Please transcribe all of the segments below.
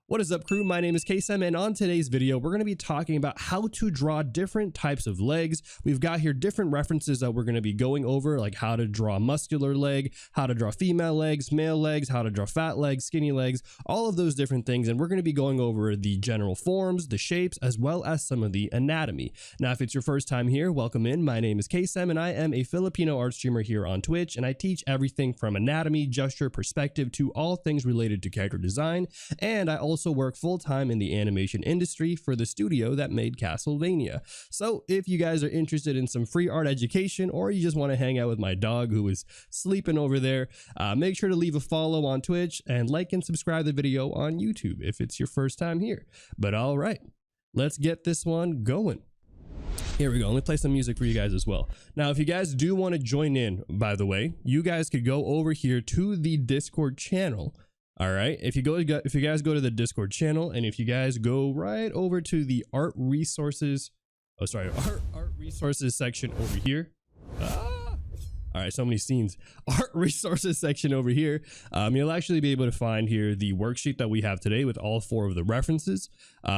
What is up, crew? My name is Kaycem, and on today's video, we're going to be talking about how to draw different types of legs. We've got here different references that we're going to be going over, like how to draw muscular leg, how to draw female legs, male legs, how to draw fat legs, skinny legs, all of those different things. And we're going to be going over the general forms, the shapes, as well as some of the anatomy. Now, if it's your first time here, welcome in. My name is Kaycem, and I am a Filipino art streamer here on Twitch, and I teach everything from anatomy, gesture, perspective, to all things related to character design. And I also work full-time in the animation industry for the studio that made Castlevania. So if you guys are interested in some free art education, or you just want to hang out with my dog who is sleeping over there, make sure to leave a follow on Twitch and like and subscribe the video on YouTube if it's your first time here. But all right, let's get this one going. Here we go. Let me play some music for you guys as well. Now, if you guys do want to join in, by the way, you guys could go over here to the Discord channel. All right, if you guys go to the Discord channel, and if you guys go right over to the art resources section over here. All right, so many scenes. Art resources section over here. You'll actually be able to find here the worksheet that we have today with all 4 of the references.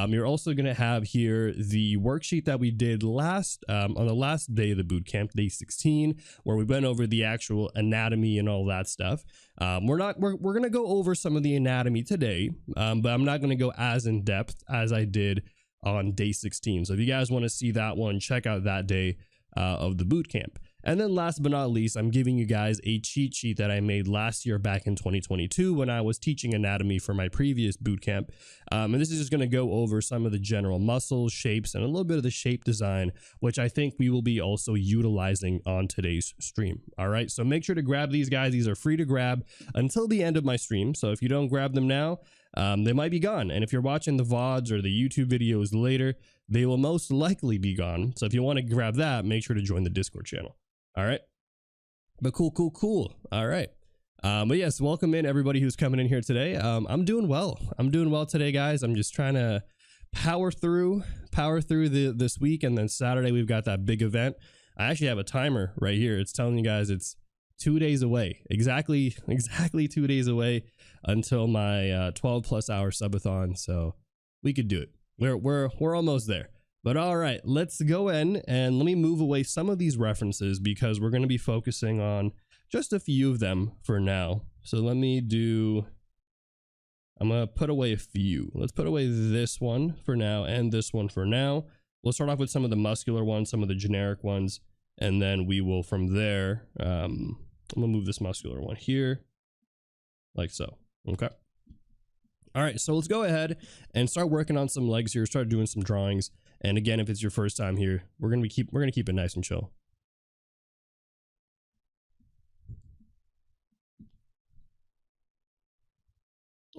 You're also going to have here the worksheet that we did on the last day of the bootcamp, day 16, where we went over the actual anatomy and all that stuff. We're going to go over some of the anatomy today, but I'm not going to go as in depth as I did on day 16. So if you guys want to see that one, check out that day of the bootcamp. And then last but not least, I'm giving you guys a cheat sheet that I made last year back in 2022 when I was teaching anatomy for my previous bootcamp. And this is just going to go over some of the general muscles, shapes, and a little bit of the shape design, which I think we will be also utilizing on today's stream. All right, so make sure to grab these guys. These are free to grab until the end of my stream. So if you don't grab them now, they might be gone. And if you're watching the VODs or the YouTube videos later, they will most likely be gone. So if you want to grab that, make sure to join the Discord channel. All right, but cool. All right. But yes, welcome in everybody who's coming in here today. I'm doing well. Today, guys. I'm just trying to power through this week. And then Saturday, we've got that big event. I actually have a timer right here. It's telling you guys it's 2 days away, exactly 2 days away until my 12+ hour subathon. So we could do it. We're almost there. But all right, let's go in and let me move away some of these references because we're going to be focusing on just a few of them for now. So I'm going to put away a few. Let's put away this one for now and this one for now. We'll start off with some of the muscular ones, some of the generic ones, and then we will from there. I'm going to move this muscular one here like so. Okay. All right, so let's go ahead and start working on some legs here, start doing some drawings. And again, if it's your first time here, we're gonna keep it nice and chill.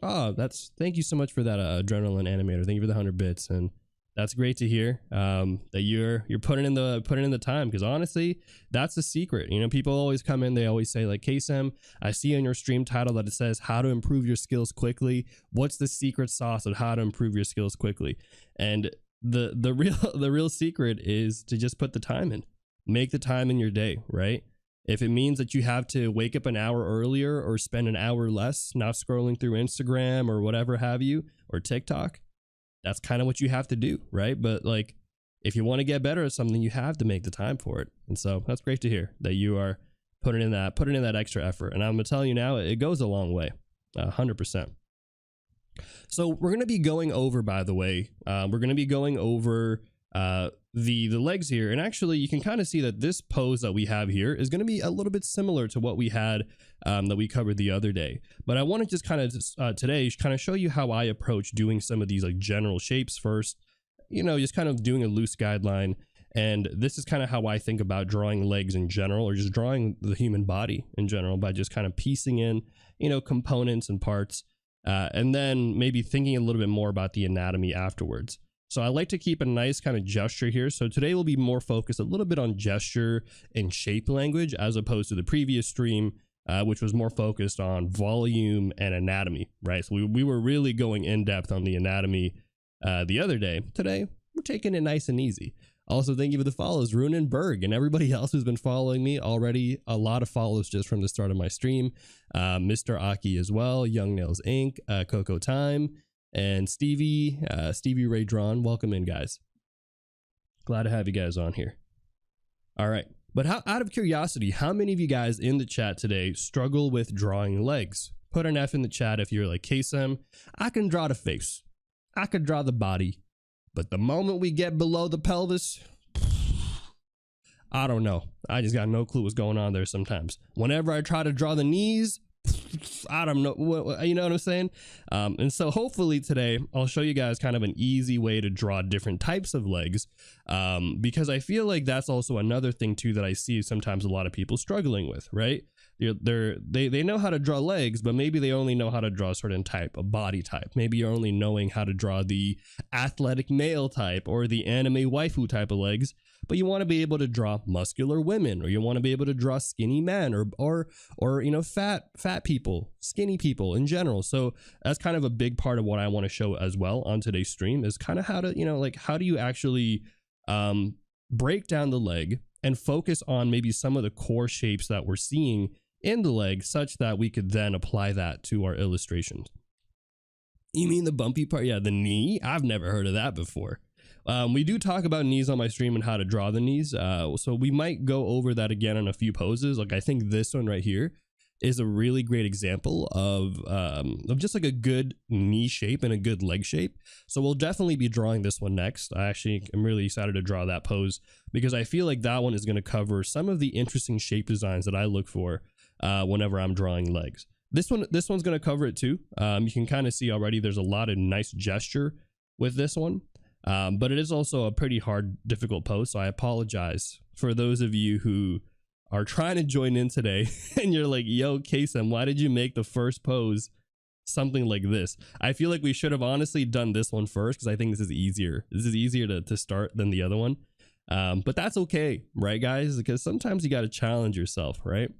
Oh, thank you so much for that adrenaline animator. Thank you for the 100 bits, and that's great to hear that you're putting in the time, because honestly, that's the secret. You know, people always come in, they always say like, Kaycem, I see on your stream title that it says how to improve your skills quickly. What's the secret sauce of how to improve your skills quickly? And the real secret is to just put the time in. Make the time in your day, right? If it means that you have to wake up an hour earlier or spend an hour less not scrolling through Instagram or whatever have you, or TikTok, that's kind of what you have to do, right? But like, if you want to get better at something, you have to make the time for it. And so that's great to hear that you are putting in that extra effort. And I'm gonna tell you now, it goes a long way, 100%. So we're going to be going over, by the way, the legs here. And actually, you can kind of see that this pose that we have here is going to be a little bit similar to what we had that we covered the other day. But I want to just kind of today kind of show you how I approach doing some of these like general shapes first, you know, just kind of doing a loose guideline. And this is kind of how I think about drawing legs in general, or just drawing the human body in general, by just kind of piecing in, you know, components and parts. And then maybe thinking a little bit more about the anatomy afterwards. So I like to keep a nice kind of gesture here. So today we'll be more focused a little bit on gesture and shape language, as opposed to the previous stream, which was more focused on volume and anatomy, right? So we were really going in depth on the anatomy the other day. Today, we're taking it nice and easy. Also, thank you for the follows, Runenberg, and everybody else who's been following me already. A lot of follows just from the start of my stream. Mr. Aki as well, Young Nails Inc., Coco Time, and Stevie Ray Drawn. Welcome in, guys. Glad to have you guys on here. All right. But out of curiosity, how many of you guys in the chat today struggle with drawing legs? Put an F in the chat if you're like, Kaycem, I can draw the face. I could draw the body. But the moment we get below the pelvis, I don't know. I just got no clue what's going on there sometimes. Whenever I try to draw the knees, I don't know. You know what I'm saying? And so hopefully today I'll show you guys kind of an easy way to draw different types of legs, because I feel like that's also another thing too that I see sometimes a lot of people struggling with, right? They know how to draw legs, but maybe they only know how to draw a certain type, a body type. Maybe you're only knowing how to draw the athletic male type or the anime waifu type of legs, but you want to be able to draw muscular women, or you want to be able to draw skinny men, or you know, fat people, skinny people in general. So that's kind of a big part of what I want to show as well on today's stream, is kind of how to, you know, like how do you actually break down the leg and focus on maybe some of the core shapes that we're seeing in the leg, such that we could then apply that to our illustrations. You mean the bumpy part? Yeah, the knee. I've never heard of that before. We do talk about knees on my stream and how to draw the knees. So we might go over that again in a few poses. Like I think this one right here is a really great example of just like a good knee shape and a good leg shape. So we'll definitely be drawing this one next. I actually am really excited to draw that pose because I feel like that one is going to cover some of the interesting shape designs that I look for whenever I'm drawing legs. This one's going to cover it too. You can kind of see already there's a lot of nice gesture with this one. But it is also a pretty hard, difficult pose. So I apologize for those of you who are trying to join in today and you're like, yo, Kaycem, why did you make the first pose something like this? I feel like we should have honestly done this one first, because I think this is easier. This is easier to start than the other one. But that's okay, right, guys? Because sometimes you got to challenge yourself, right?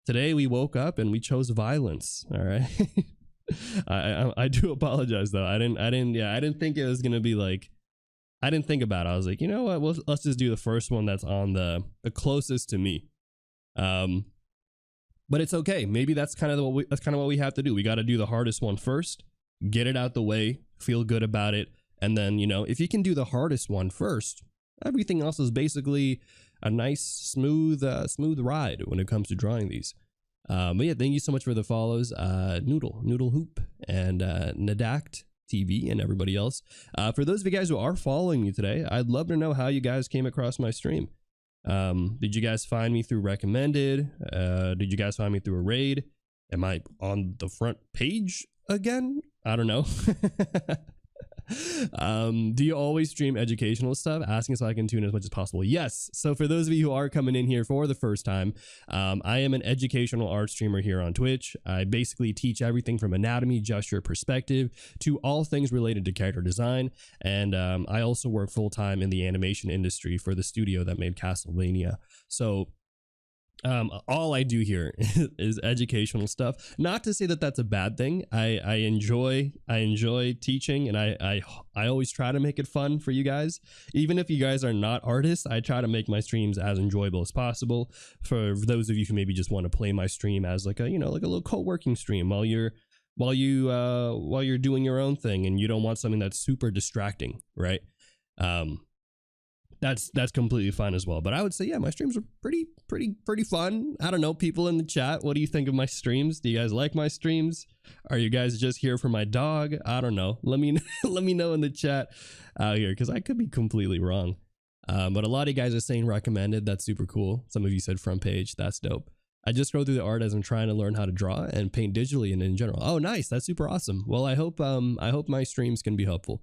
Today we woke up and we chose violence. All right. I do apologize though. I didn't think it was gonna be like, I didn't think about it. I was like, you know what? Well, let's just do the first one that's on the closest to me. But it's okay. Maybe that's kind of what we have to do. We got to do the hardest one first, get it out the way, feel good about it, and then, you know, if you can do the hardest one first, everything else is basically a nice smooth ride when it comes to drawing these. But yeah, thank you so much for the follows, Noodle Hoop, and Nadact TV, and everybody else. For those of you guys who are following me today, I'd love to know how you guys came across my stream. Did you guys find me through recommended? Did you guys find me through a raid? Am I on the front page again? I don't know. Do you always stream educational stuff? Asking so I can tune as much as possible. Yes. So for those of you who are coming in here for the first time, I am an educational art streamer here on Twitch. I basically teach everything from anatomy, gesture, perspective to all things related to character design. And I also work full-time in the animation industry for the studio that made Castlevania. So all I do here is educational stuff. Not to say that that's a bad thing. I enjoy teaching, and I always try to make it fun for you guys. Even if you guys are not artists, I try to make my streams as enjoyable as possible. For those of you who maybe just want to play my stream as like a, you know, like a little co-working stream while you're doing your own thing and you don't want something that's super distracting, right? That's completely fine as well. But I would say, yeah, my streams are pretty fun. I don't know, people in the chat, what do you think of my streams? Do you guys like my streams? Are you guys just here for my dog? I don't know. Let me know in the chat out here, because I could be completely wrong. But a lot of you guys are saying recommended. That's super cool. Some of you said front page. That's dope. I just scroll through the art as I'm trying to learn how to draw and paint digitally and in general. Oh, nice. That's super awesome. Well, I hope my streams can be helpful.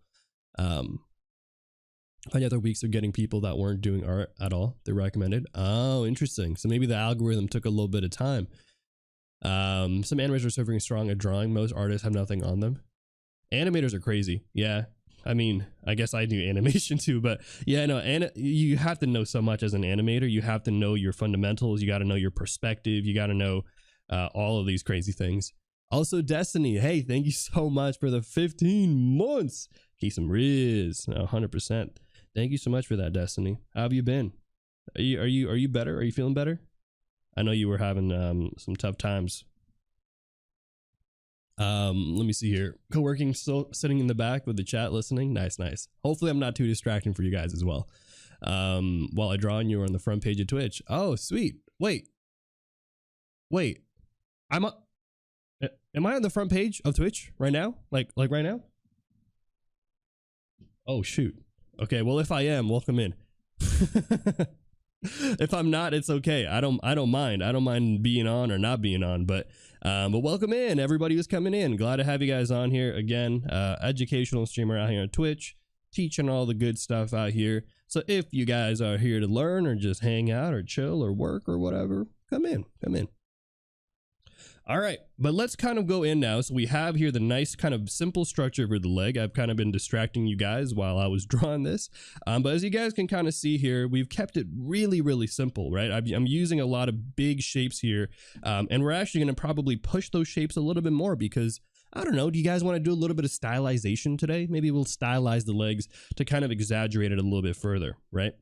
Any other weeks of getting people that weren't doing art at all, they recommended. Oh, interesting. So maybe the algorithm took a little bit of time. Some animators are serving strong at drawing. Most artists have nothing on them. Animators are crazy. Yeah. I mean, I guess I do animation too, but yeah, no, you have to know so much as an animator. You have to know your fundamentals. You got to know your perspective. You got to know all of these crazy things. Also, Destiny. Hey, thank you so much for the 15 months. Kaycem Riz, 100%. Thank you so much for that, Destiny. How have you been? Are you better? Are you feeling better? I know you were having some tough times. Let me see here. Co-working, still sitting in the back with the chat listening. Nice. Hopefully I'm not too distracting for you guys as well. While I draw on you on the front page of Twitch. Oh, sweet. Wait. Am I on the front page of Twitch right now? Like right now? Oh shoot. Okay, well if I am, welcome in. If I'm not, it's okay. I don't mind. I don't mind being on or not being on, but welcome in everybody who's coming in. Glad to have you guys on here again. Educational streamer out here on Twitch, teaching all the good stuff out here. So if you guys are here to learn or just hang out or chill or work or whatever, come in. All right, but let's kind of go in now. So we have here the nice kind of simple structure for the leg. I've kind of been distracting you guys while I was drawing this. But as you guys can kind of see here, we've kept it really, really simple, right? I'm using a lot of big shapes here. And we're actually going to probably push those shapes a little bit more because, I don't know, do you guys want to do a little bit of stylization today? Maybe we'll stylize the legs to kind of exaggerate it a little bit further, right?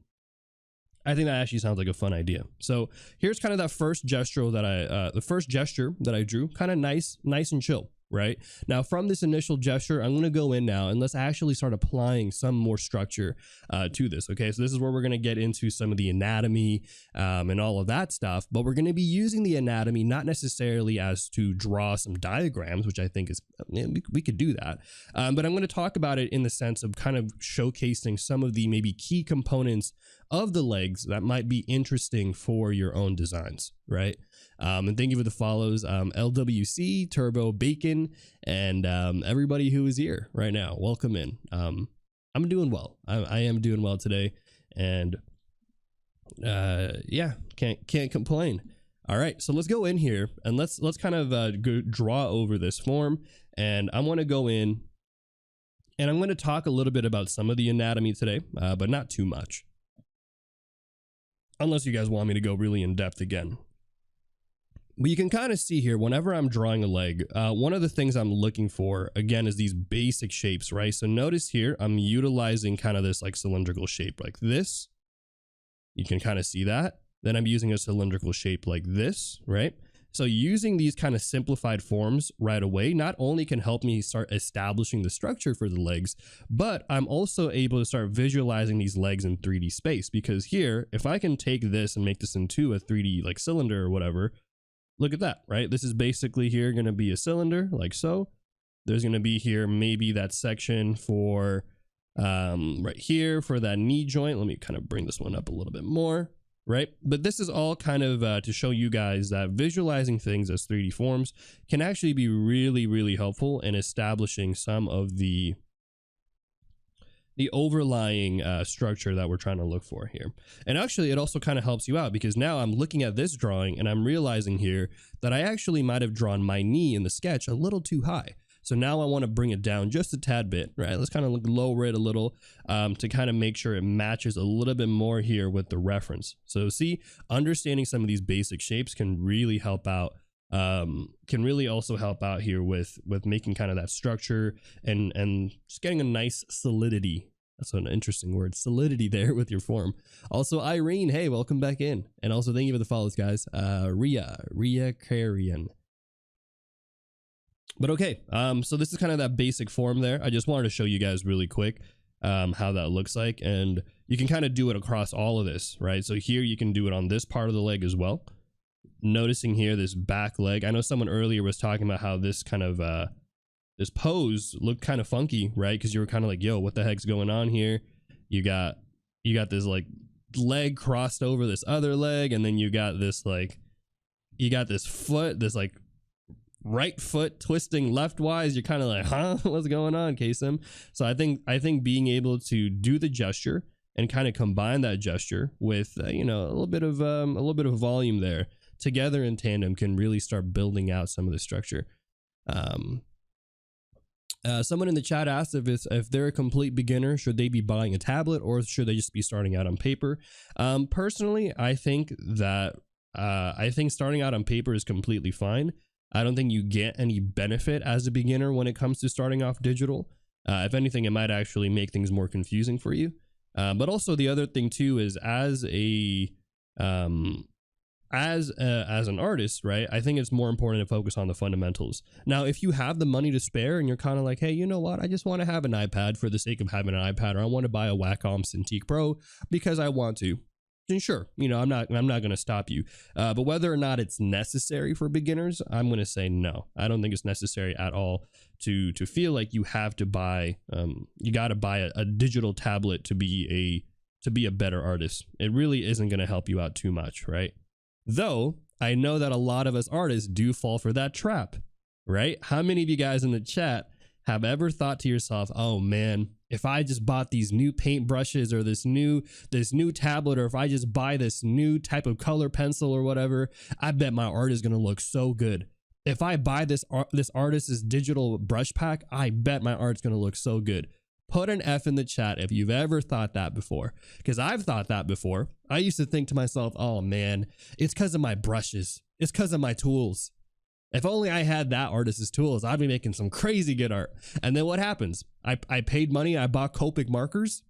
I think that actually sounds like a fun idea. So here's kind of that first gesture that I drew, kind of nice and chill, right? Now from this initial gesture, I'm going to go in now and let's actually start applying some more structure to this. Okay, so this is where we're going to get into some of the anatomy and all of that stuff, but we're going to be using the anatomy not necessarily as to draw some diagrams, which I think is, we could do that, but I'm going to talk about it in the sense of kind of showcasing some of the maybe key components of the legs that might be interesting for your own designs, right? And thank you for the follows, LWC, Turbo Bacon, and everybody who is here right now. Welcome in. I'm doing well. I am doing well today, and yeah, can't complain. All right, so let's go in here and let's kind of go draw over this form, and I want to go in and I'm going to talk a little bit about some of the anatomy today, but not too much. Unless you guys want me to go really in depth again. But you can kind of see here, whenever I'm drawing a leg, one of the things I'm looking for, again, is these basic shapes, right? So notice here, I'm utilizing kind of this like cylindrical shape like this. You can kind of see that. Then I'm using a cylindrical shape like this, right? So using these kind of simplified forms right away, not only can help me start establishing the structure for the legs, but I'm also able to start visualizing these legs in 3D space, because here, if I can take this and make this into a 3D like cylinder or whatever, look at that, right? This is basically here going to be a cylinder like so. There's going to be here maybe that section for right here for that knee joint. Let me kind of bring this one up a little bit more. Right, but this is all kind of to show you guys that visualizing things as 3D forms can actually be really, really helpful in establishing some of the overlying structure that we're trying to look for here. And actually, it also kind of helps you out because now I'm looking at this drawing and I'm realizing here that I actually might have drawn my knee in the sketch a little too high. So now I want to bring it down just a tad bit, right? Let's kind of lower it a little to kind of make sure it matches a little bit more here with the reference. So see, understanding some of these basic shapes can really help out, can really also help out here with making kind of that structure and just getting a nice solidity. That's an interesting word, solidity there with your form. Also, Irene, hey, welcome back in. And also thank you for the follows, guys. Ria Carrion. But okay, so this is kind of that basic form there. I just wanted to show you guys really quick how that looks like. And you can kind of do it across all of this, right? So here you can do it on this part of the leg as well. Noticing here this back leg. I know someone earlier was talking about how this kind of, this pose looked kind of funky, right? Because you were kind of like, yo, what the heck's going on here? You got this like leg crossed over this other leg. And then you got this like, you got this foot, this like, right foot twisting leftwise. You're kind of like, huh, what's going on, Kaycem? So I think being able to do the gesture and kind of combine that gesture with you know, a little bit of volume there together in tandem can really start building out some of the structure. Someone in the chat asked if they're a complete beginner, should they be buying a tablet or should they just be starting out on paper? Personally, I think starting out on paper is completely fine. I don't think you get any benefit as a beginner when it comes to starting off digital. If anything, it might actually make things more confusing for you. But also the other thing too is as as an artist, right, I think it's more important to focus on the fundamentals. Now, if you have the money to spare and you're kind of like, hey, you know what, I just want to have an iPad for the sake of having an iPad, or I want to buy a Wacom Cintiq Pro because I want to, then sure, you know, I'm not going to stop you. But whether or not it's necessary for beginners, I'm going to say no. I don't think it's necessary at all to feel like you have to buy, you got to buy a digital tablet to be a better artist. It really isn't going to help you out too much, right? Though I know that a lot of us artists do fall for that trap, right? How many of you guys in the chat have ever thought to yourself, oh man, if I just bought these new paint brushes or this new tablet, or if I just buy this new type of color pencil or whatever, I bet my art is going to look so good. If I buy this artist's digital brush pack, I bet my art's going to look so good. Put an F in the chat if you've ever thought that before, because I've thought that before. I used to think to myself, oh man, it's because of my brushes. It's because of my tools. If only I had that artist's tools, I'd be making some crazy good art. And then what happens? I paid money, I bought Copic markers,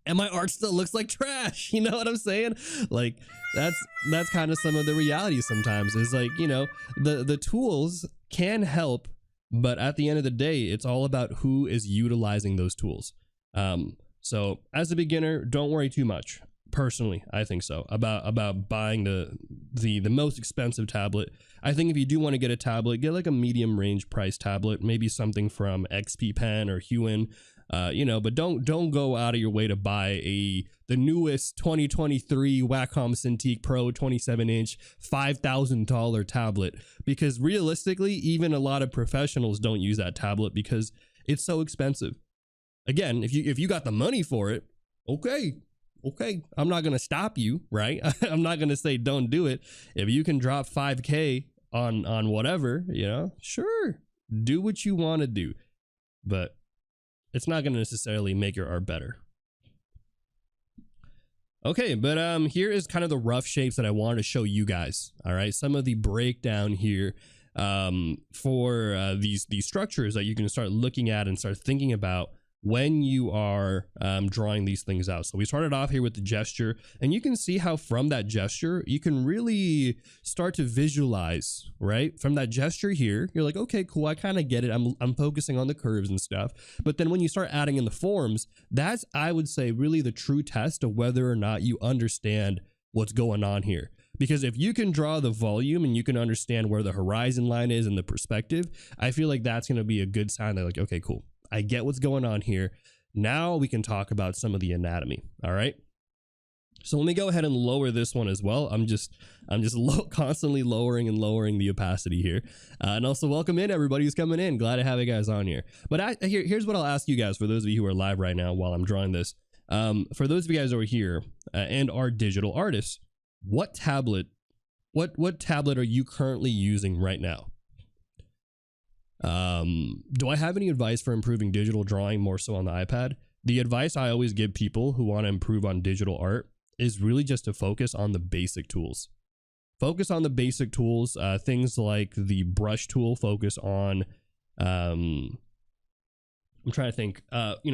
and my art still looks like trash. You know what I'm saying? Like, that's kind of some of the reality sometimes, is like, you know, the tools can help, but at the end of the day, it's all about who is utilizing those tools. So as a beginner, don't worry too much. Personally, I think so about buying the most expensive tablet. I think if you do want to get a tablet, get like a medium range price tablet, maybe something from XP Pen or Huon, you know, but don't go out of your way to buy the newest 2023 Wacom Cintiq Pro 27-inch $5,000 tablet, because realistically, even a lot of professionals don't use that tablet because it's so expensive. Again, if you got the money for it, okay, I'm not going to stop you, right? I'm not going to say don't do it. If you can drop 5K on whatever, you know, sure, do what you want to do, but it's not going to necessarily make your art better. Okay, but here is kind of the rough shapes that I wanted to show you guys. All right, some of the breakdown here for these structures that you can start looking at and start thinking about when you are drawing these things out. So we started off here with the gesture, and you can see how from that gesture you can really start to visualize, right? From that gesture here, you're like, okay, cool, I kind of get it. I'm focusing on the curves and stuff. But then when you start adding in the forms, that's, I would say, really the true test of whether or not you understand what's going on here. Because if you can draw the volume and you can understand where the horizon line is and the perspective, I feel like that's going to be a good sign that, like, okay, cool, I get what's going on here. Now we can talk about some of the anatomy. All right. So let me go ahead and lower this one as well. I'm just constantly lowering the opacity here. And also welcome in everybody who's coming in. Glad to have you guys on here. But here's what I'll ask you guys, for those of you who are live right now while I'm drawing this. For those of you guys over here and are digital artists, what tablet are you currently using right now? Do I have any advice for improving digital drawing more so on the iPad? The advice I always give people who want to improve on digital art is really just to focus on the basic tools. Focus on the basic tools, things like the brush tool. Focus on, I'm trying to think,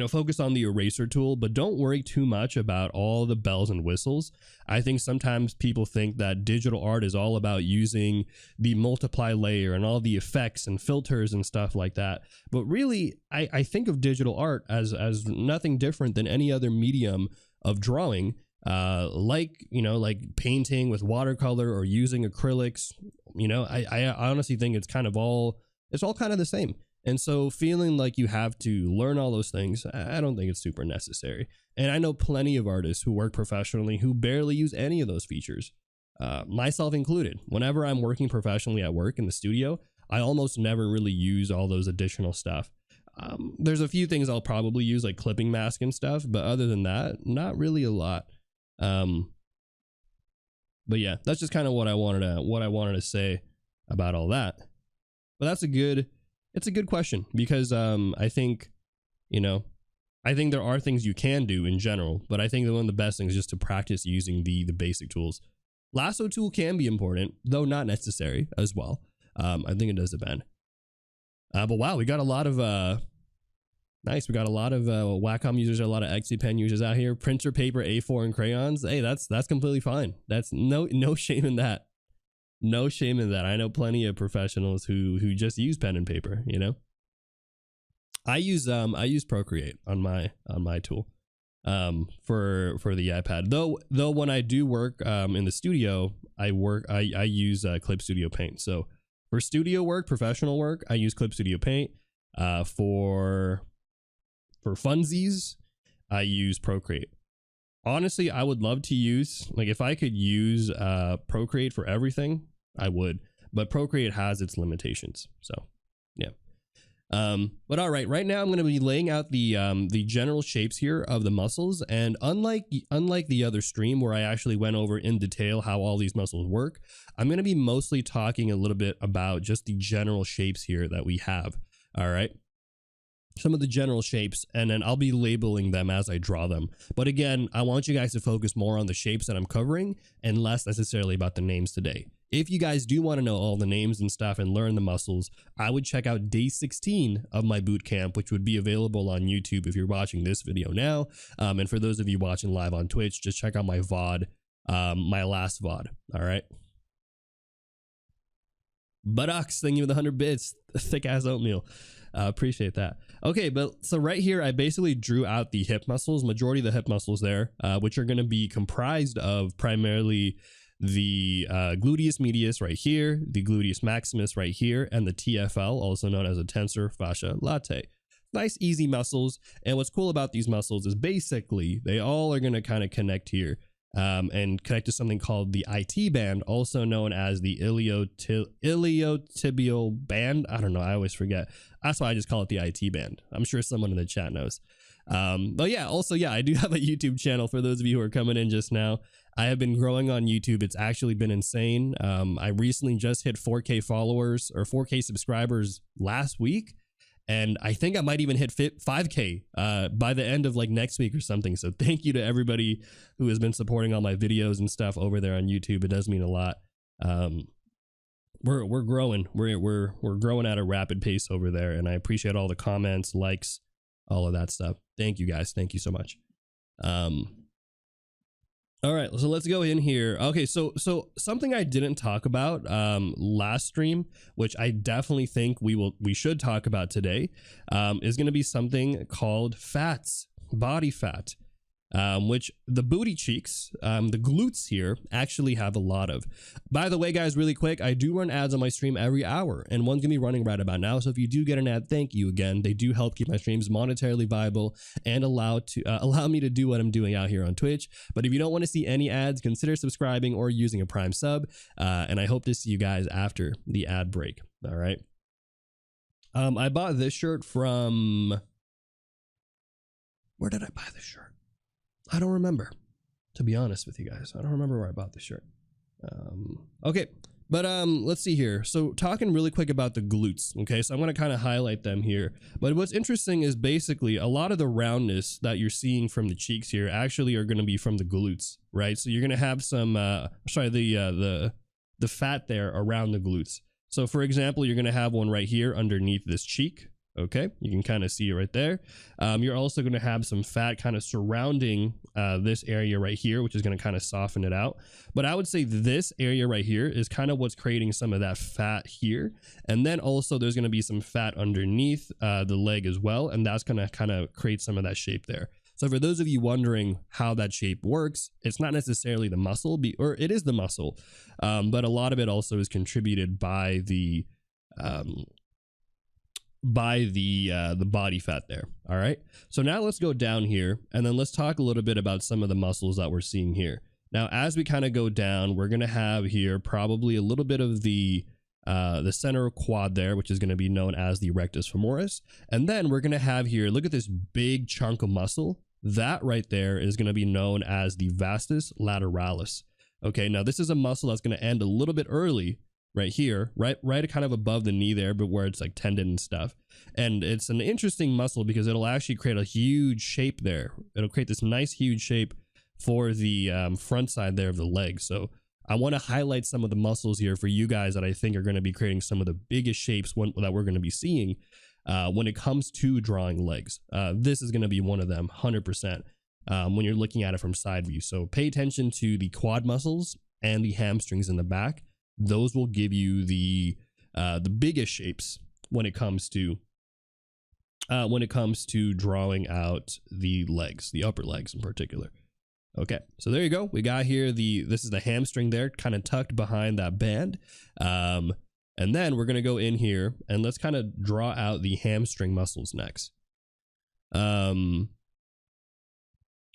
focus on the eraser tool, but don't worry too much about all the bells and whistles. I think sometimes people think that digital art is all about using the multiply layer and all the effects and filters and stuff like that. But really, I think of digital art as nothing different than any other medium of drawing, like painting with watercolor or using acrylics. I honestly think it's all kind of the same. And so feeling like you have to learn all those things, I don't think it's super necessary. And I know plenty of artists who work professionally who barely use any of those features, myself included. Whenever I'm working professionally at work in the studio, I almost never really use all those additional stuff. There's a few things I'll probably use, like clipping mask and stuff, but other than that, not really a lot. But yeah, that's just kind of what I wanted to say about all that. But it's a good question, because I think there are things you can do in general, but I think that one of the best things is just to practice using the basic tools. Lasso tool can be important, though not necessary as well. I think it does depend. But wow, we got a lot of Nice. We got a lot of Wacom users, a lot of XCPen users out here. Printer paper, A4, and crayons. Hey, that's completely fine. That's no shame in that. No shame in that. I know plenty of professionals who just use pen and paper. You know, I use Procreate on my tool for the iPad. Though when I do work in the studio, I use Clip Studio Paint. So for studio work, professional work, I use Clip Studio Paint. For funsies, I use Procreate. Honestly, I would love to use, like, if I could use Procreate for everything, I would, but Procreate has its limitations. So yeah. But all right now I'm going to be laying out the general shapes here of the muscles, and unlike the other stream where I actually went over in detail how all these muscles work, I'm going to be mostly talking a little bit about just the general shapes here that we have. All right, some of the general shapes, and then I'll be labeling them as I draw them. But again, I want you guys to focus more on the shapes that I'm covering and less necessarily about the names today. If you guys do want to know all the names and stuff and learn the muscles, I would check out day 16 of my boot camp, which would be available on YouTube if you're watching this video now. And for those of you watching live on Twitch, just check out my VOD, my last VOD. All right. Buttocks, thank you for the 100 bits. Thick ass oatmeal. Appreciate that. Okay, but so right here, I basically drew out the hip muscles, majority of the hip muscles there, which are going to be comprised of primarily the gluteus medius right here, the gluteus maximus right here, and the TFL, also known as a tensor fascia latae. Nice, easy muscles. And what's cool about these muscles is basically they all are going to kind of connect here. And connect to something called the IT band, also known as the iliotibial band. I don't know. I always forget. That's why I just call it the IT band. I'm sure someone in the chat knows. But yeah, also, yeah, I do have a YouTube channel for those of you who are coming in just now. I have been growing on YouTube. It's actually been insane. I recently just hit 4K followers or 4K subscribers last week. And I think I might even hit 5K by the end of like next week or something. So thank you to everybody who has been supporting all my videos and stuff over there on YouTube. It does mean a lot. We're growing. We're growing at a rapid pace over there, and I appreciate all the comments, likes, all of that stuff. Thank you guys. Thank you so much. All right, so let's go in here. Okay, so something I didn't talk about last stream, which I definitely think we should talk about today, is going to be something called fats, body fat, which the booty cheeks, the glutes here actually have a lot of. By the way, guys, really quick, I do run ads on my stream every hour, and one's gonna be running right about now. So if you do get an ad, thank you again. They do help keep my streams monetarily viable and allow me to do what I'm doing out here on Twitch. But if you don't want to see any ads, consider subscribing or using a Prime sub. And I hope to see you guys after the ad break. All right. I bought this shirt from. Where did I buy this shirt? I don't remember, to be honest with you guys. I don't remember where I bought this shirt. Okay, but let's see here. So talking really quick about the glutes. Okay, so I'm going to kind of highlight them here. But what's interesting is basically a lot of the roundness that you're seeing from the cheeks here actually are going to be from the glutes, right? So you're going to have some, the fat there around the glutes. So for example, you're going to have one right here underneath this cheek. Okay, you can kind of see it right there. You're also going to have some fat kind of surrounding this area right here, which is going to kind of soften it out. But I would say this area right here is kind of what's creating some of that fat here. And then also there's going to be some fat underneath the leg as well. And that's going to kind of create some of that shape there. So for those of you wondering how that shape works, it's not necessarily the muscle, or it is the muscle, but a lot of it also is contributed by the body fat there. All right, so now let's go down here and then let's talk a little bit about some of the muscles that we're seeing here. Now as we kind of go down, we're going to have here probably a little bit of the center quad there, which is going to be known as the rectus femoris. And then we're going to have here, look at this big chunk of muscle. That right there is going to be known as the vastus lateralis. Okay, now this is a muscle that's going to end a little bit early right here, right kind of above the knee there, but where it's like tendon and stuff. And it's an interesting muscle because it'll actually create a huge shape there. It'll create this nice huge shape for the front side there of the leg. So I want to highlight some of the muscles here for you guys that I think are going to be creating some of the biggest shapes that we're going to be seeing. when it comes to drawing legs. This is going to be one of them 100% when you're looking at it from side view. So pay attention to the quad muscles and the hamstrings in the back. Those will give you the biggest shapes when it comes to drawing out the legs, the upper legs in particular. Okay, so there you go. We got here this is the hamstring there, kind of tucked behind that band. And then we're going to go in here and let's kind of draw out the hamstring muscles next. I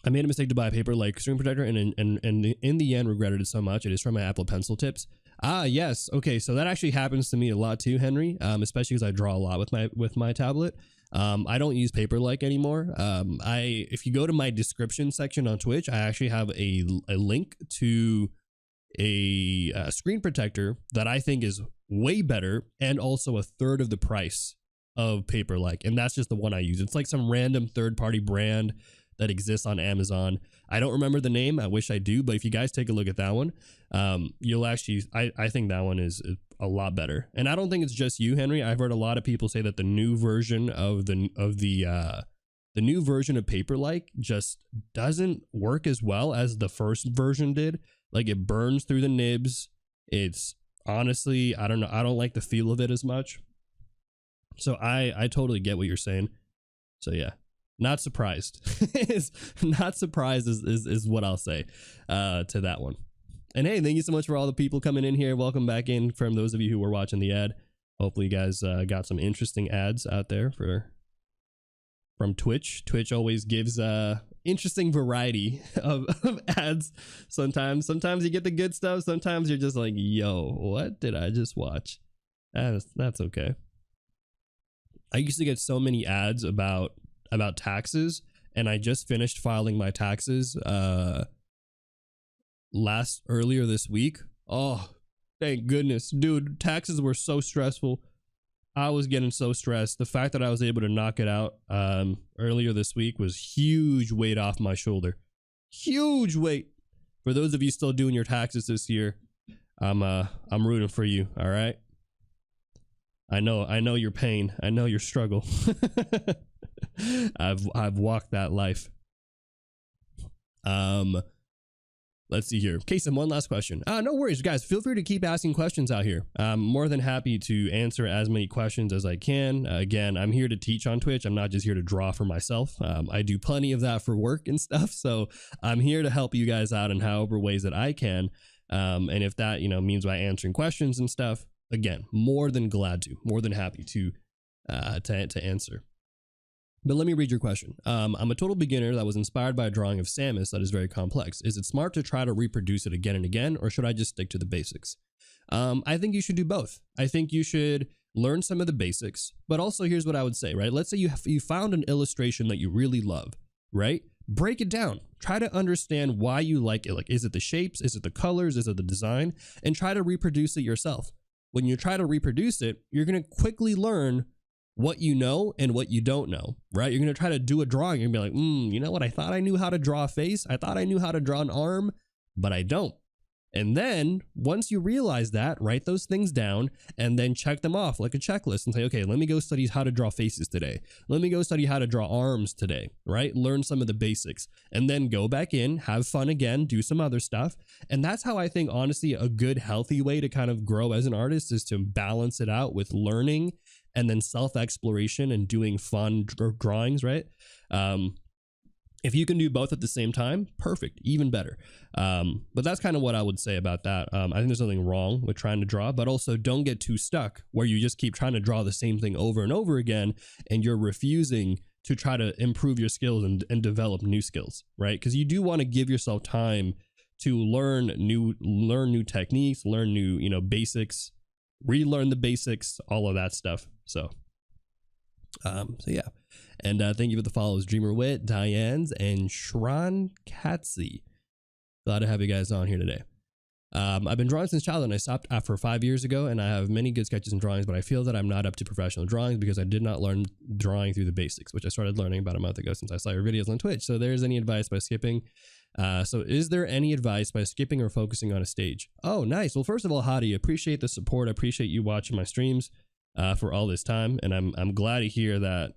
made a mistake to buy a paper like screen protector and in the end regretted it so much. It is from my Apple Pencil tips. Ah, yes. Okay, so that actually happens to me a lot too, Henry, especially because I draw a lot with my tablet. I don't use Paperlike anymore. If you go to my description section on Twitch, I actually have a link to a screen protector that I think is way better and also a third of the price of Paperlike. And that's just the one I use. It's like some random third-party brand that exists on Amazon. I don't remember the name. I wish I do, but if you guys take a look at that one, you'll actually, I think that one is a lot better. And I don't think it's just you, Henry. I've heard a lot of people say that the new version of the new version of Paperlike just doesn't work as well as the first version did. Like it burns through the nibs. It's honestly, I don't know. I don't like the feel of it as much. So I totally get what you're saying. So yeah. Not surprised. Not surprised is what I'll say to that one. And hey, thank you so much for all the people coming in here. Welcome back in from those of you who were watching the ad. Hopefully you guys got some interesting ads out there from Twitch. Twitch always gives interesting variety of ads. Sometimes you get the good stuff. Sometimes you're just like, yo, what did I just watch? That's okay. I used to get so many ads about taxes, and I just finished filing my taxes earlier this week. Oh, thank goodness, dude. Taxes were so stressful. I was getting so stressed. The fact that I was able to knock it out earlier this week was huge weight off my shoulder. Huge weight. For those of you still doing your taxes this year, I'm rooting for you. All right. I know your pain. I know your struggle. I've walked that life. Let's see here. Kaycem, one last question. No worries, guys. Feel free to keep asking questions out here. I'm more than happy to answer as many questions as I can. Again, I'm here to teach on Twitch. I'm not just here to draw for myself. I do plenty of that for work and stuff. So I'm here to help you guys out in however ways that I can. And if that, means by answering questions and stuff, again, more than happy to answer. But let me read your question. I'm a total beginner that was inspired by a drawing of Samus that is very complex. Is it smart to try to reproduce it again and again, or should I just stick to the basics? I think you should do both. I think you should learn some of the basics, but also here's what I would say, right? Let's say you found an illustration that you really love, right? Break it down. Try to understand why you like it. Like, is it the shapes? Is it the colors? Is it the design? And try to reproduce it yourself. When you try to reproduce it, you're going to quickly learn what you know and what you don't know, right? You're going to try to do a drawing and be like, you know what? I thought I knew how to draw a face. I thought I knew how to draw an arm, but I don't. And then once you realize that, write those things down and then check them off like a checklist and say, okay, let me go study how to draw faces today. Let me go study how to draw arms today, right? Learn some of the basics and then go back in, have fun again, do some other stuff. And that's how I think, honestly, a good, healthy way to kind of grow as an artist is to balance it out with learning and then self-exploration and doing fun drawings, right? If you can do both at the same time, perfect, even better. But that's kind of what I would say about that. I think there's nothing wrong with trying to draw, but also don't get too stuck where you just keep trying to draw the same thing over and over again and you're refusing to try to improve your skills and develop new skills, right? Because you do want to give yourself time to learn new techniques, learn new, basics, relearn the basics, all of that stuff. So yeah. And thank you for the follows, Dreamer Wit, Diane's, and Shran Katzi. Glad to have you guys on here today. I've been drawing since childhood, and I stopped after 5 years ago, and I have many good sketches and drawings, but I feel that I'm not up to professional drawings because I did not learn drawing through the basics, which I started learning about a month ago since I saw your videos on Twitch. So there's any advice by skipping? So is there any advice by skipping or focusing on a stage? Oh, nice. Well, first of all, Hadi, appreciate the support. I appreciate you watching my streams. for all this time, and I'm glad to hear that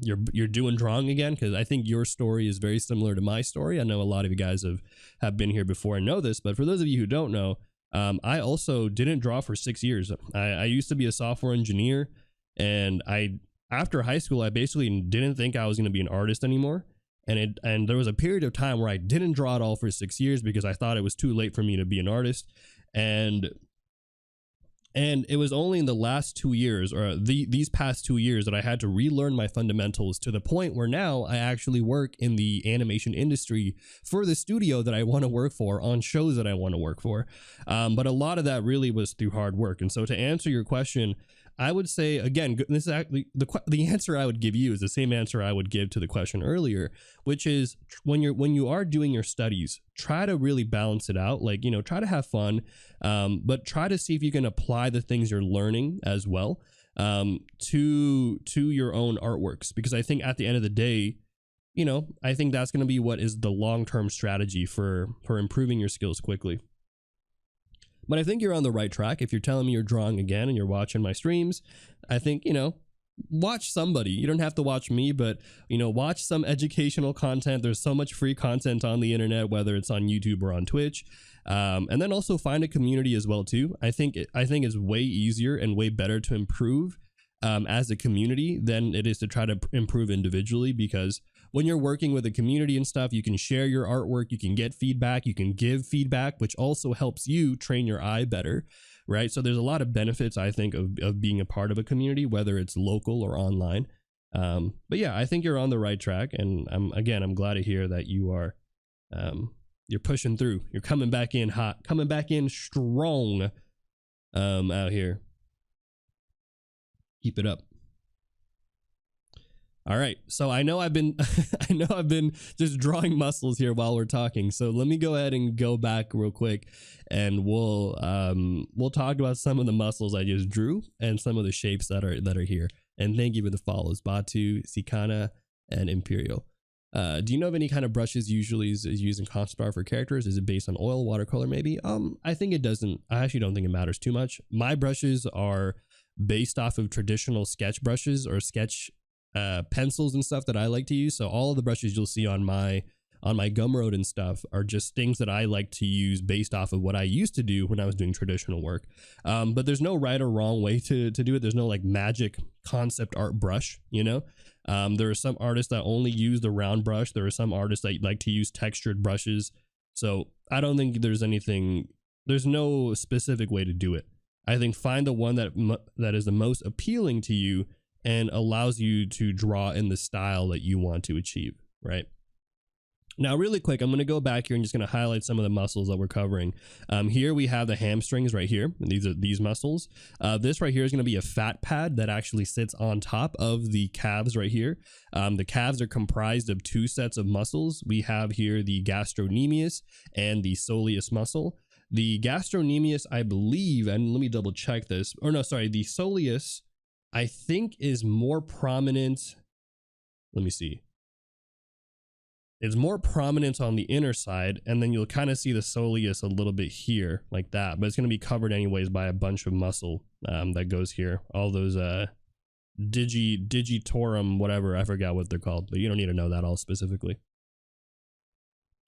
you're doing drawing again, because I think your story is very similar to my story. I know a lot of you guys have been here before and know this, but for those of you who don't know, I also didn't draw for 6 years. I used to be a software engineer, and after high school, I basically didn't think I was going to be an artist anymore. And there was a period of time where I didn't draw at all for 6 years because I thought it was too late for me to be an artist. And it was only in the last 2 years, or these past 2 years, that I had to relearn my fundamentals to the point where now I actually work in the animation industry for the studio that I want to work for, on shows that I want to work for. But a lot of that really was through hard work. And so to answer your question, I would say, again, this is actually the answer I would give you is the same answer I would give to the question earlier, which is when you are doing your studies, try to really balance it out. Like, try to have fun, but try to see if you can apply the things you're learning as well to your own artworks, because I think at the end of the day, I think that's going to be what is the long-term strategy for improving your skills quickly. But I think you're on the right track. If you're telling me you're drawing again and you're watching my streams, I think, watch somebody. You don't have to watch me, but, watch some educational content. There's so much free content on the internet, whether it's on YouTube or on Twitch. And then also find a community as well, too. I think it's way easier and way better to improve as a community than it is to try to improve individually, because when you're working with a community and stuff, you can share your artwork, you can get feedback, you can give feedback, which also helps you train your eye better, right? So there's a lot of benefits, I think, of being a part of a community, whether it's local or online. But yeah, I think you're on the right track, and I'm glad to hear that you are you're pushing through. You're coming back in hot, coming back in strong out here. Keep it up. All right, so I know I've been just drawing muscles here while we're talking. So let me go ahead and go back real quick, and we'll talk about some of the muscles I just drew and some of the shapes that are here. And thank you for the follows, Batu, Sikana, and Imperial. Do you know of any kind of brushes usually is used in concept art for characters? Is it based on oil, watercolor, maybe? I think it doesn't. I actually don't think it matters too much. My brushes are based off of traditional sketch brushes or sketch pencils and stuff that I like to use. So all of the brushes you'll see on my Gumroad and stuff are just things that I like to use based off of what I used to do when I was doing traditional work. But there's no right or wrong way to do it. There's no like magic concept art brush, there are some artists that only use the round brush. There are some artists that like to use textured brushes. So I don't think there's no specific way to do it. I think find the one that is the most appealing to you and allows you to draw in the style that you want to achieve, right? Now, really quick, I'm going to go back here and just going to highlight some of the muscles that we're covering. Here we have the hamstrings right here. And these are these muscles. This right here is going to be a fat pad that actually sits on top of the calves right here. The calves are comprised of 2 sets of muscles. We have here the gastrocnemius and the soleus muscle. The gastrocnemius, I believe, and let me double check this. Or no, sorry, the soleus, I think, is more prominent. Let me see. It's more prominent on the inner side, and then you'll kind of see the soleus a little bit here, like that. But it's going to be covered anyways by a bunch of muscle that goes here. All those digitorum, whatever, I forgot what they're called, but you don't need to know that all specifically.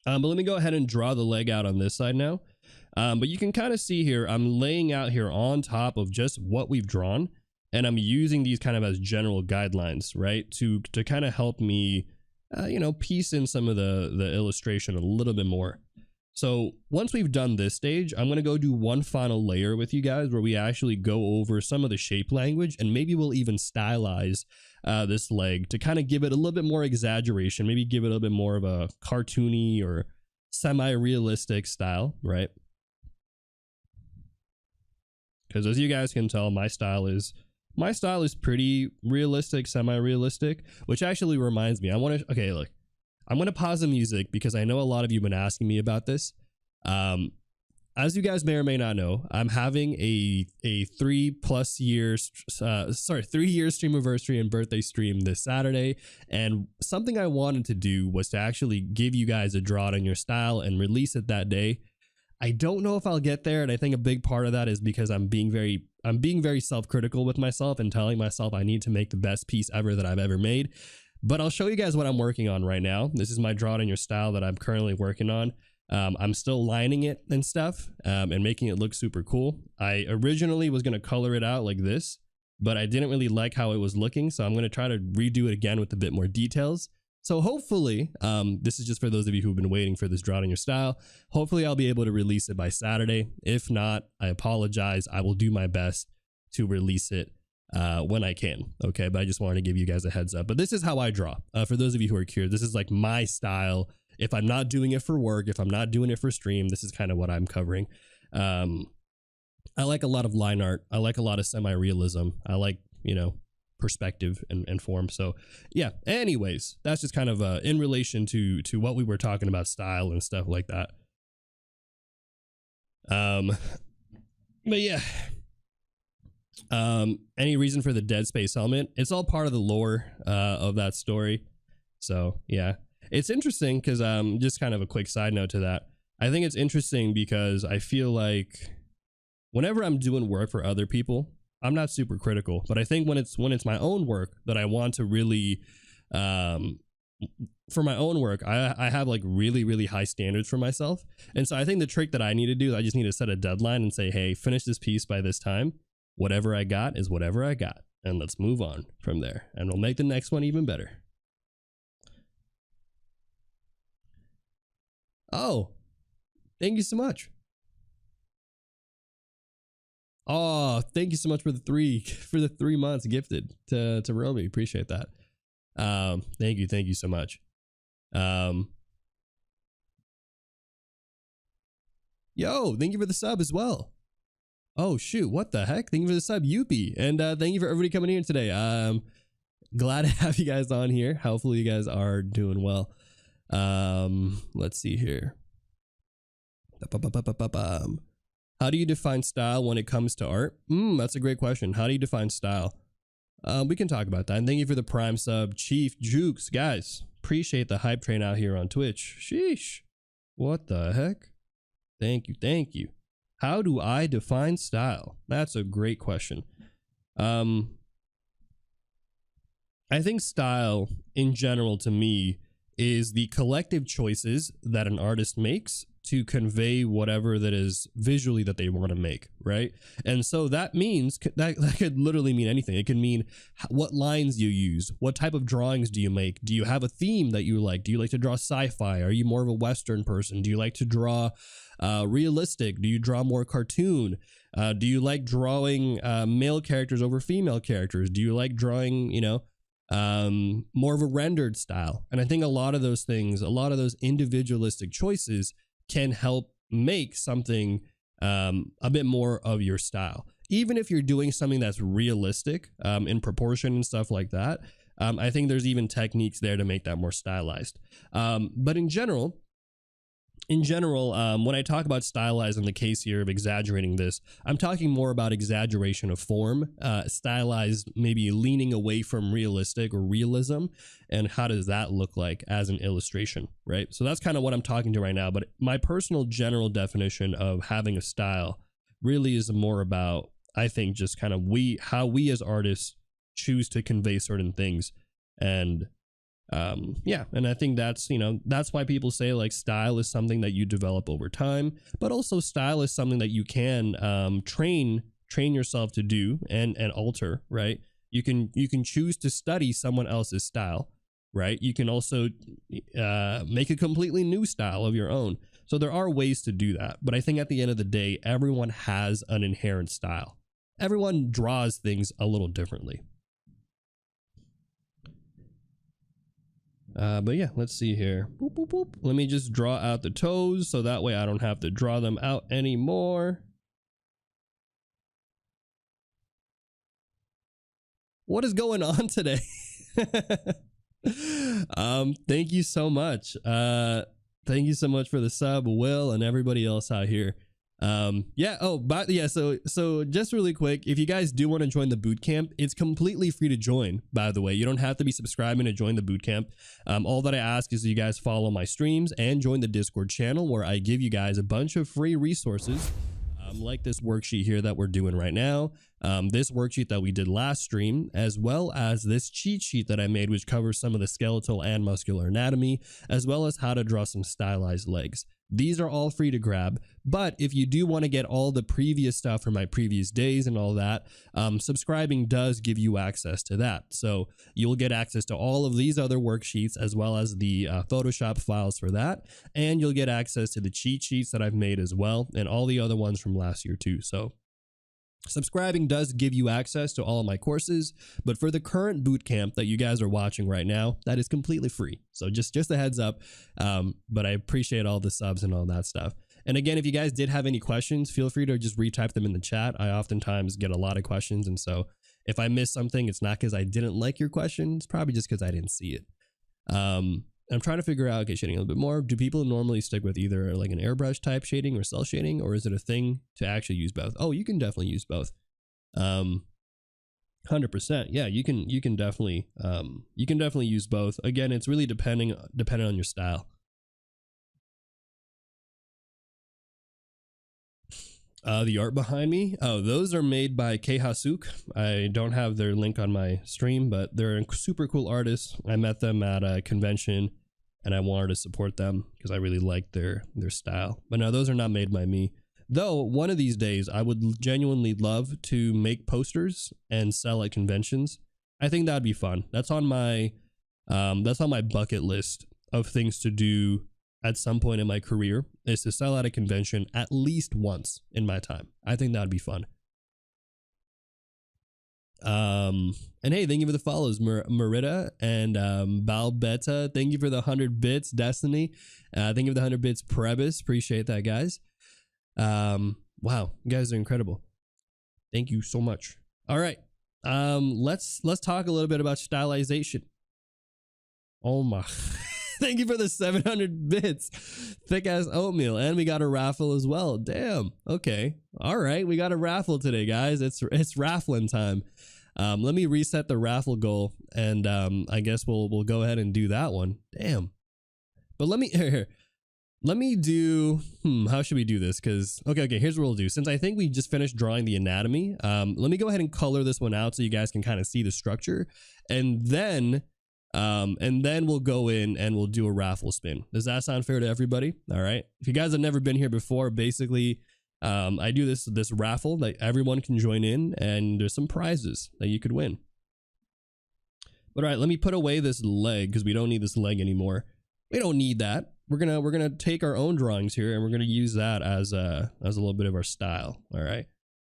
But let me go ahead and draw the leg out on this side now. But you can kind of see here, I'm laying out here on top of just what we've drawn, and I'm using these kind of as general guidelines, right? To kind of help me, piece in some of the illustration a little bit more. So once we've done this stage, I'm going to go do one final layer with you guys where we actually go over some of the shape language, and maybe we'll even stylize this leg to kind of give it a little bit more exaggeration, maybe give it a little bit more of a cartoony or semi-realistic style, right? Because as you guys can tell, my style is pretty realistic, semi-realistic, which actually reminds me, I'm going to pause the music because I know a lot of you have been asking me about this. As you guys may or may not know, I'm having a 3 year streamiversary and birthday stream this Saturday. And something I wanted to do was to actually give you guys a draw it in your style and release it that day. I don't know if I'll get there, and I think a big part of that is because I'm being very self-critical with myself and telling myself I need to make the best piece ever that I've ever made. But I'll show you guys what I'm working on right now. This is my Draw It in Your Style that I'm currently working on. I'm still lining it and stuff, and making it look super cool. I originally was going to color it out like this, but I didn't really like how it was looking, so I'm going to try to redo it again with a bit more details. So hopefully, this is just for those of you who've been waiting for this Draw It in Your Style. Hopefully I'll be able to release it by Saturday. If not, I apologize. I will do my best to release it when I can. Okay, but I just wanted to give you guys a heads up. But this is how I draw. For those of you who are curious, this is like my style. If I'm not doing it for work, if I'm not doing it for stream, this is kind of what I'm covering. I like a lot of line art. I like a lot of semi-realism. I like, you know, perspective and form. So yeah, anyways, that's just kind of in relation to what we were talking about, style and stuff like that. But yeah, any reason for the Dead Space helmet? It's all part of the lore of that story. So yeah, it's interesting because just kind of a quick side note to that, I think it's interesting because I feel like whenever I'm doing work for other people, I'm not super critical, but I think when it's my own work that I want to really, for my own work, I have like really, really high standards for myself. And so I think the trick that I need to do, I just need to set a deadline and say, hey, finish this piece by this time. Whatever I got is whatever I got. And let's move on from there. And we'll make the next one even better. Oh, thank you so much. Oh, thank you so much for the 3 months gifted to Romy. Appreciate that. Thank you so much. Yo, thank you for the sub as well. Oh shoot, what the heck? Thank you for the sub, Yuppie. And thank you for everybody coming here today. Glad to have you guys on here. Hopefully you guys are doing well. Let's see here. How do you define style when it comes to art? That's a great question. How do you define style? We can talk about that. And thank you for the Prime sub, Chief Jukes. Guys, appreciate the hype train out here on Twitch. Sheesh. What the heck? Thank you. How do I define style? That's a great question. I think style in general to me is the collective choices that an artist makes to convey whatever that is visually that they want to make, right? And so that means that could literally mean anything. It can mean what lines you use, what type of drawings do you make, do you have a theme that you like, do you like to draw sci-fi, are you more of a Western person, do you like to draw realistic, do you draw more cartoon, do you like drawing male characters over female characters, do you like drawing, you know, more of a rendered style? And I think a lot of those things, a lot of those individualistic choices can help make something a bit more of your style. Even if you're doing something that's realistic in proportion and stuff like that, I think there's even techniques there to make that more stylized. But in general, when I talk about stylized in the case here of exaggerating this, I'm talking more about exaggeration of form, stylized, maybe leaning away from realistic or realism, and how does that look like as an illustration, right? So that's kind of what I'm talking to right now, but my personal general definition of having a style really is more about, I think, just kind of how we as artists choose to convey certain things. And yeah, and I think that's, you know, that's why people say like style is something that you develop over time, but also style is something that you can train yourself to do and alter, right? You can choose to study someone else's style, right? You can also make a completely new style of your own. So there are ways to do that, but I think at the end of the day, everyone has an inherent style. Everyone draws things a little differently. But yeah, let's see here. Boop, boop, boop. Let me just draw out the toes so that way I don't have to draw them out anymore. What is going on today? Thank you so much. Thank you so much for the sub, Will, and everybody else out here. Yeah. Oh, but yeah. So just really quick, if you guys do want to join the bootcamp, it's completely free to join. By the way, you don't have to be subscribing to join the bootcamp. All that I ask is that you guys follow my streams and join the Discord channel, where I give you guys a bunch of free resources, like this worksheet here that we're doing right now, this worksheet that we did last stream, as well as this cheat sheet that I made, which covers some of the skeletal and muscular anatomy, as well as how to draw some stylized legs. These are all free to grab, but if you do want to get all the previous stuff from my previous days and all that, subscribing does give you access to that. So you'll get access to all of these other worksheets, as well as the Photoshop files for that, and you'll get access to the cheat sheets that I've made as well, and all the other ones from last year too. So subscribing does give you access to all of my courses, but for the current bootcamp that you guys are watching right now, that is completely free. So just a heads up, but I appreciate all the subs and all that stuff. And again, if you guys did have any questions, feel free to just retype them in the chat. I oftentimes get a lot of questions, and so if I miss something, it's not because I didn't like your question, it's probably just because I didn't see it. I'm trying to figure out, okay, shading a little bit more. Do people normally stick with either like an airbrush type shading or cell shading, or is it a thing to actually use both? Oh, you can definitely use both. 100%. Yeah, you can definitely use both. Again, it's really dependent on your style. The art behind me, oh, those are made by Kaycem. I don't have their link on my stream, but they're super cool artists. I met them at a convention, and I wanted to support them because I really liked their style. But no, those are not made by me. Though one of these days, I would genuinely love to make posters and sell at conventions. I think that'd be fun. That's on my bucket list of things to do at some point in my career, is to sell at a convention at least once in my time. I think that'd be fun. And hey, thank you for the follows, Merida and Balbetta. Thank you for the 100 bits, Destiny. Thank you for the 100 bits, Prebis. Appreciate that, guys. Wow, you guys are incredible. Thank you so much. All right, let's talk a little bit about stylization. Oh my. Thank you for the 700 bits. Thick ass oatmeal. And we got a raffle as well. Damn. Okay. All right. We got a raffle today, guys. It's raffling time. Let me reset the raffle goal, and I guess we'll go ahead and do that one. Damn. But let me do, how should we do this? Because, okay, here's what we'll do. Since I think we just finished drawing the anatomy, let me go ahead and color this one out so you guys can kind of see the structure. And then we'll go in and we'll do a raffle spin. Does that sound fair to everybody? All right. If you guys have never been here before, basically, I do this raffle that everyone can join in, and there's some prizes that you could win. But all right, let me put away this leg because we don't need this leg anymore. We don't need that. We're gonna take our own drawings here, and we're gonna use that as a little bit of our style. All right.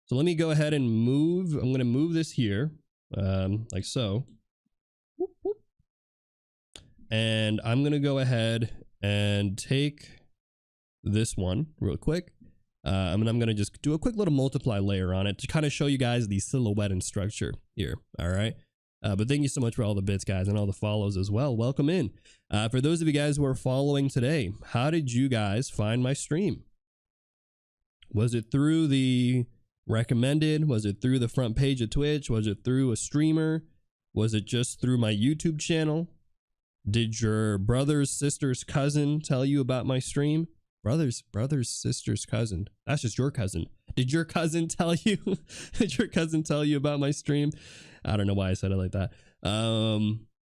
So let me go ahead and move. I'm gonna move this here, like so. Whoop, whoop. And I'm going to go ahead and take this one real quick. And I'm going to just do a quick little multiply layer on it to kind of show you guys the silhouette and structure here. All right. But thank you so much for all the bits, guys, and all the follows as well. Welcome in. For those of you guys who are following today, how did you guys find my stream? Was it through the recommended? Was it through the front page of Twitch? Was it through a streamer? Was it just through my YouTube channel? Did your brother's sister's cousin tell you about my stream? Brother's sister's cousin. That's just your cousin. Did your cousin tell you? Did your cousin tell you about my stream? I don't know why I said it like that.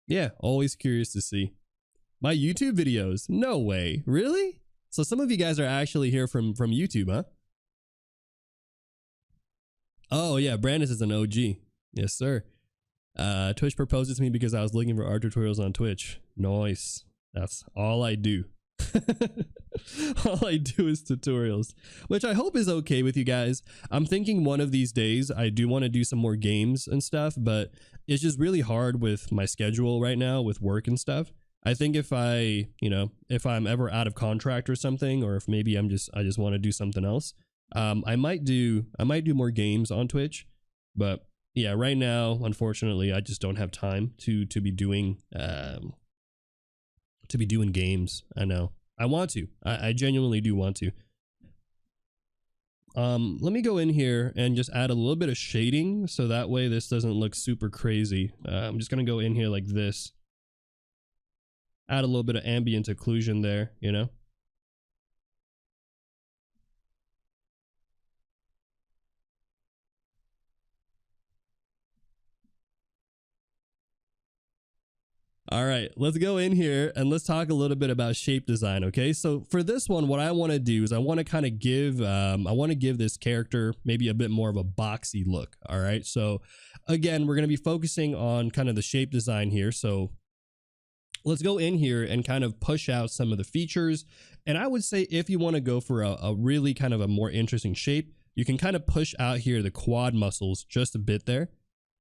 Yeah, always curious to see. My YouTube videos? No way. Really? So some of you guys are actually here from YouTube, huh? Oh yeah, Brandis is an OG. Yes, sir. Twitch proposed it to me because I was looking for art tutorials on Twitch. Nice. That's all I do. All I do is tutorials, which I hope is okay with you guys. I'm thinking one of these days I do want to do some more games and stuff, but it's just really hard with my schedule right now with work and stuff. I think if if I'm ever out of contract or something, or if maybe I just want to do something else, I might do more games on Twitch. But yeah, right now, unfortunately, I just don't have time to be doing games. I know I want to. I genuinely do want to. Let me go in here and just add a little bit of shading so that way this doesn't look super crazy. I'm just gonna go in here like this, add a little bit of ambient occlusion there, you know. All right, let's go in here and let's talk a little bit about shape design. Okay, so for this one, what I want to do is I want to kind of give this character maybe a bit more of a boxy look. All right, so again, we're going to be focusing on kind of the shape design here. So let's go in here and kind of push out some of the features. And I would say if you want to go for a really kind of a more interesting shape, you can kind of push out here the quad muscles just a bit there.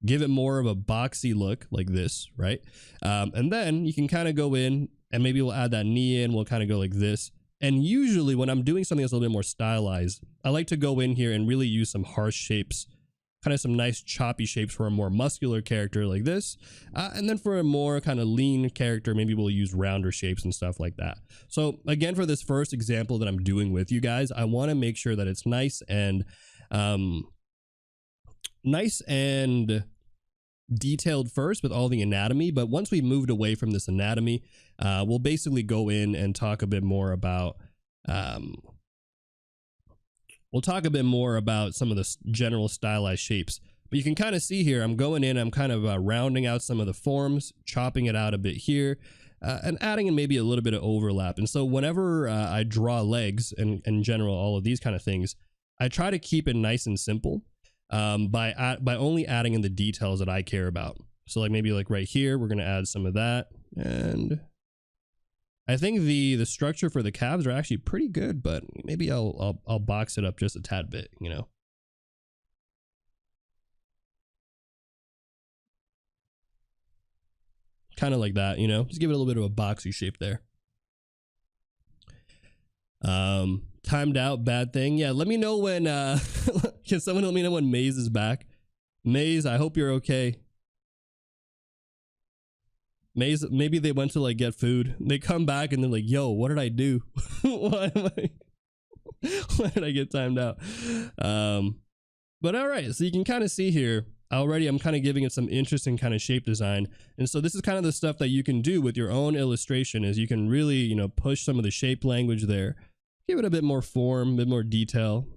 Give it more of a boxy look like this, right? And then you can kind of go in and maybe we'll add that knee in. We'll kind of go like this. And usually when I'm doing something that's a little bit more stylized, I like to go in here and really use some harsh shapes, kind of some nice choppy shapes for a more muscular character like this. And then for a more kind of lean character, maybe we'll use rounder shapes and stuff like that. So again, for this first example that I'm doing with you guys, I want to make sure that it's nice and detailed first with all the anatomy. But once we moved away from this anatomy, we'll basically go in and talk a bit more about some of the general stylized shapes. But you can kind of see here, I'm going in, I'm kind of rounding out some of the forms, chopping it out a bit here, and adding in maybe a little bit of overlap. And so whenever I draw legs and in general, all of these kind of things, I try to keep it nice and simple. By only adding in the details that I care about. So like maybe like right here, we're gonna add some of that, and I think the structure for the calves are actually pretty good, but maybe I'll box it up just a tad bit, you know. Kind of like that, you know. Just give it a little bit of a boxy shape there. Timed out, bad thing. Yeah, let me know when can someone let me know when Maze is back? Maze, I hope you're okay. Maze, maybe they went to like get food. They come back and they're like, yo, what did I do? why did I get timed out? But all right, so you can kind of see here already I'm kind of giving it some interesting kind of shape design. And so this is kind of the stuff that you can do with your own illustration, is you can really, you know, push some of the shape language there. Give it a bit more form, a bit more detail.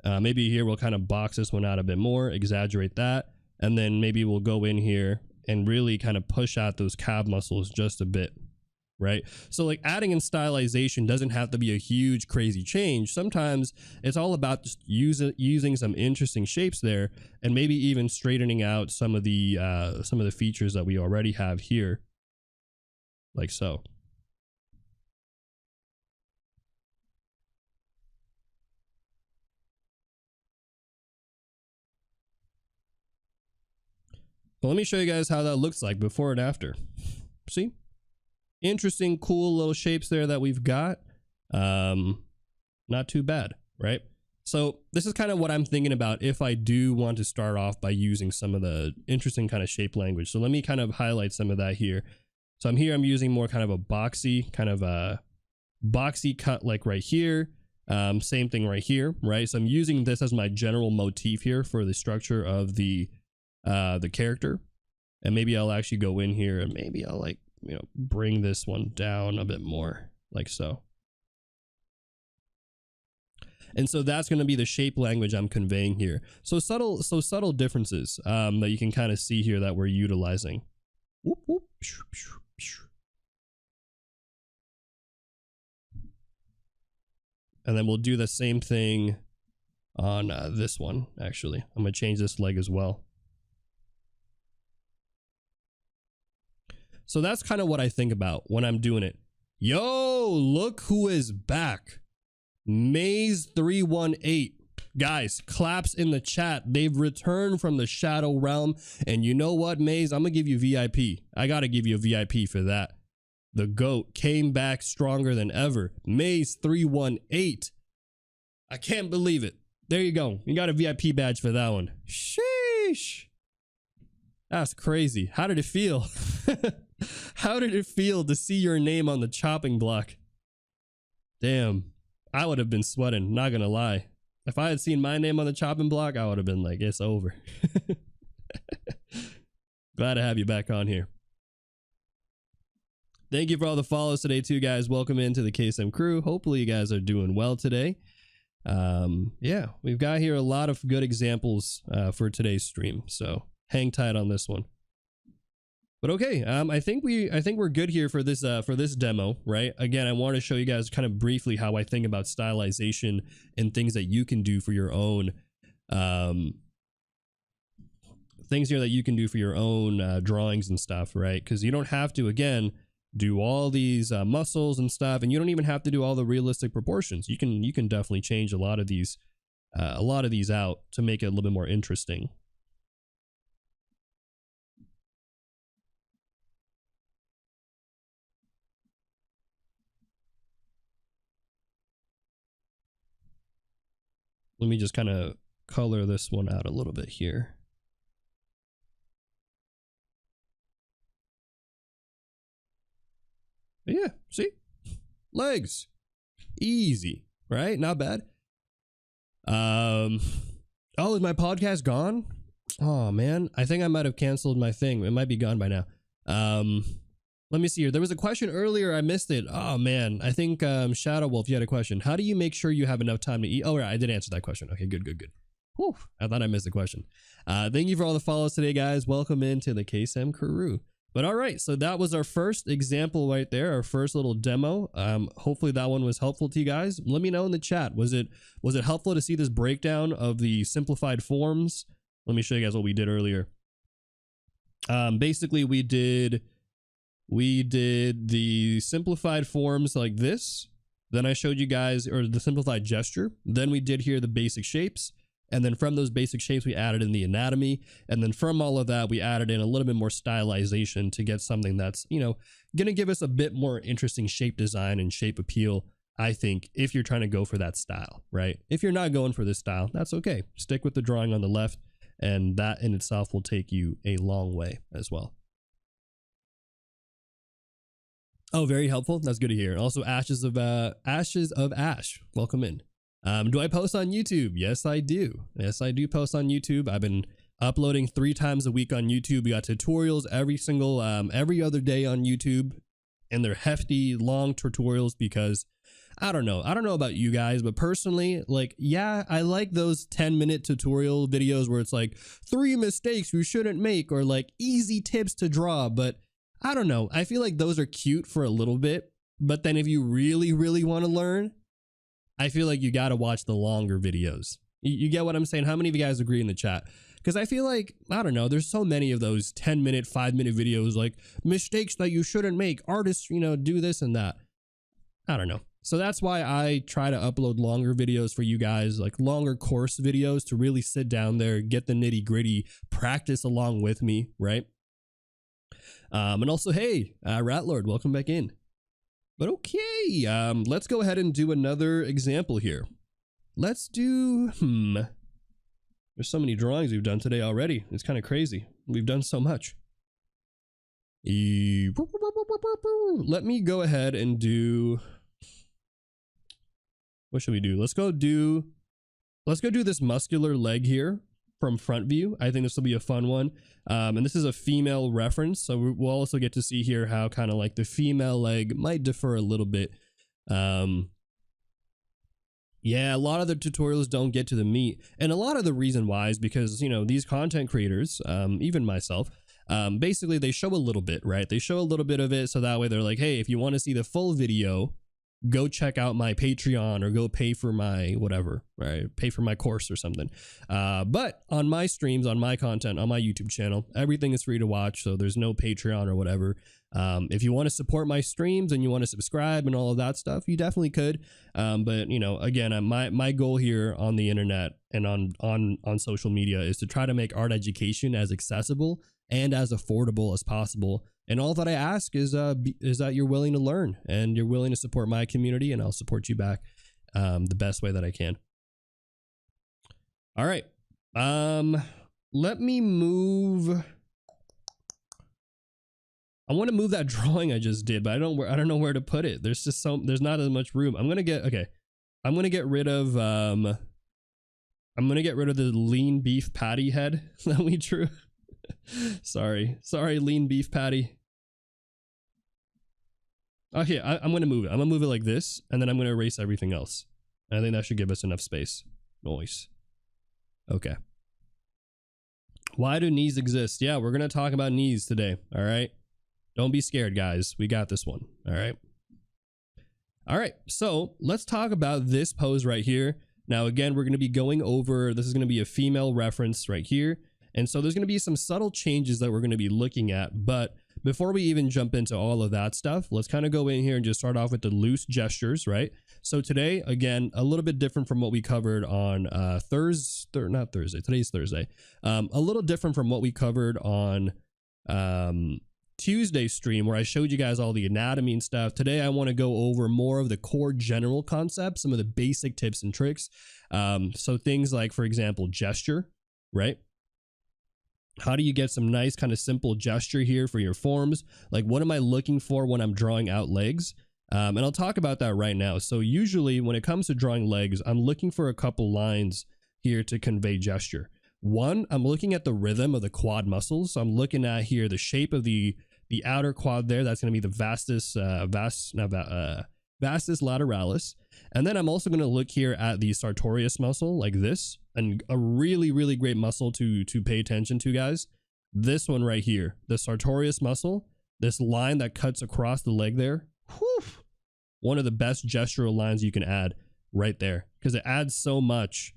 Maybe here we'll kind of box this one out a bit more, exaggerate that. And then maybe we'll go in here and really kind of push out those calf muscles just a bit, right? So like adding in stylization doesn't have to be a huge, crazy change. Sometimes it's all about just using some interesting shapes there, and maybe even straightening out some of the features that we already have here. Like so. But let me show you guys how that looks like before and after. See? Interesting, cool little shapes there that we've got. Not too bad, right? So this is kind of what I'm thinking about if I do want to start off by using some of the interesting kind of shape language. So let me kind of highlight some of that here. So I'm using more kind of a boxy, cut like right here. Same thing right here, right? So I'm using this as my general motif here for the structure of the character. And maybe I'll actually go in here and maybe I'll like, you know, bring this one down a bit more like so. And so that's going to be the shape language I'm conveying here. So subtle differences that you can kind of see here that we're utilizing. Whoop, whoop. And then we'll do the same thing on this one. Actually, I'm going to change this leg as well. So that's kind of what I think about when I'm doing it. Yo, look who is back. Maze318. Guys, claps in the chat. They've returned from the shadow realm. And you know what, Maze? I'm going to give you VIP. I got to give you a VIP for that. The GOAT came back stronger than ever. Maze318. I can't believe it. There you go. You got a VIP badge for that one. Sheesh. That's crazy. How did it feel? How did it feel to see your name on the chopping block? Damn, I would have been sweating, not gonna lie. If I had seen my name on the chopping block, I would have been like, it's over. Glad to have you back on here. Thank you for all the follows today too, guys. Welcome into the Kaycem crew. Hopefully you guys are doing well today. Yeah, we've got here a lot of good examples for today's stream, so hang tight on this one. But okay, I think we're good here for this demo, right? Again, I want to show you guys kind of briefly how I think about stylization and things that you can do for your own things here that you can do for your own drawings and stuff, right? Because you don't have to, again, do all these muscles and stuff, and you don't even have to do all the realistic proportions. You can definitely change a lot of these out to make it a little bit more interesting. Let me just kind of color this one out a little bit here. But yeah, see? Legs. Easy, right? Not bad. Oh, is my podcast gone? Oh, man. I think I might have canceled my thing. It might be gone by now. Let me see here. There was a question earlier. I missed it. Oh, man. I think Shadow Wolf, you had a question. How do you make sure you have enough time to eat? Oh, right. I did answer that question. Okay, good. Whew, I thought I missed the question. Thank you for all the follows today, guys. Welcome into the Kaycem crew. But all right, so that was our first example right there, our first little demo. Hopefully that one was helpful to you guys. Let me know in the chat. Was it helpful to see this breakdown of the simplified forms? Let me show you guys what we did earlier. Basically, we did the simplified forms like this. Then I showed you guys, or the simplified gesture. Then we did here the basic shapes. And then from those basic shapes, we added in the anatomy. And then from all of that, we added in a little bit more stylization to get something that's, you know, going to give us a bit more interesting shape design and shape appeal, I think, if you're trying to go for that style, right? If you're not going for this style, that's okay. Stick with the drawing on the left, and that in itself will take you a long way as well. Oh, very helpful. That's good to hear. Also, Ashes of Ash. Welcome in. Do I post on YouTube? Yes, I do. Yes, I do post on YouTube. I've been uploading 3 times a week on YouTube. We got tutorials every other day on YouTube, and they're hefty, long tutorials because I don't know about you guys, but personally, like, yeah, I like those 10-minute tutorial videos where it's like 3 mistakes you shouldn't make or like easy tips to draw. But I don't know. I feel like those are cute for a little bit, but then if you really, really want to learn, I feel like you got to watch the longer videos. You get what I'm saying? How many of you guys agree in the chat? Because I feel like, I don't know, there's so many of those 10-minute, 5-minute videos like mistakes that you shouldn't make. Artists, you know, do this and that. I don't know. So that's why I try to upload longer videos for you guys, like longer course videos to really sit down there, get the nitty gritty, practice along with me, right? And also, hey, Ratlord, welcome back in. But okay, let's go ahead and do another example here. Let's do, there's so many drawings we've done today already. It's kind of crazy. We've done so much. Let me go ahead and do, what should we do? Let's go do this muscular leg here from front view. I think this will be a fun one. And this is a female reference, so we'll also get to see here how kind of like the female leg might differ a little bit. Yeah, a lot of the tutorials don't get to the meat, and a lot of the reason why is because, you know, these content creators, even myself, basically they show a little bit, right? They show a little bit of it, so that way they're like, hey, if you want to see the full video, go check out my Patreon or go pay for my whatever, right? Pay for my course or something. But on my streams, on my content, on my YouTube channel, everything is free to watch. So there's no Patreon or whatever. If you want to support my streams and you want to subscribe and all of that stuff, you definitely could. But you know, again, my goal here on the internet and on social media is to try to make art education as accessible and as affordable as possible. And all that I ask is that you're willing to learn and you're willing to support my community, and I'll support you back the best way that I can. All right. Let me move. I want to move that drawing I just did, but I don't know where to put it. There's not as much room. I'm gonna get rid of the lean beef patty head that we drew. sorry, lean beef patty. Okay, I'm gonna move it. I'm gonna move it like this, and then I'm gonna erase everything else. I think that should give us enough space. Nice. Okay. Why do knees exist? Yeah, we're gonna talk about knees today. All right. Don't be scared, guys. We got this one. All right. All right. So let's talk about this pose right here. Now, again, we're going to be going over, this is going to be a female reference right here. And so there's going to be some subtle changes that we're going to be looking at. But before we even jump into all of that stuff, let's kind of go in here and just start off with the loose gestures, right? So today, again, a little bit different from what we covered on today's Thursday. A little different from what we covered on Tuesday stream, where I showed you guys all the anatomy and stuff. Today I want to go over more of the core general concepts, some of the basic tips and tricks. So things like, for example, gesture, right? How do you get some nice kind of simple gesture here for your forms? Like, what am I looking for when I'm drawing out legs? And I'll talk about that right now. So usually when it comes to drawing legs, I'm looking for a couple lines here to convey gesture. One, I'm looking at the rhythm of the quad muscles. So I'm looking at here the shape of the outer quad there. That's going to be the vastus lateralis. And then I'm also going to look here at the sartorius muscle like this, and a really, really great muscle to pay attention to, guys. This one right here, the sartorius muscle, this line that cuts across the leg there. Whew, one of the best gestural lines you can add right there, because it adds so much.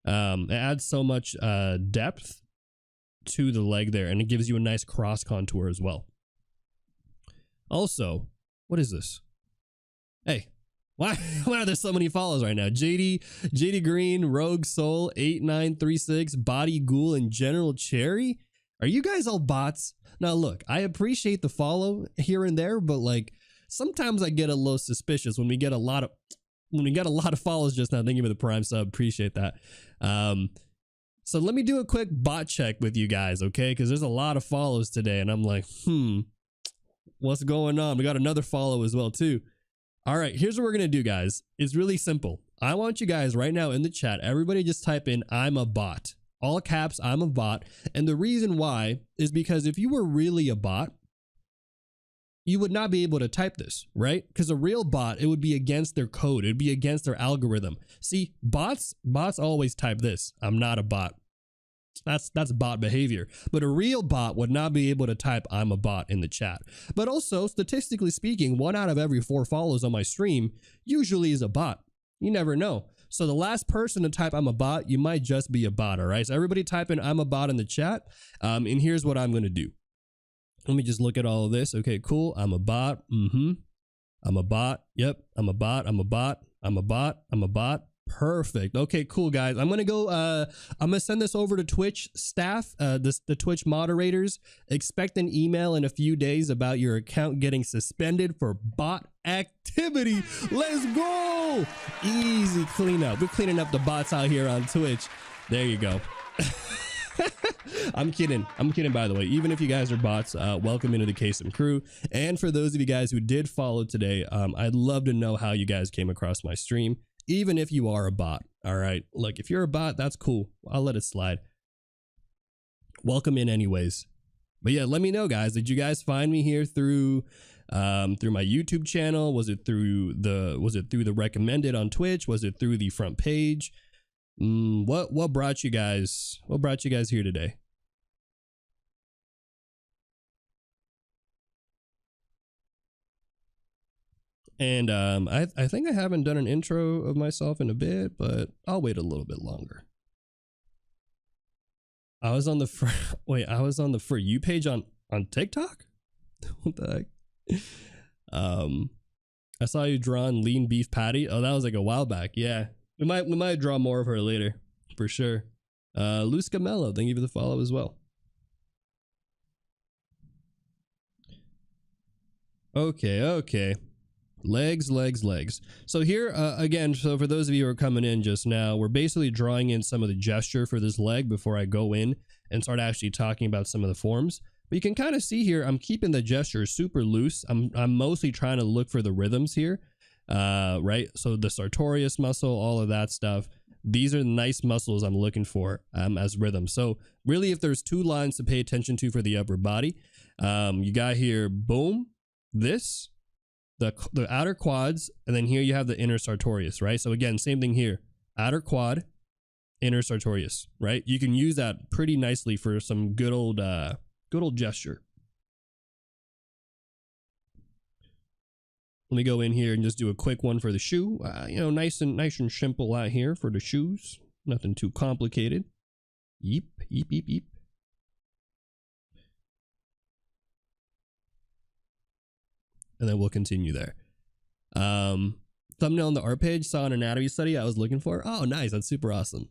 Depth to the leg there, and it gives you a nice cross contour as well. Also, what is this? Hey, why are there so many follows right now? JD Green, Rogue Soul, 8936, Body Ghoul, and General Cherry. Are you guys all bots? Now look, I appreciate the follow here and there, but like sometimes I get a little suspicious when we get a lot of follows just now. Thank you for the prime sub. Appreciate that. So let me do a quick bot check with you guys, okay? Because there's a lot of follows today, and I'm like, what's going on? We got another follow as well, too. All right, here's what we're going to do, guys. It's really simple. I want you guys right now in the chat, everybody just type in, I'm a bot. All caps, I'm a bot. And the reason why is because if you were really a bot, you would not be able to type this, right? Because a real bot, it would be against their code. It'd be against their algorithm. See, bots always type this. I'm not a bot. That's bot behavior. But a real bot would not be able to type I'm a bot in the chat. But also, statistically speaking, 1 out of every 4 follows on my stream usually is a bot. You never know. So the last person to type I'm a bot, you might just be a bot, all right? So everybody type in I'm a bot in the chat. And here's what I'm going to do. Let me just look at all of this. Okay, cool. I'm a bot. I'm a bot. Yep. I'm a bot. I'm a bot. I'm a bot. I'm a bot. Perfect. Okay, cool, guys. I'm going to go, I'm going to send this over to Twitch staff, the Twitch moderators. Expect an email in a few days about your account getting suspended for bot activity. Let's go. Easy cleanup. We're cleaning up the bots out here on Twitch. There you go. I'm kidding, by the way. Even if you guys are bots, welcome into the Kaycem crew. And for those of you guys who did follow today, I'd love to know how you guys came across my stream, even if you are a bot. All right, look, if you're a bot, that's cool. I'll let it slide. Welcome in anyways. But yeah, let me know, guys. Did you guys find me here through my YouTube channel? Was it through the recommended on Twitch? Was it through the front page? What brought you guys here today? And I think I haven't done an intro of myself in a bit, but I'll wait a little bit longer. I was on the For You page on TikTok. What the heck? I saw you drawing lean beef patty. Oh, that was like a while back. Yeah. We might draw more of her later, for sure. Luz Camello, thank you for the follow as well. Okay. Legs. So here, again, so for those of you who are coming in just now, we're basically drawing in some of the gesture for this leg before I go in and start actually talking about some of the forms. But you can kind of see here, I'm keeping the gesture super loose. I'm mostly trying to look for the rhythms here, right? So the sartorius muscle, all of that stuff. These are nice muscles I'm looking for as rhythm. So really, if there's 2 lines to pay attention to for the upper body, you got here, boom, this, the outer quads, and then here you have the inner sartorius, right? So again, same thing here, outer quad, inner sartorius, right? You can use that pretty nicely for some good old gesture. Let me go in here and just do a quick one for the shoe. You know, nice and simple out here for the shoes. Nothing too complicated. Yeep, yeep, yeep, yeep. And then we'll continue there. Thumbnail on the art page, saw an anatomy study I was looking for. Oh, nice. That's super awesome.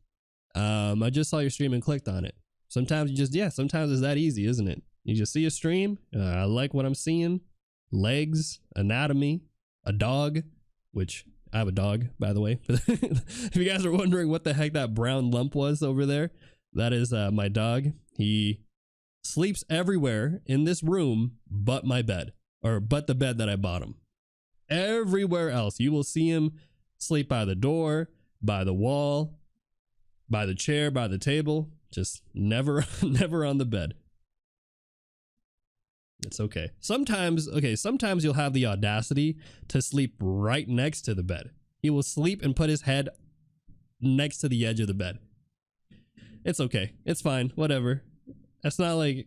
I just saw your stream and clicked on it. Sometimes you just, sometimes it's that easy, isn't it? You just see a stream. I like what I'm seeing. Legs, anatomy, a dog, which I have a dog, by the way. If you guys are wondering what the heck that brown lump was over there, that is my dog. He sleeps everywhere in this room but my bed, or but the bed that I bought him. Everywhere else, you will see him sleep by the door, by the wall, by the chair, by the table, just never on the bed. It's okay. Sometimes you'll have the audacity to sleep right next to the bed. He will sleep and put his head next to the edge of the bed. It's okay. It's fine. Whatever. It's not like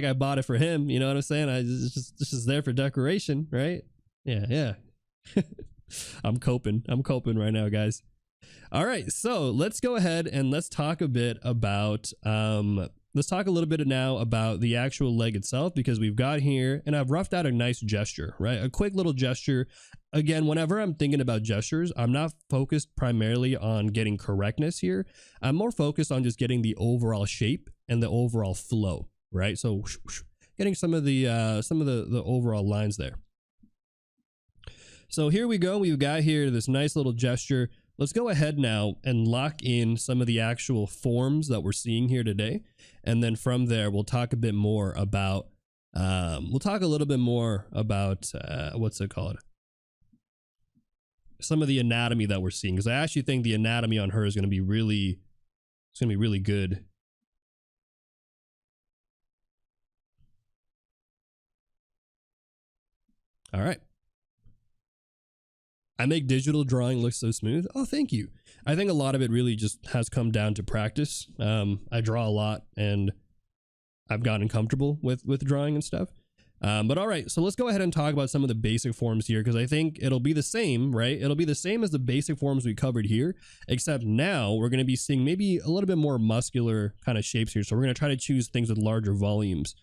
I bought it for him. You know what I'm saying? It's just there for decoration, right? Yeah. I'm coping right now, guys. All right, so let's go ahead and let's talk a bit about let's talk a little bit now about the actual leg itself, because we've got here, and I've roughed out a nice gesture, right? A quick little gesture. Again, whenever I'm thinking about gestures, I'm not focused primarily on getting correctness here. I'm more focused on just getting the overall shape and the overall flow, right? So getting some of the overall lines there. So here we go. We've got here this nice little gesture. Let's go ahead now and lock in some of the actual forms that we're seeing here today. And then from there, we'll talk a bit more about, what's it called? Some of the anatomy that we're seeing. Because I actually think the anatomy on her is going to be really good. All right. I make digital drawing look so smooth. Oh, thank you. I think a lot of it really just has come down to practice. I draw a lot and I've gotten comfortable with drawing and stuff. But all right, so let's go ahead and talk about some of the basic forms here, because I think it'll be the same, right? It'll be the same as the basic forms we covered here, except now we're going to be seeing maybe a little bit more muscular kind of shapes here. So we're going to try to choose things with larger volumes.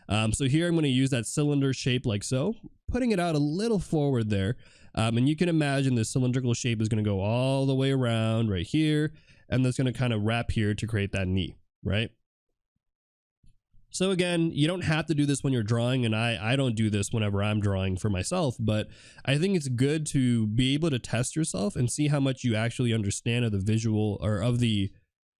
So here I'm going to use that cylinder shape like so, putting it out a little forward there. And you can imagine this cylindrical shape is going to go all the way around right here, and that's going to kind of wrap here to create that knee, right? So again, you don't have to do this when you're drawing, and I don't do this whenever I'm drawing for myself, but I think it's good to be able to test yourself and see how much you actually understand of the visual or of the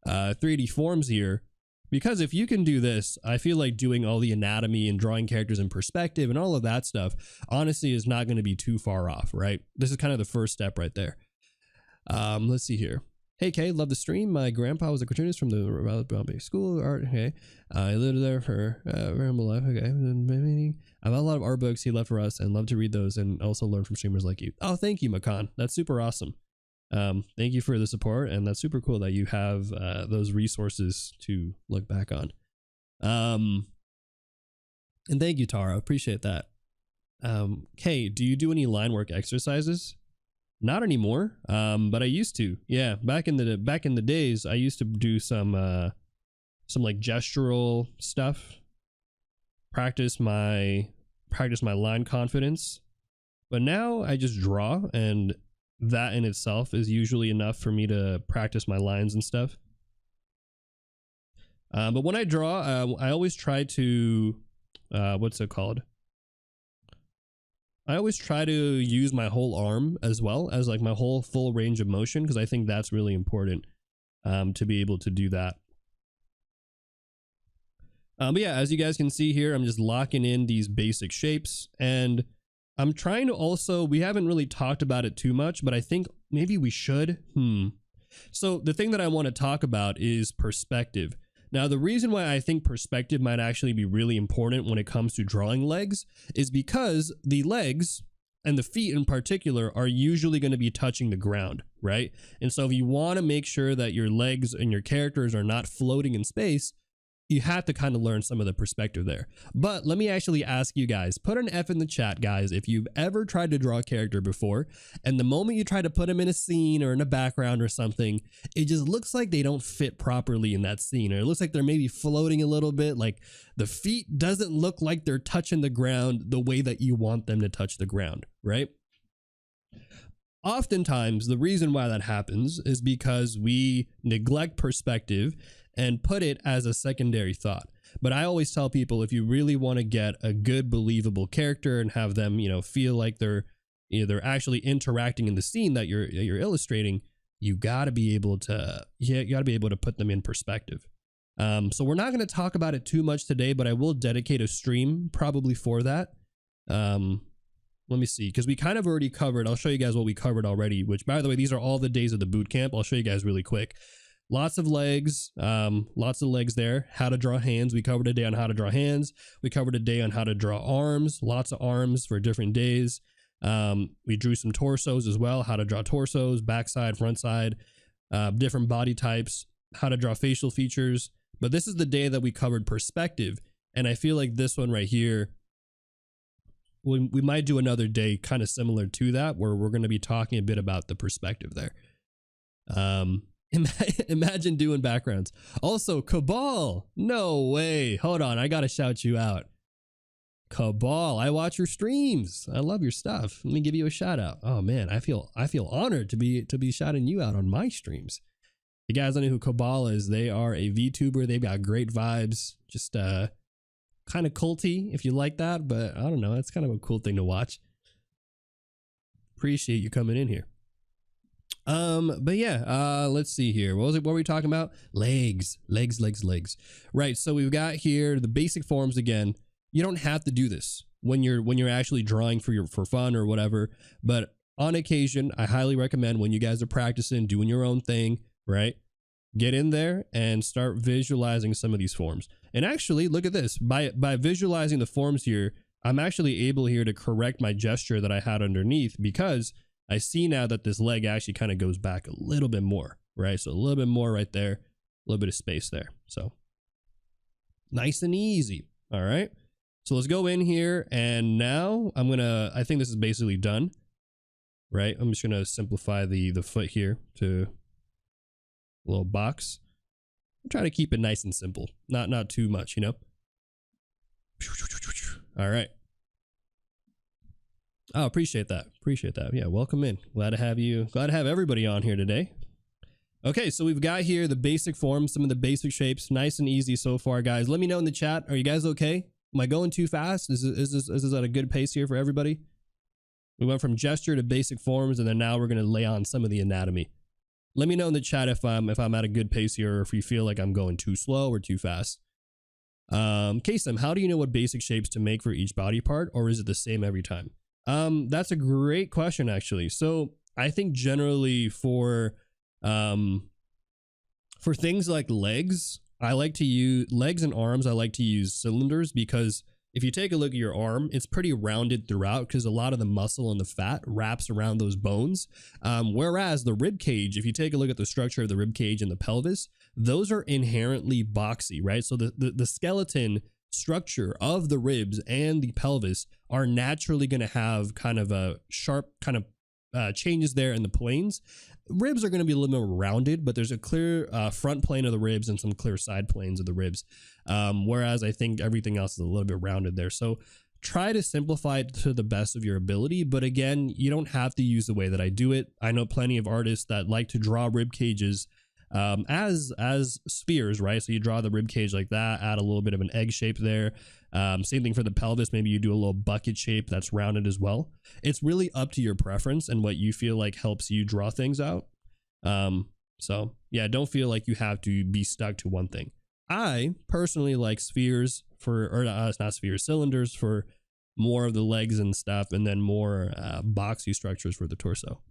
3D forms here. Because if you can do this, I feel like doing all the anatomy and drawing characters in perspective and all of that stuff, honestly, is not going to be too far off, right? This is kind of the first step right there. Let's see here. Hey, Kay, love the stream. My grandpa was a cartoonist from the Bombay School of Art. Okay. I lived there for very my life. Okay. I have a lot of art books he left for us and love to read those and also learn from streamers like you. Oh, thank you, Makan. That's super awesome. Thank you for the support, and that's super cool that you have those resources to look back on. And thank you, Tara. Appreciate that. Kay, do you do any line work exercises? Not anymore, but I used to. Yeah, back in the days, I used to do some like gestural stuff. Practice my line confidence. But now I just draw, and that in itself is usually enough for me to practice my lines and stuff. But when I draw, I always try to, what's it called? I always try to use my whole arm as well as like my whole full range of motion, because I think that's really important to be able to do that. But yeah, as you guys can see here, I'm just locking in these basic shapes, and I'm trying to also, we haven't really talked about it too much, but I think maybe we should. So the thing that I want to talk about is perspective. Now, the reason why I think perspective might actually be really important when it comes to drawing legs is because the legs and the feet in particular are usually going to be touching the ground, right? And so if you want to make sure that your legs and your characters are not floating in space, you have to kind of learn some of the perspective there. But let me actually ask you guys, put an F in the chat, guys, if you've ever tried to draw a character before, and the moment you try to put them in a scene or in a background or something, it just looks like they don't fit properly in that scene, or it looks like they're maybe floating a little bit, like the feet doesn't look like they're touching the ground the way that you want them to touch the ground, right? Oftentimes, the reason why that happens is because we neglect perspective and put it as a secondary thought. But I always tell people, if you really want to get a good, believable character and have them, you know, feel like they're actually interacting in the scene that you're illustrating, you got to be able to, you got to be able to put them in perspective. So we're not going to talk about it too much today, but I will dedicate a stream probably for that. Let me see, because we kind of already covered, I'll show you guys what we covered already, which, by the way, these are all the days of the boot camp. I'll show you guys really quick. Lots of legs there. How to draw hands. We covered a day on how to draw hands. We covered a day on how to draw arms. Lots of arms for different days. We drew some torsos as well. How to draw torsos, backside, front side, different body types, how to draw facial features. But this is the day that we covered perspective. And I feel like this one right here, we might do another day kind of similar to that, where we're going to be talking a bit about the perspective there. Imagine doing backgrounds. Also, Cabal, no way. Hold on, I gotta shout you out. Cabal, I watch your streams. I love your stuff. Let me give you a shout out. Oh man, I feel honored to be shouting you out on my streams. You guys don't know who Cabal is. They are a VTuber. They've got great vibes. Just kind of culty if you like that, but I don't know. It's kind of a cool thing to watch. Appreciate you coming in here. But yeah, let's see here. What were we talking about? Legs. Right. So we've got here the basic forms again. You don't have to do this when you're actually drawing for fun or whatever, but on occasion, I highly recommend when you guys are practicing, doing your own thing, right? Get in there and start visualizing some of these forms. And actually, look at this. By visualizing the forms here, I'm actually able here to correct my gesture that I had underneath, because I see now that this leg actually kind of goes back a little bit more, right? So a little bit more right there, a little bit of space there. So nice and easy. All right. So let's go in here, and now I think this is basically done, right? I'm just going to simplify the foot here to a little box. Try to keep it nice and simple, not too much, you know? All right. Oh, appreciate that. Yeah, welcome in. Glad to have you. Glad to have everybody on here today. Okay, so we've got here the basic forms, some of the basic shapes. Nice and easy so far, guys. Let me know in the chat. Are you guys okay? Am I going too fast? Is this at a good pace here for everybody? We went from gesture to basic forms, and then now we're going to lay on some of the anatomy. Let me know in the chat if I'm at a good pace here, or if you feel like I'm going too slow or too fast. Kaycem, how do you know what basic shapes to make for each body part, or is it the same every time? That's a great question, actually. So I think generally for things like legs, I like to use legs and arms. I like to use cylinders, because if you take a look at your arm, it's pretty rounded throughout, because a lot of the muscle and the fat wraps around those bones. Whereas the rib cage, if you take a look at the structure of the rib cage and the pelvis, those are inherently boxy, right? So the skeleton structure of the ribs and the pelvis are naturally going to have kind of a sharp kind of changes there in the planes. Ribs are going to be a little more rounded, but there's a clear front plane of the ribs and some clear side planes of the ribs. Whereas I think everything else is a little bit rounded there. So try to simplify it to the best of your ability. But again, you don't have to use the way that I do it. I know plenty of artists that like to draw rib cages as spheres, right? So you draw the rib cage like that, add a little bit of an egg shape there. Same thing for the pelvis. Maybe you do a little bucket shape that's rounded as well. It's really up to your preference and what you feel like helps you draw things out. So yeah, don't feel like you have to be stuck to one thing. I personally like spheres for, or it's not spheres, cylinders for more of the legs and stuff, and then more boxy structures for the torso.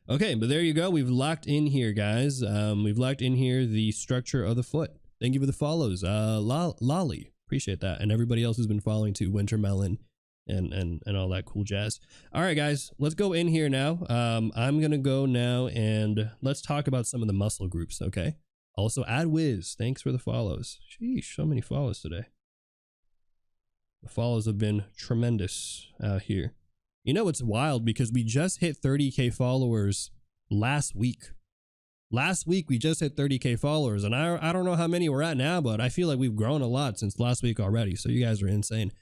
Okay, but there you go. We've locked in here, guys. We've locked in here the structure of the foot. Thank you for the follows. Lolly, appreciate that. And everybody else who's been following too, Wintermelon and all that cool jazz. All right, guys, let's go in here now. I'm going to go now and let's talk about some of the muscle groups, okay? Also, AdWiz, thanks for the follows. Sheesh, so many follows today. The follows have been tremendous out here. You know, it's wild because we just hit 30K followers last week. Last week, we just hit 30K followers, and I don't know how many we're at now, but I feel like we've grown a lot since last week already, so you guys are insane.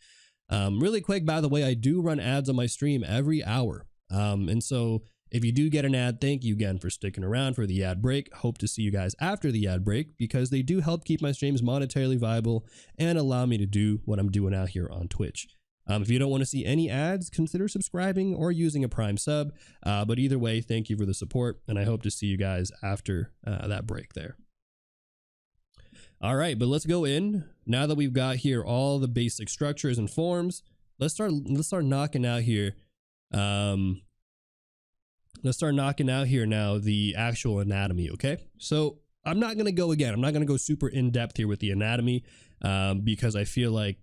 Really quick, by the way, I do run ads on my stream every hour. And so if you do get an ad, thank you again for sticking around for the ad break. Hope to see you guys after the ad break because they do help keep my streams monetarily viable and allow me to do what I'm doing out here on Twitch. If you don't want to see any ads, consider subscribing or using a Prime sub. But either way, thank you for the support, and I hope to see you guys after that break there. All right, but let's go in. Now that we've got here all the basic structures and forms, let's start knocking out here. Let's start knocking out here now the actual anatomy, okay? So I'm not going to go again. I'm not going to go super in-depth here with the anatomy because I feel like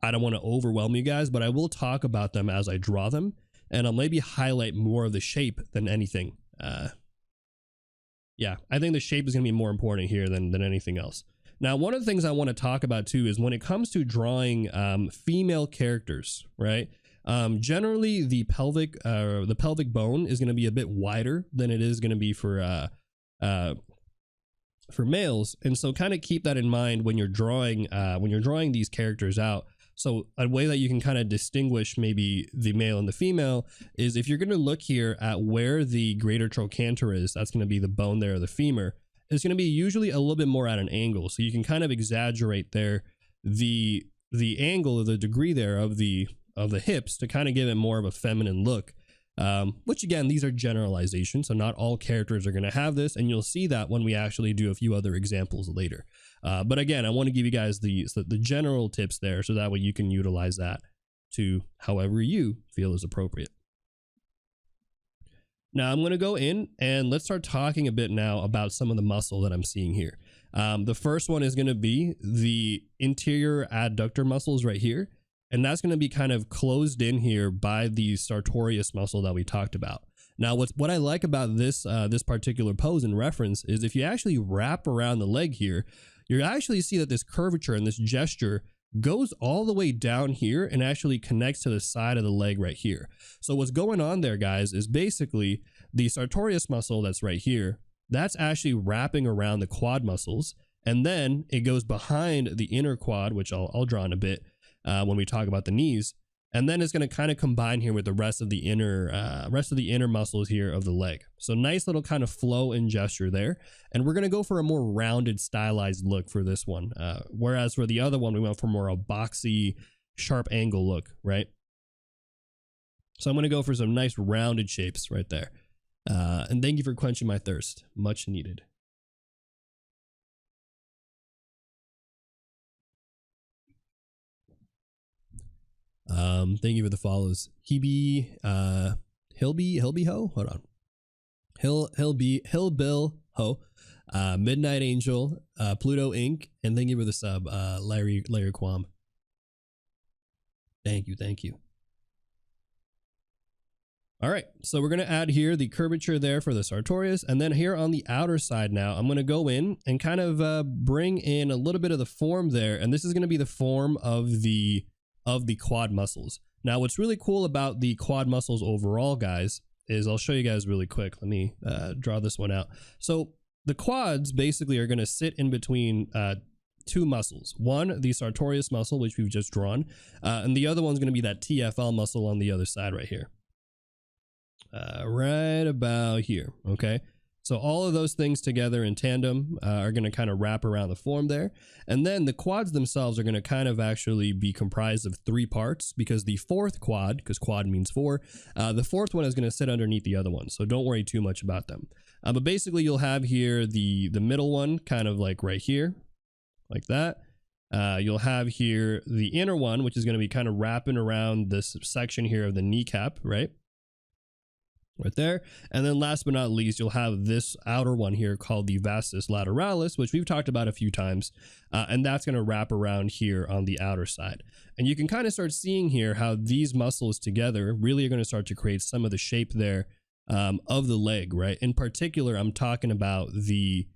I don't want to overwhelm you guys, but I will talk about them as I draw them, and I'll maybe highlight more of the shape than anything. Yeah, I think the shape is going to be more important here than anything else. Now, one of the things I want to talk about too is when it comes to drawing female characters, right? Generally, the pelvic bone is going to be a bit wider than it is going to be for males, and so kind of keep that in mind when you're drawing these characters out. So a way that you can kind of distinguish maybe the male and the female is if you're going to look here at where the greater trochanter is, that's going to be the bone there of the femur. It's going to be usually a little bit more at an angle, so you can kind of exaggerate there the angle or the degree there of the hips to kind of give it more of a feminine look. Which again, these are generalizations, so not all characters are going to have this, and you'll see that when we actually do a few other examples later. But again, I want to give you guys the general tips there, so that way you can utilize that to however you feel is appropriate. Now I'm going to go in and let's start talking a bit now about some of the muscle that I'm seeing here. The first one is going to be the interior adductor muscles right here. And that's going to be kind of closed in here by the sartorius muscle that we talked about. Now, what I like about this particular pose and reference is if you actually wrap around the leg here, you actually see that this curvature and this gesture goes all the way down here and actually connects to the side of the leg right here. So what's going on there, guys, is basically the sartorius muscle that's right here, that's actually wrapping around the quad muscles. And then it goes behind the inner quad, which I'll draw in a bit, when we talk about the knees, and then it's going to kind of combine here with the rest of the inner muscles here of the leg. So nice little kind of flow and gesture there, and we're going to go for a more rounded, stylized look for this one. Whereas for the other one, we went for more a boxy, sharp angle look, right? So I'm going to go for some nice rounded shapes right there. And thank you for quenching my thirst, much needed. Thank you for the follows. Hilby Ho. Hold on. Hillbill Ho. Midnight Angel. Pluto Inc. And thank you for the sub. Larry Quam. Thank you. All right, so we're going to add here the curvature there for the sartorius, and then here on the outer side now, I'm going to go in and kind of bring in a little bit of the form there, and this is going to be the form of the quad muscles. Now, what's really cool about the quad muscles overall, guys, is I'll show you guys really quick. Let me draw this one out. So the quads basically are going to sit in between two muscles. One, the sartorius muscle, which we've just drawn, and the other one's going to be that TFL muscle on the other side right here. Right about here, okay? So all of those things together in tandem are going to kind of wrap around the form there. And then the quads themselves are going to kind of actually be comprised of three parts, because the fourth quad, because quad means four, the fourth one is going to sit underneath the other one. So don't worry too much about them. But basically you'll have here the middle one kind of like right here, like that. You'll have here the inner one, which is going to be kind of wrapping around this section here of the kneecap, right there. And then last but not least, you'll have this outer one here called the vastus lateralis, which we've talked about a few times, and that's going to wrap around here on the outer side. And you can kind of start seeing here how these muscles together really are going to start to create some of the shape there of the leg, right? In particular, I'm talking about the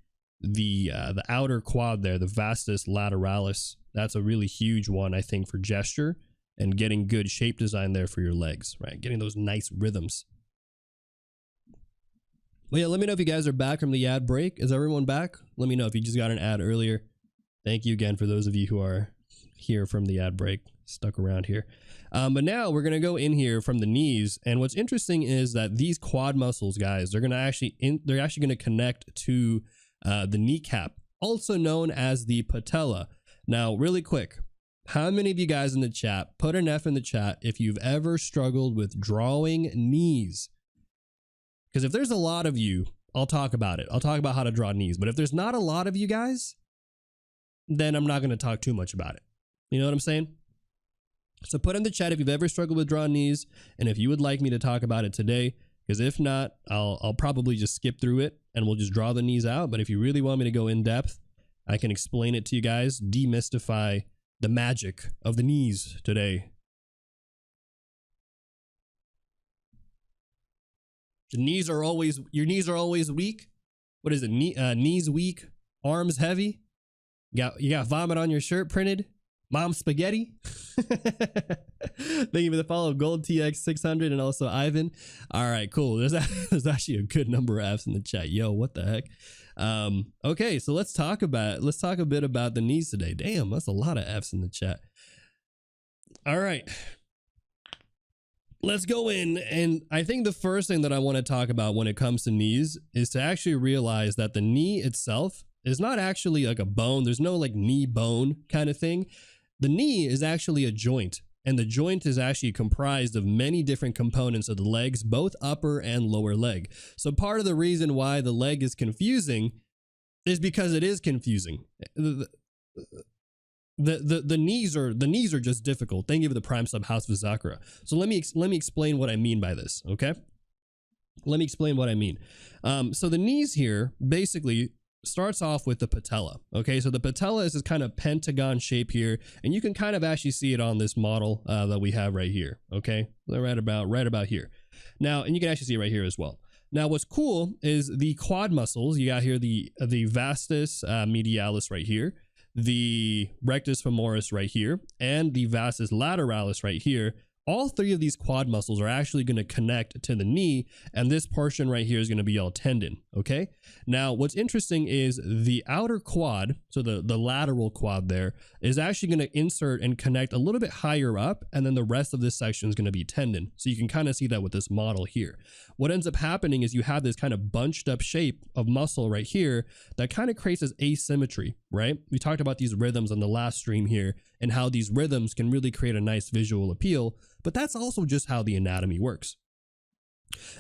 outer quad there, the vastus lateralis. That's a really huge one, I think, for gesture and getting good shape design there for your legs, right? Getting those nice rhythms. Well, yeah, let me know if you guys are back from the ad break. Is everyone back? Let me know if you just got an ad earlier. Thank you again for those of you who are here from the ad break, stuck around here. But now we're going to go in here from the knees. And what's interesting is that these quad muscles, guys, they're actually going to connect to the kneecap, also known as the patella. Now, really quick, how many of you guys in the chat, put an F in the chat if you've ever struggled with drawing knees? Because if there's a lot of you, I'll talk about it. I'll talk about how to draw knees. But if there's not a lot of you guys, then I'm not going to talk too much about it. You know what I'm saying? So put in the chat if you've ever struggled with drawing knees and if you would like me to talk about it today. Because if not, I'll probably just skip through it and we'll just draw the knees out. But if you really want me to go in depth, I can explain it to you guys, demystify the magic of the knees today. Your knees are always weak. What is it? Knees weak, arms heavy. You got vomit on your shirt printed. Mom spaghetti. Thank you for the follow, Gold TX 600 and also Ivan. All right, cool. There's actually a good number of Fs in the chat. Yo, what the heck? Okay, so let's talk a bit about the knees today. Damn, that's a lot of Fs in the chat. All right. Let's go in, and I think the first thing that I want to talk about when it comes to knees is to actually realize that the knee itself is not actually like a bone. There's no like knee bone kind of thing. The knee is actually a joint, and the joint is actually comprised of many different components of the legs, both upper and lower leg. So part of the reason why the leg is confusing is because it is confusing. The knees are just difficult. Thank you for the prime sub, House of Sakura. So let me explain what I mean by this. Okay, let me explain what I mean. So the knees here basically starts off with the patella. Okay, so the patella is this kind of pentagon shape here, and you can kind of actually see it on this model that we have right here. Okay, right about here. Now, and you can actually see it right here as well. Now, what's cool is the quad muscles. You got here the vastus medialis right here, the rectus femoris right here, and the vastus lateralis right here. All three of these quad muscles are actually going to connect to the knee, and this portion right here is going to be all tendon. Okay, now what's interesting is the outer quad, so the lateral quad there, is actually going to insert and connect a little bit higher up, and then the rest of this section is going to be tendon. So you can kind of see that with this model here. What ends up happening is you have this kind of bunched up shape of muscle right here that kind of creates this asymmetry, right? We talked about these rhythms on the last stream here and how these rhythms can really create a nice visual appeal, but that's also just how the anatomy works.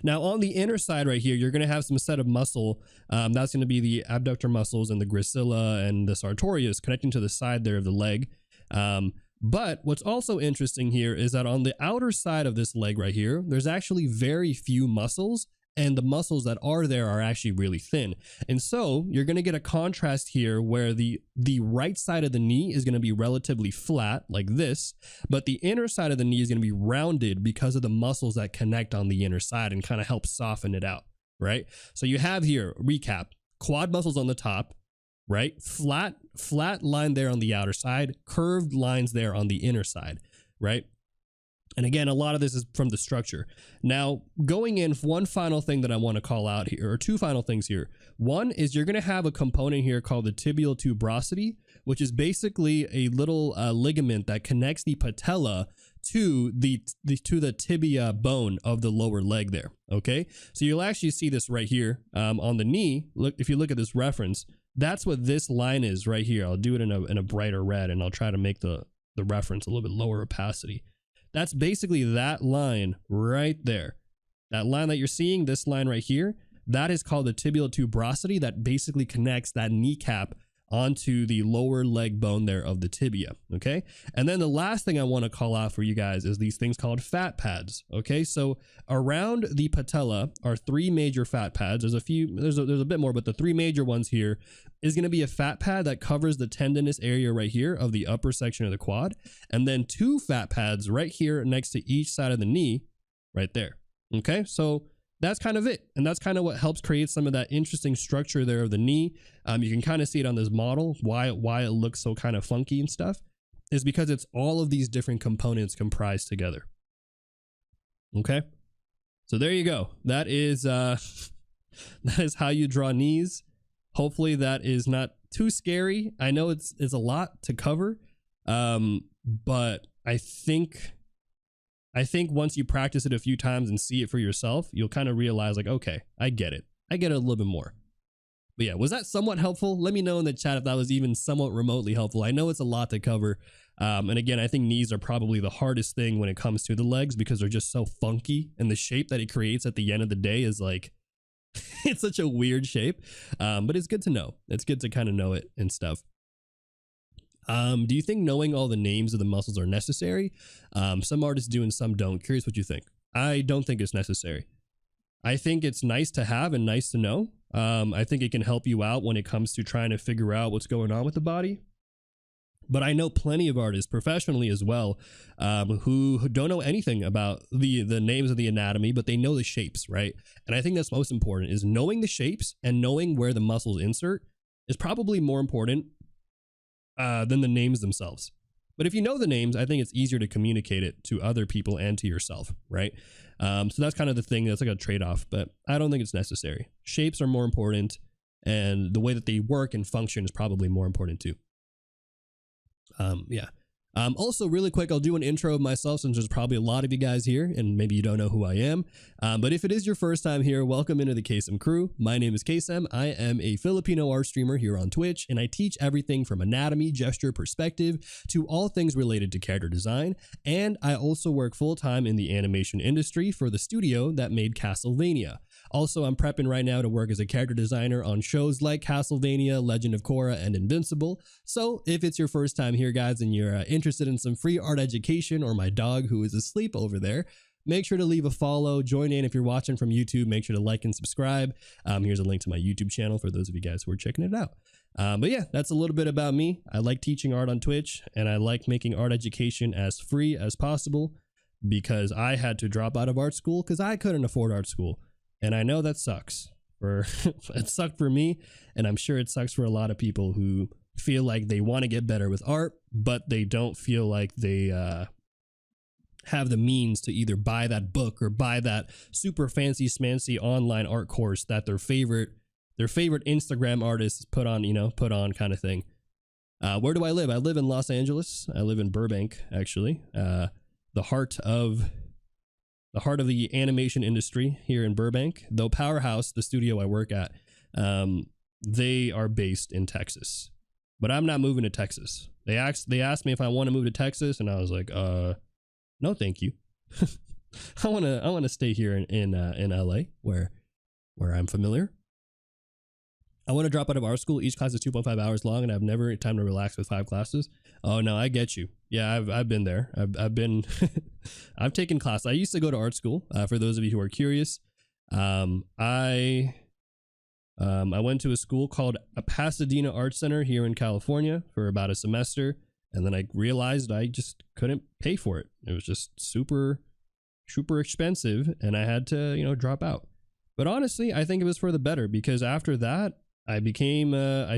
Now on the inner side right here, you're going to have some set of muscle. That's going to be the abductor muscles and the gracilia and the sartorius connecting to the side there of the leg. But what's also interesting here is that on the outer side of this leg right here, there's actually very few muscles, and the muscles that are there are actually really thin. And so you're going to get a contrast here where the right side of the knee is going to be relatively flat like this, but the inner side of the knee is going to be rounded because of the muscles that connect on the inner side and kind of help soften it out, right? So you have here, recap, quad muscles on the top, right? Flat line there on the outer side, curved lines there on the inner side, right? And again, a lot of this is from the structure. Now, going in, one final thing that I want to call out here, or two final things here. One is you're going to have a component here called the tibial tuberosity, which is basically a little ligament that connects the patella to the tibia bone of the lower leg there. Okay, so you'll actually see this right here on the knee. Look, if you look at this reference, that's what this line is right here. I'll do it in a brighter red, and I'll try to make the reference a little bit lower opacity. That's basically that line right there. That line that you're seeing, this line right here, that is called the tibial tuberosity, that basically connects that kneecap onto the lower leg bone there of the tibia. Okay. And then the last thing I want to call out for you guys is these things called fat pads. Okay. So around the patella are three major fat pads. There's a few, there's a bit more, but the three major ones here is going to be a fat pad that covers the tendinous area right here of the upper section of the quad. And then two fat pads right here next to each side of the knee right there. Okay. So that's kind of it. And that's kind of what helps create some of that interesting structure there of the knee. You can kind of see it on this model, why it looks so kind of funky and stuff is because it's all of these different components comprised together. Okay. So there you go. That is how you draw knees. Hopefully that is not too scary. I know it's a lot to cover. But I think once you practice it a few times and see it for yourself, you'll kind of realize like, okay, I get it. I get it a little bit more. But yeah, was that somewhat helpful? Let me know in the chat if that was even somewhat remotely helpful. I know it's a lot to cover. And again, I think knees are probably the hardest thing when it comes to the legs because they're just so funky, and the shape that it creates at the end of the day is like, it's such a weird shape. But it's good to know. It's good to kind of know it and stuff. Do you think knowing all the names of the muscles are necessary? Some artists do and some don't. Curious what you think. I don't think it's necessary. I think it's nice to have and nice to know. I think it can help you out when it comes to trying to figure out what's going on with the body. But I know plenty of artists professionally as well, who don't know anything about the names of the anatomy, but they know the shapes, right? And I think that's most important, is knowing the shapes and knowing where the muscles insert is probably more important than the names themselves. But if you know the names, I think it's easier to communicate it to other people and to yourself, right? So that's kind of the thing. That's like a trade-off, but I don't think it's necessary. Shapes are more important, and the way that they work and function is probably more important too. Yeah. Also really quick, I'll do an intro of myself since there's probably a lot of you guys here and maybe you don't know who I am. But if it is your first time here, welcome into the Kaycem crew. My name is Kaycem. I am a Filipino art streamer here on Twitch, and I teach everything from anatomy, gesture, perspective to all things related to character design. And I also work full-time in the animation industry for the studio that made Castlevania. Also, I'm prepping right now to work as a character designer on shows like Castlevania, Legend of Korra, and Invincible. So if it's your first time here, guys, and you're interested in some free art education, or my dog who is asleep over there, make sure to leave a follow, join in. If you're watching from YouTube, make sure to like and subscribe. Here's a link to my YouTube channel for those of you guys who are checking it out. But yeah, that's a little bit about me. I like teaching art on Twitch, and I like making art education as free as possible because I had to drop out of art school because I couldn't afford art school. And I know that sucks. It sucked for me, and I'm sure it sucks for a lot of people who feel like they want to get better with art, but they don't feel like they have the means to either buy that book or buy that super fancy smancy online art course that their favorite Instagram artists put on kind of thing. Where do I live? I live in Los Angeles. I live in Burbank, actually. The heart of the animation industry here in Burbank. Though Powerhouse, the studio I work at, they are based in Texas. But I'm not moving to Texas. They asked me if I want to move to Texas, and I was like, no, thank you. I want to stay here in LA where I'm familiar. I want to drop out of art school. Each class is 2.5 hours long, and I've never had time to relax with 5 classes. Oh no, I get you. Yeah, I've been there. I've been I've taken classes. I used to go to art school. For those of you who are curious, I went to a school called a Pasadena Art Center here in California for about a semester, and then I realized I just couldn't pay for it. It was just super expensive, and I had to drop out. But honestly, I think it was for the better, because after that, I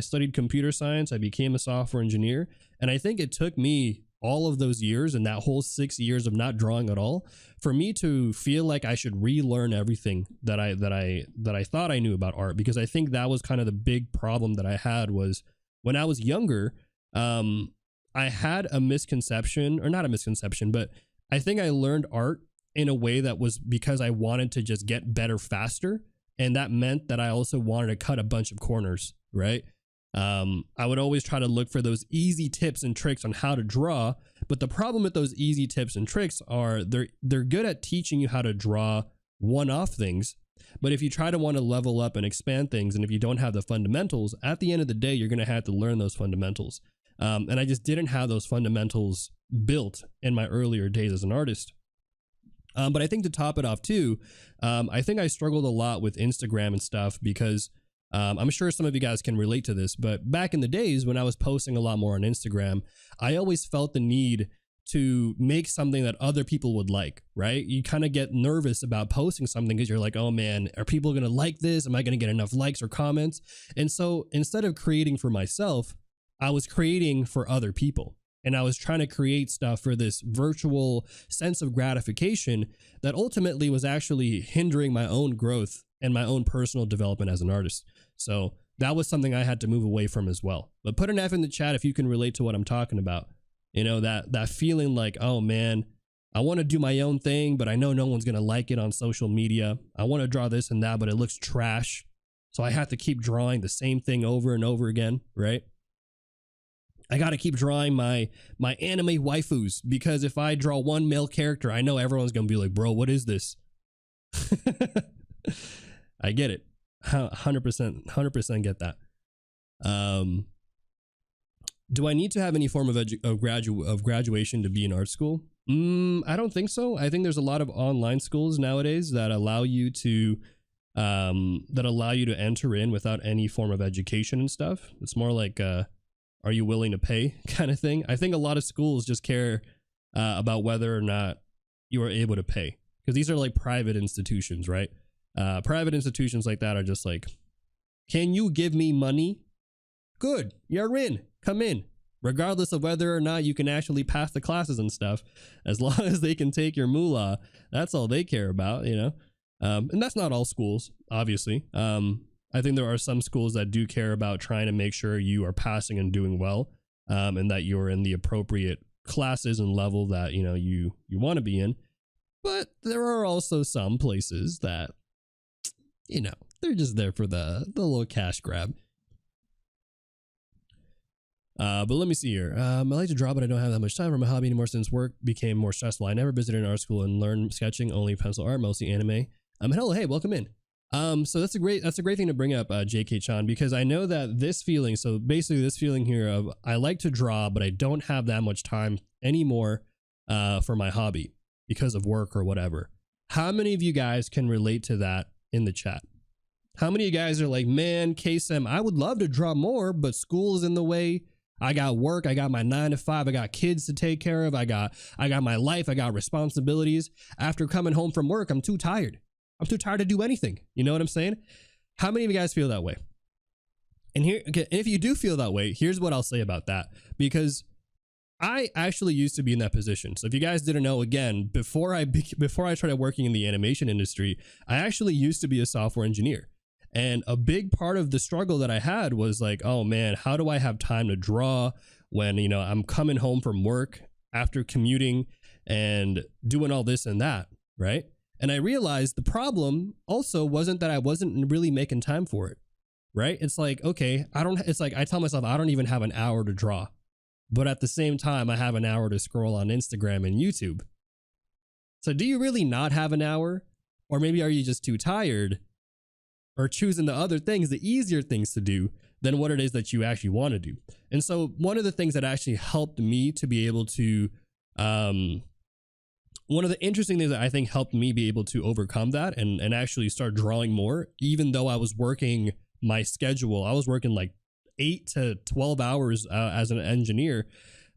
studied computer science. I became a software engineer. And I think it took me all of those years and that whole 6 years of not drawing at all for me to feel like I should relearn everything that I thought I knew about art. Because I think that was kind of the big problem that I had was when I was younger, I had a misconception, or not a misconception, but I think I learned art in a way that was because I wanted to just get better faster. And that meant that I also wanted to cut a bunch of corners, right? I would always try to look for those easy tips and tricks on how to draw. But the problem with those easy tips and tricks are they're good at teaching you how to draw one-off things, But if you try to want to level up and expand things, and if you don't have the fundamentals, at the end of the day, you're going to have to learn those fundamentals. And I just didn't have those fundamentals built in my earlier days as an artist. But I think to top it off too, I think I struggled a lot with Instagram and stuff because I'm sure some of you guys can relate to this, but back in the days when I was posting a lot more on Instagram, I always felt the need to make something that other people would like, right? You kind of get nervous about posting something because you're like, oh man, are people going to like this? Am I going to get enough likes or comments? And so instead of creating for myself, I was creating for other people. And I was trying to create stuff for this virtual sense of gratification that ultimately was actually hindering my own growth and my own personal development as an artist. So that was something I had to move away from as well. But put an F in the chat if you can relate to what I'm talking about. You know, that feeling like, oh man, I want to do my own thing, but I know no one's going to like it on social media. I want to draw this and that, but it looks trash. So I have to keep drawing the same thing over and over again, right? I got to keep drawing my anime waifus because if I draw one male character, I know everyone's going to be like, bro, what is this? I get it. 100% get that. Do I need to have any form of graduation to be in art school? I don't think so. I think there's a lot of online schools nowadays that allow you to enter in without any form of education and stuff. It's more like are you willing to pay kind of thing. I think a lot of schools just care about whether or not you are able to pay, because these are like private institutions, right? Private institutions like that are just like, can you give me money? Good, you're in. Come in, regardless of whether or not you can actually pass the classes and stuff. As long as they can take your moolah, that's all they care about, you know. And that's not all schools, obviously. I think there are some schools that do care about trying to make sure you are passing and doing well, and that you're in the appropriate classes and level that, you know, you want to be in. But there are also some places that, you know, they're just there for the little cash grab. But let me see here. I like to draw, but I don't have that much time for my hobby anymore since work became more stressful. I never visited an art school and learned sketching, only pencil art, mostly anime. Hello, hey, welcome in. So that's a great thing to bring up, JK Chan, because I know that this feeling, so basically this feeling here of I like to draw, but I don't have that much time anymore for my hobby because of work or whatever. How many of you guys can relate to that in the chat? How many of you guys are like, man, Kaycem, I would love to draw more, but school is in the way. I got work. I got my 9 to 5. I got kids to take care of. I got my life. I got responsibilities. After coming home from work, I'm too tired. I'm too tired to do anything. You know what I'm saying? How many of you guys feel that way? And here, okay, if you do feel that way, here's what I'll say about that, because I actually used to be in that position. So if you guys didn't know, again, before I started working in the animation industry, I actually used to be a software engineer. And a big part of the struggle that I had was like, oh man, how do I have time to draw when, you know, I'm coming home from work after commuting and doing all this and that, right? And I realized the problem also wasn't that I wasn't really making time for it, right? It's like, okay, it's like I tell myself I don't even have an hour to draw, but at the same time, I have an hour to scroll on Instagram and YouTube. So do you really not have an hour? Or maybe are you just too tired? Or choosing the other things, the easier things to do than what it is that you actually want to do. And so one of the things that actually helped me to be able to, one of the interesting things that I think helped me be able to overcome that and actually start drawing more, even though I was working my schedule, I was working like 8 to 12 hours as an engineer,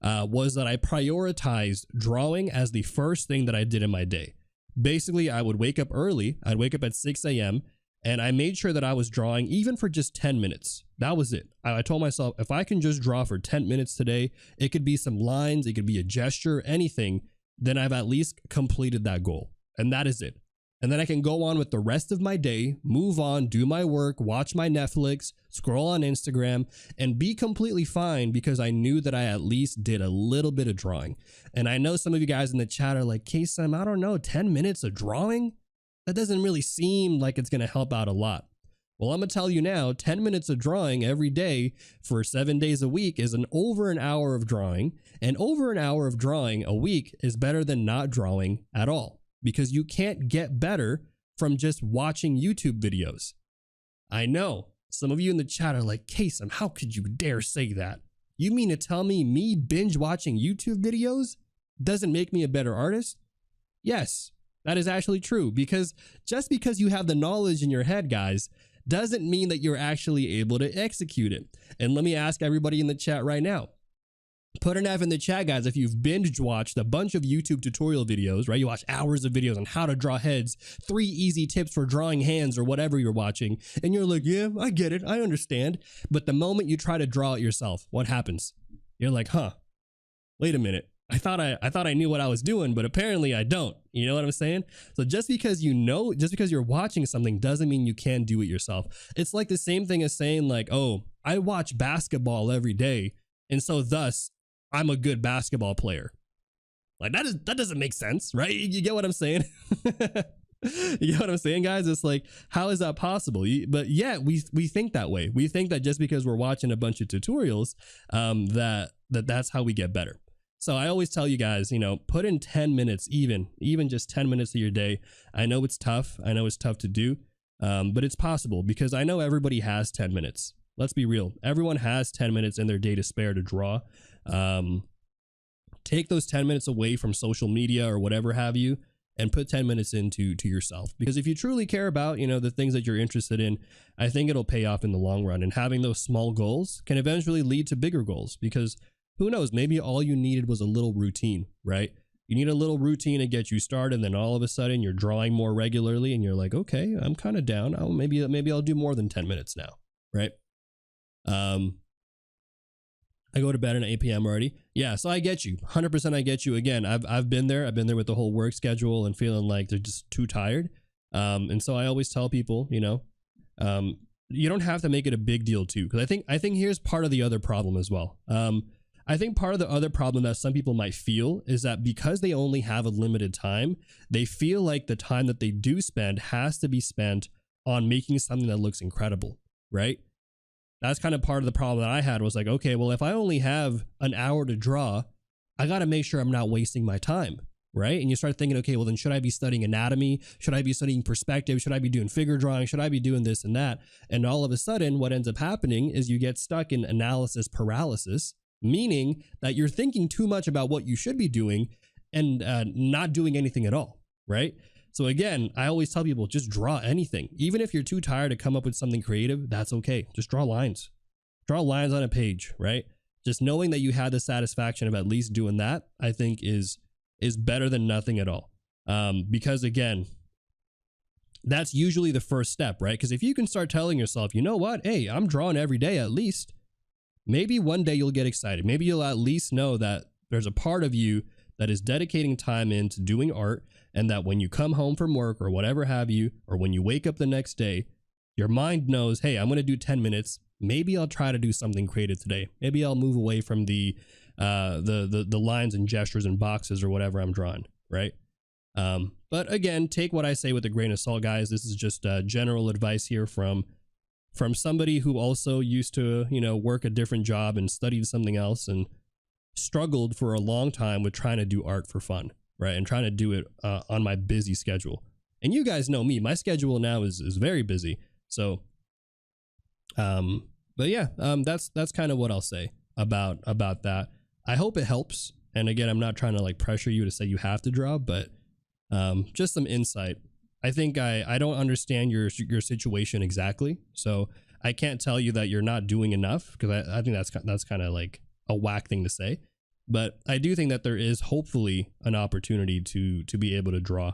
was that I prioritized drawing as the first thing that I did in my day. Basically, I would wake up early. I'd wake up at 6 a.m. and I made sure that I was drawing even for just 10 minutes. That was it. I told myself, if I can just draw for 10 minutes today, it could be some lines, it could be a gesture, anything, then I've at least completed that goal. And that is it. And then I can go on with the rest of my day, move on, do my work, watch my Netflix, scroll on Instagram, and be completely fine because I knew that I at least did a little bit of drawing. And I know some of you guys in the chat are like, Kaycem, I don't know, 10 minutes of drawing? That doesn't really seem like it's going to help out a lot. Well, I'm going to tell you now, 10 minutes of drawing every day for 7 days a week is over an hour of drawing, and over an hour of drawing a week is better than not drawing at all, because you can't get better from just watching YouTube videos. I know some of you in the chat are like, Kaycem, how could you dare say that? You mean to tell me binge watching YouTube videos doesn't make me a better artist? Yes, that is actually true, because just because you have the knowledge in your head, guys, doesn't mean that you're actually able to execute it. And let me ask everybody in the chat right now. Put an F in the chat, guys, if you've binge watched a bunch of YouTube tutorial videos, right? You watch hours of videos on how to draw heads, 3 easy tips for drawing hands or whatever you're watching. And you're like, yeah, I get it. I understand. But the moment you try to draw it yourself, what happens? You're like, huh, wait a minute. I thought I knew what I was doing, but apparently I don't. You know what I'm saying? So just because you know, just because you're watching something doesn't mean you can do it yourself. It's like the same thing as saying like, oh, I watch basketball every day, and so thus I'm a good basketball player. Like that doesn't make sense, right? You get what I'm saying? You know what I'm saying, guys? It's like, how is that possible? But yeah, we think that way. We think that just because we're watching a bunch of tutorials, that's how we get better. So I always tell you guys, you know, put in 10 minutes, even just 10 minutes of your day. I know it's tough. I know it's tough to do, but it's possible, because I know everybody has 10 minutes. Let's be real. Everyone has 10 minutes in their day to spare to draw. Take those 10 minutes away from social media or whatever have you, and put 10 minutes into yourself. Because if you truly care about, you know, the things that you're interested in, I think it'll pay off in the long run. And having those small goals can eventually lead to bigger goals, because who knows, maybe all you needed was a little routine, right? You need a little routine to get you started, and then all of a sudden you're drawing more regularly and you're like, okay, I'm kind of down. Maybe I'll do more than 10 minutes now, right? I go to bed at 8 p.m. already. Yeah, so I get you. 100% I get you. Again, I've been there. I've been there with the whole work schedule and feeling like they're just too tired. And so I always tell people, you know, you don't have to make it a big deal too, because I think here's part of the other problem as well. I think part of the other problem that some people might feel is that because they only have a limited time, they feel like the time that they do spend has to be spent on making something that looks incredible, right? That's kind of part of the problem that I had, was like, okay, well, if I only have an hour to draw, I got to make sure I'm not wasting my time, right? And you start thinking, okay, well, then should I be studying anatomy? Should I be studying perspective? Should I be doing figure drawing? Should I be doing this and that? And all of a sudden, what ends up happening is you get stuck in analysis paralysis, meaning that you're thinking too much about what you should be doing and not doing anything at all, right? So again, I always tell people, just draw anything. Even if you're too tired to come up with something creative, that's okay. Just draw lines. Draw lines on a page, right? Just knowing that you had the satisfaction of at least doing that, I think is better than nothing at all. Because again, that's usually the first step, right? Because if you can start telling yourself, you know what? Hey, I'm drawing every day at least. Maybe one day you'll get excited. Maybe you'll at least know that there's a part of you that is dedicating time into doing art, and that when you come home from work or whatever have you, or when you wake up the next day, your mind knows, hey, I'm going to do 10 minutes. Maybe I'll try to do something creative today. Maybe I'll move away from the lines and gestures and boxes or whatever I'm drawing, right? But again, take what I say with a grain of salt, guys. This is just general advice here from somebody who also used to, you know, work a different job and studied something else and struggled for a long time with trying to do art for fun, right? And trying to do it on my busy schedule. And you guys know me, my schedule now is very busy. So, but yeah, that's kind of what I'll say about that. I hope it helps. And again, I'm not trying to like pressure you to say you have to draw, but just some insight. I think I don't understand your situation exactly, so I can't tell you that you're not doing enough, because I think that's kind of like a whack thing to say. But I do think that there is hopefully an opportunity to be able to draw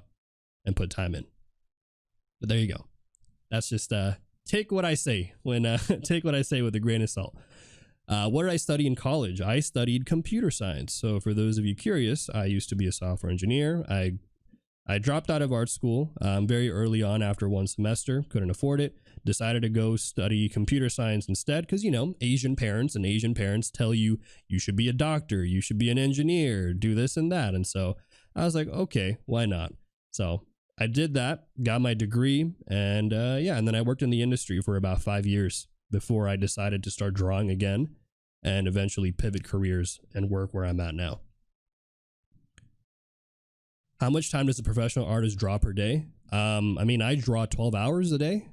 and put time in. But there you go. That's just take what I say take what I say with a grain of salt. What did I study in college? I studied computer science. So for those of you curious, I used to be a software engineer. I dropped out of art school very early on after one semester, couldn't afford it, decided to go study computer science instead because, you know, Asian parents tell you you should be a doctor, you should be an engineer, do this and that. And so I was like, okay, why not? So I did that, got my degree, and yeah, and then I worked in the industry for about 5 years before I decided to start drawing again and eventually pivot careers and work where I'm at now. How much time does a professional artist draw per day? I mean, I draw 12 hours a day,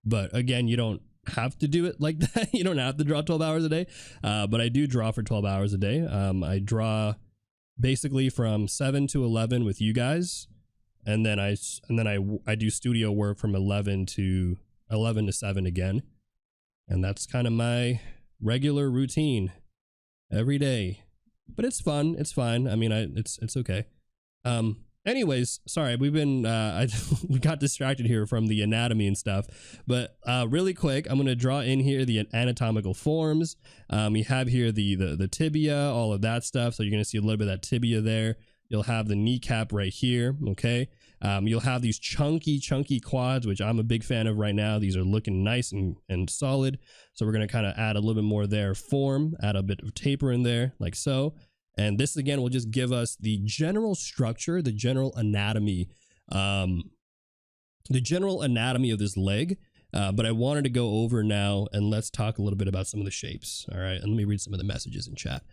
but again, you don't have to do it like that. You don't have to draw 12 hours a day, but I do draw for 12 hours a day. I draw basically from 7 to 11 with you guys, and then I do studio work from 11 to 7 again, and that's kind of my regular routine every day. But it's fun. It's fine. I mean, it's okay. Anyways, sorry, we've been we got distracted here from the anatomy and stuff, but really quick, I'm gonna draw in here the anatomical forms. We have here the tibia, all of that stuff. So you're gonna see a little bit of that tibia there. You'll have the kneecap right here. Okay. You'll have these chunky quads, which I'm a big fan of right now. These are looking nice and solid. So we're gonna kind of add a little bit more there, form, add a bit of taper in there, like so. And this again will just give us the general structure, the general anatomy of this leg. But I wanted to go over now and let's talk a little bit about some of the shapes. All right. And let me read some of the messages in chat.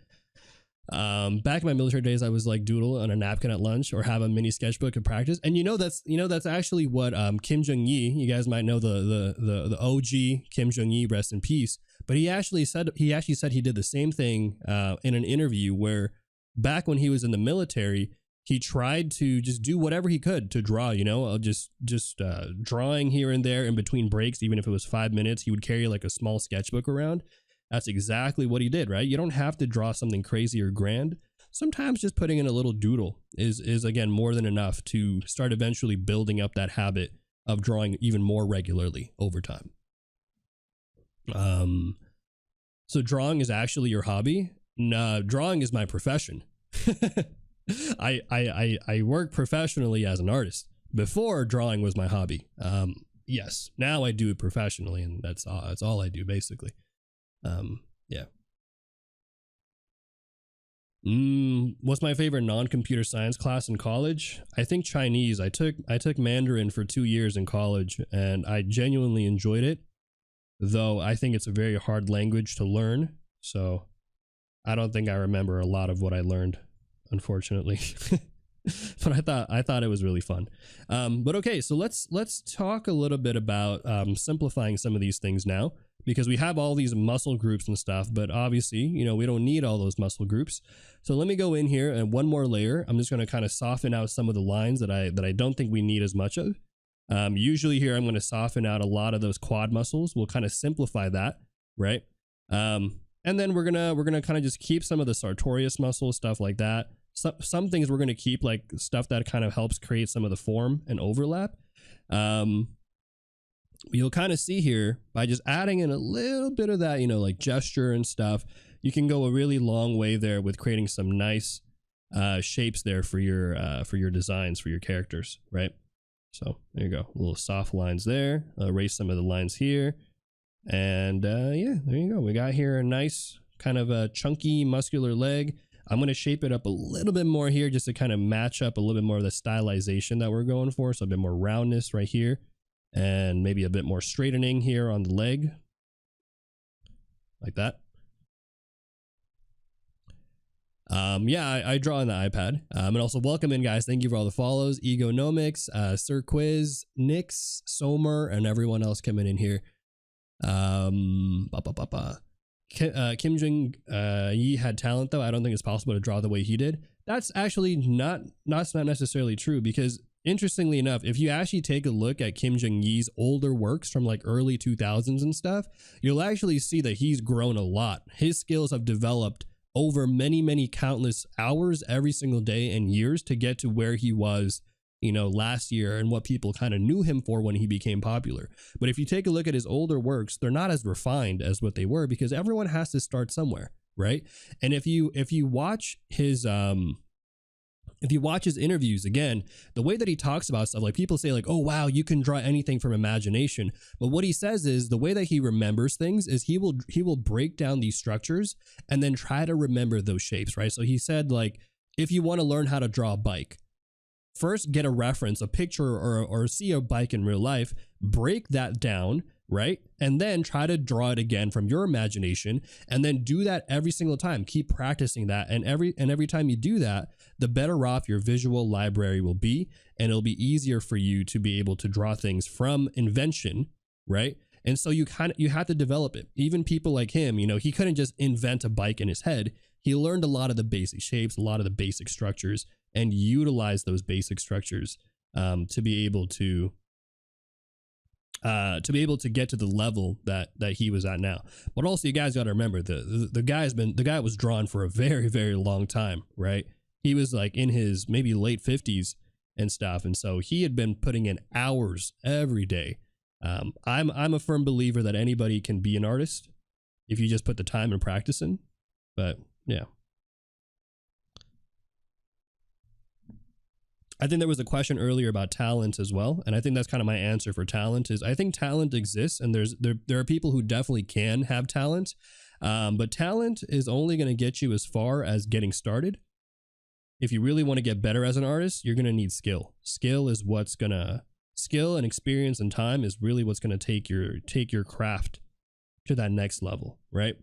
Back in my military days, I was like doodle on a napkin at lunch or have a mini sketchbook of practice. And that's actually what Kim Jong-il, you guys might know the OG Kim Jong-il, rest in peace. But he actually said he did the same thing in an interview where back when he was in the military, he tried to just do whatever he could to draw, just drawing here and there in between breaks. Even if it was 5 minutes, he would carry like a small sketchbook around. That's exactly what he did, right? You don't have to draw something crazy or grand. Sometimes just putting in a little doodle is again more than enough to start eventually building up that habit of drawing even more regularly over time. So drawing is actually your hobby? No, drawing is my profession. I work professionally as an artist. Before, drawing was my hobby. Yes, now I do it professionally, and that's all I do basically. Yeah. What's my favorite non-computer science class in college? I think Chinese. I took Mandarin for 2 years in college, and I genuinely enjoyed it. Though I think it's a very hard language to learn, so I don't think I remember a lot of what I learned, unfortunately. But I thought it was really fun. But okay, so let's talk a little bit about simplifying some of these things now, because we have all these muscle groups and stuff, but obviously, we don't need all those muscle groups. So let me go in here and one more layer. I'm just going to kind of soften out some of the lines that I don't think we need as much of. Usually here, I'm going to soften out a lot of those quad muscles. We'll kind of simplify that, right? And then we're gonna kind of just keep some of the sartorius muscles, stuff like that. Some things we're going to keep, like stuff that kind of helps create some of the form and overlap. You'll kind of see here by just adding in a little bit of that, like gesture and stuff, you can go a really long way there with creating some nice shapes there for your designs, for your characters, right? So there you go, little soft lines there. Erase some of the lines here, and yeah, there you go. We got here a nice kind of a chunky muscular leg. I'm going to shape it up a little bit more here just to kind of match up a little bit more of the stylization that we're going for. So a bit more roundness right here, and maybe a bit more straightening here on the leg, like that. Yeah, I draw on the iPad. And also welcome in, guys. Thank you for all the follows. Egonomics, Sir Quiz, Nix, Somer, and everyone else coming in here. Kim Jong-il had talent, though. I don't think it's possible to draw the way he did. That's actually not necessarily true, because interestingly enough, if you actually take a look at Kim Jong-il's older works from like early 2000s and stuff, you'll actually see that he's grown a lot. His skills have developed over many countless hours every single day and years to get to where he was, last year, and what people kind of knew him for when he became popular. But if you take a look at his older works, they're not as refined as what they were, because everyone has to start somewhere, right? And if you watch his interviews, again, the way that he talks about stuff, like people say like, oh wow, you can draw anything from imagination. But what he says is the way that he remembers things is he will break down these structures and then try to remember those shapes, right? So he said, like, if you want to learn how to draw a bike, first get a reference, a picture, or see a bike in real life, break that down, right? And then try to draw it again from your imagination, and then do that every single time. Keep practicing that, and every time you do that, the better off your visual library will be, and it'll be easier for you to be able to draw things from invention, right? And so you have to develop it. Even people like him, you know, he couldn't just invent a bike in his head. He learned a lot of the basic shapes, a lot of the basic structures, and utilized those basic structures to be able to get to the level that he was at now. But also, you guys got to remember, the guy was drawn for a very, very long time, right? He was like in his maybe late 50s and stuff, and so he had been putting in hours every day. I'm a firm believer that anybody can be an artist if you just put the time and practice in. But yeah, I think there was a question earlier about talent as well, and I think that's kind of my answer for talent. Is I think talent exists, and there are people who definitely can have talent, but talent is only going to get you as far as getting started. If you really want to get better as an artist, you're going to need skill. Skill and experience and time is really what's going to take your craft to that next level, right?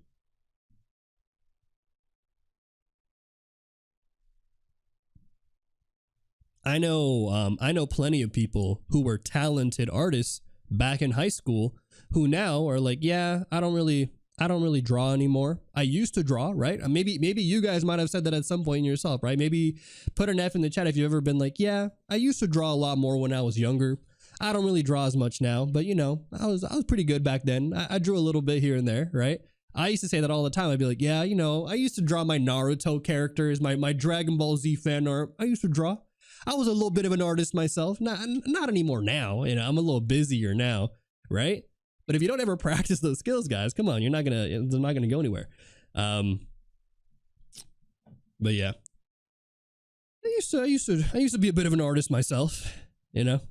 I know plenty of people who were talented artists back in high school who now are like, yeah, I don't really draw anymore. I used to draw, right? Maybe you guys might have said that at some point in yourself, right? Maybe put an F in the chat if you've ever been like, yeah, I used to draw a lot more when I was younger. I don't really draw as much now, but you know, I was pretty good back then. I drew a little bit here and there, right? I used to say that all the time. I'd be like, yeah, you know, I used to draw my Naruto characters, my Dragon Ball Z fan art. I used to draw. I was a little bit of an artist myself. Not anymore now. You know, I'm a little busier now, right? But if you don't ever practice those skills, guys, come on, they're not gonna go anywhere. But yeah, I used to be a bit of an artist myself, you know.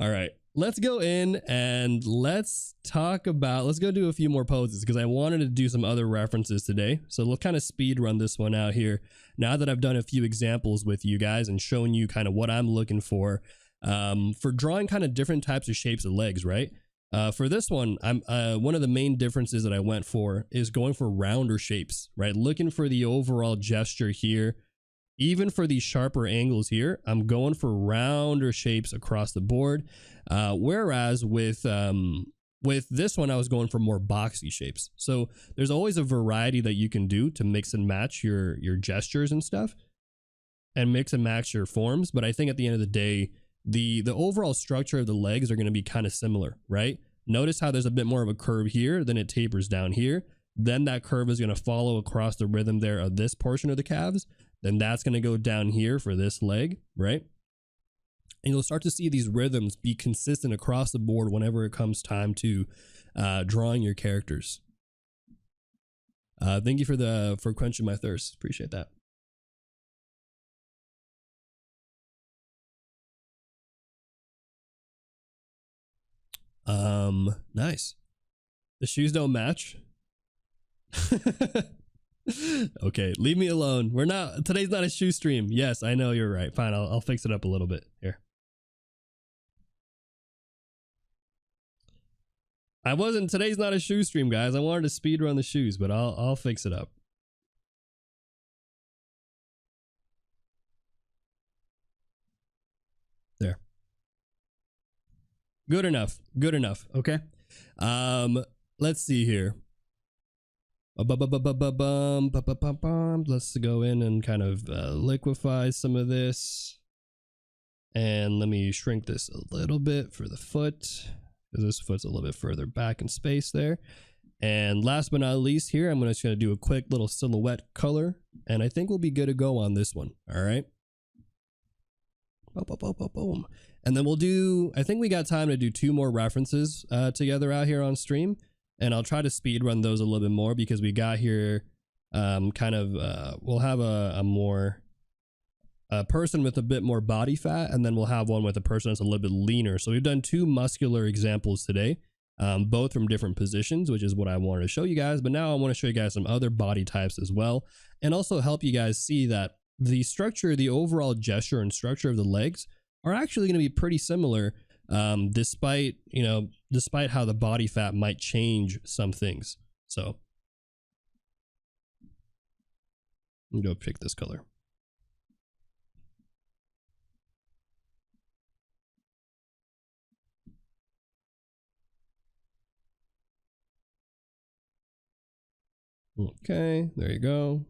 All right, let's go in and let's go do a few more poses, because I wanted to do some other references today. So we'll kind of speed run this one out here now that I've done a few examples with you guys and shown you kind of what I'm looking for drawing kind of different types of shapes of legs, right? For this one, one of the main differences that I went for is going for rounder shapes, right? Looking for the overall gesture here. Even for these sharper angles here, I'm going for rounder shapes across the board. Whereas with this one, I was going for more boxy shapes. So there's always a variety that you can do to mix and match your gestures and stuff, and mix and match your forms. But I think at the end of the day, the overall structure of the legs are going to be kind of similar, right? Notice how there's a bit more of a curve here, then it tapers down here. Then that curve is going to follow across the rhythm there of this portion of the calves. Then that's going to go down here for this leg, right? And you'll start to see these rhythms be consistent across the board whenever it comes time to drawing your characters. Thank you for quenching my thirst. Appreciate that. Nice. The shoes don't match. Okay, leave me alone. Today's not a shoe stream. Yes, I know, you're right. Fine, I'll fix it up a little bit here. Today's not a shoe stream, guys. I wanted to speed run the shoes, but I'll fix it up. There. Good enough. Good enough. Okay. Let's see here. Let's go in and kind of liquefy some of this. And let me shrink this a little bit for the foot, because this foot's a little bit further back in space there. And last but not least here, I'm just going to do a quick little silhouette color, and I think we'll be good to go on this one. All right. Boom. And then I think we got time to do 2 more references together out here on stream. And I'll try to speed run those a little bit more, because we got here we'll have a person with a bit more body fat, and then we'll have one with a person that's a little bit leaner. So we've done 2 muscular examples today, both from different positions, which is what I wanted to show you guys. But now I want to show you guys some other body types as well, and also help you guys see that the overall gesture and structure of the legs are actually going to be pretty similar despite how the body fat might change some things. So I'm gonna go pick this color. Okay, there you go.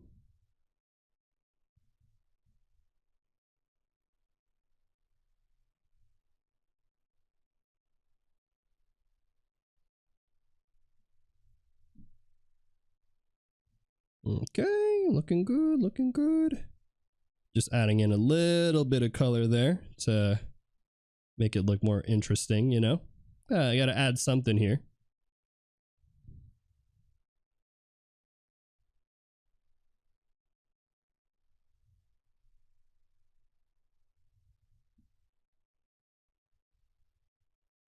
Okay, looking good, looking good. Just adding in a little bit of color there to make it look more interesting, you know? I gotta add something here.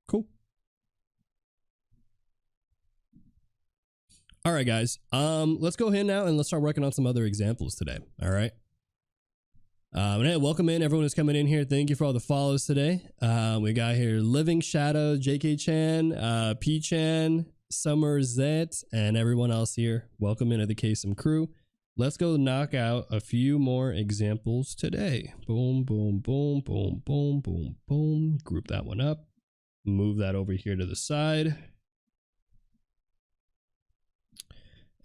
Cool. All right, guys. Let's go ahead now and let's start working on some other examples today. All right. And hey, welcome in everyone who's coming in here. Thank you for all the follows today. We got here Living Shadow, JK Chan, P Chan, Summer Zet, and everyone else here. Welcome into the Kaycem crew. Let's go knock out a few more examples today. Boom, boom, boom, boom, boom, boom, boom. Group that one up. Move that over here to the side.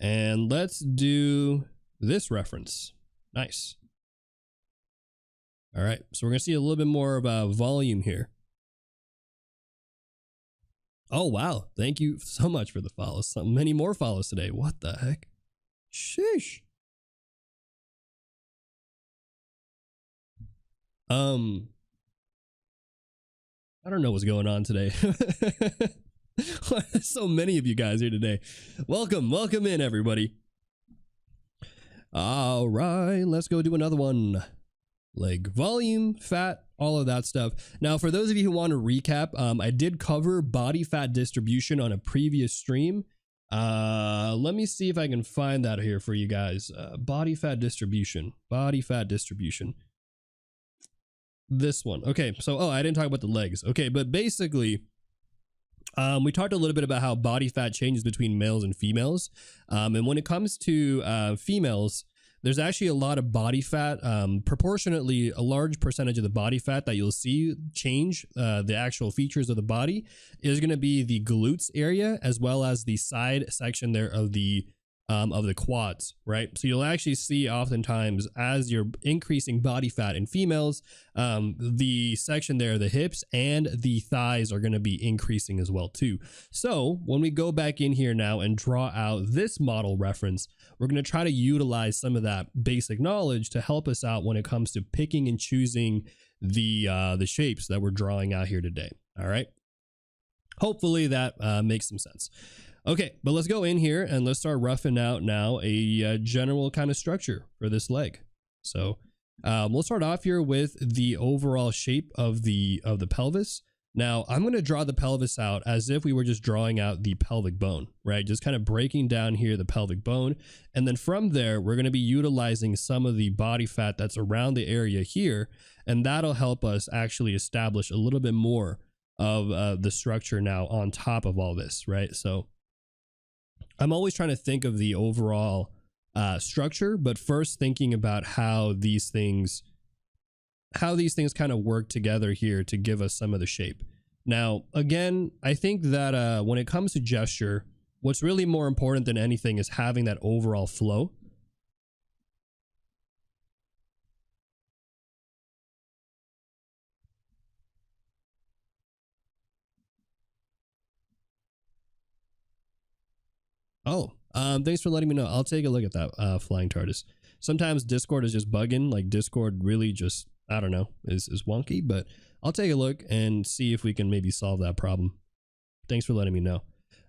And let's do this reference. Nice. All right, so we're gonna see a little bit more about volume here. Oh, wow. Thank you so much for the follows. So many more follows today. What the heck? Sheesh. I don't know what's going on today. So many of you guys here today. Welcome in everybody. All right, let's go do another one. Leg volume, fat, all of that stuff. Now, for those of you who want to recap, I did cover body fat distribution on a previous stream. Let me see if I can find that here for you guys. Body fat distribution. This one. Okay, so I didn't talk about the legs. Okay, but basically we talked a little bit about how body fat changes between males and females. And when it comes to females, there's actually a lot of body fat, proportionately a large percentage of the body fat that you'll see change the actual features of the body is going to be the glutes area, as well as the side section there of the quads, right? So you'll actually see oftentimes as you're increasing body fat in females, the section there, the hips and the thighs are going to be increasing as well too. So when we go back in here now and draw out this model reference, we're going to try to utilize some of that basic knowledge to help us out when it comes to picking and choosing the shapes that we're drawing out here today. All right. Hopefully that makes some sense. Okay, but let's go in here and let's start roughing out now a general kind of structure for this leg. So we'll start off here with the overall shape of the pelvis. Now I'm going to draw the pelvis out as if we were just drawing out the pelvic bone, right? Just kind of breaking down here the pelvic bone. And then from there, we're going to be utilizing some of the body fat that's around the area here. And that'll help us actually establish a little bit more of the structure now on top of all this, right? So I'm always trying to think of the overall structure, but first thinking about how these things kind of work together here to give us some of the shape. Now, again, I think that when it comes to gesture, what's really more important than anything is having that overall flow. Oh, thanks for letting me know. I'll take a look at that, Flying TARDIS. Sometimes Discord is just bugging. Like Discord really just, I don't know, is wonky, but I'll take a look and see if we can maybe solve that problem. Thanks for letting me know.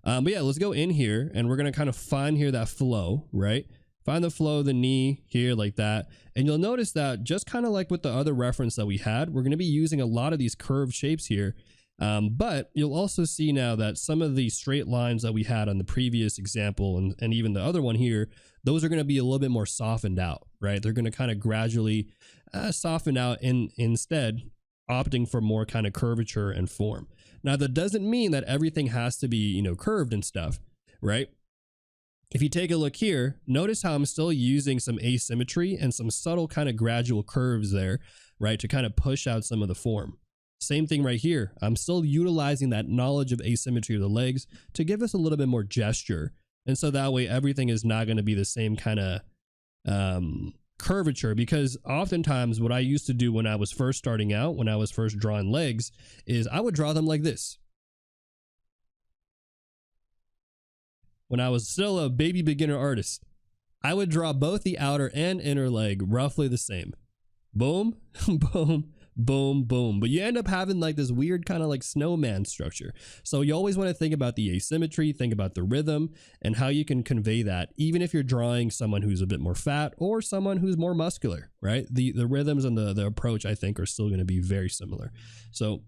But yeah, let's go in here and we're going to kind of find here that flow, right? Find the flow of the knee here like that. And you'll notice that just kind of like with the other reference that we had, we're going to be using a lot of these curved shapes here. But you'll also see now that some of the straight lines that we had on the previous example and even the other one here, those are going to be a little bit more softened out, right? They're going to kind of gradually soften out instead. opting for more kind of curvature and form. Now, that doesn't mean that everything has to be, you know, curved and stuff, right? If you take a look here, notice how I'm still using some asymmetry and some subtle kind of gradual curves there, right, to kind of push out some of the form. Same thing right here. I'm still utilizing that knowledge of asymmetry of the legs to give us a little bit more gesture. And so that way everything is not going to be the same kind of curvature, because oftentimes what I used to do when I was first starting out, when I was first drawing legs, is I would draw them like this. When I was still a baby beginner artist, I would draw both the outer and inner leg roughly the same. Boom, boom, boom, boom. But you end up having like this weird kind of like snowman structure. So you always want to think about the asymmetry, think about the rhythm, and how you can convey that, even if you're drawing someone who's a bit more fat or someone who's more muscular, right? The rhythms and the approach, I think, are still going to be very similar. So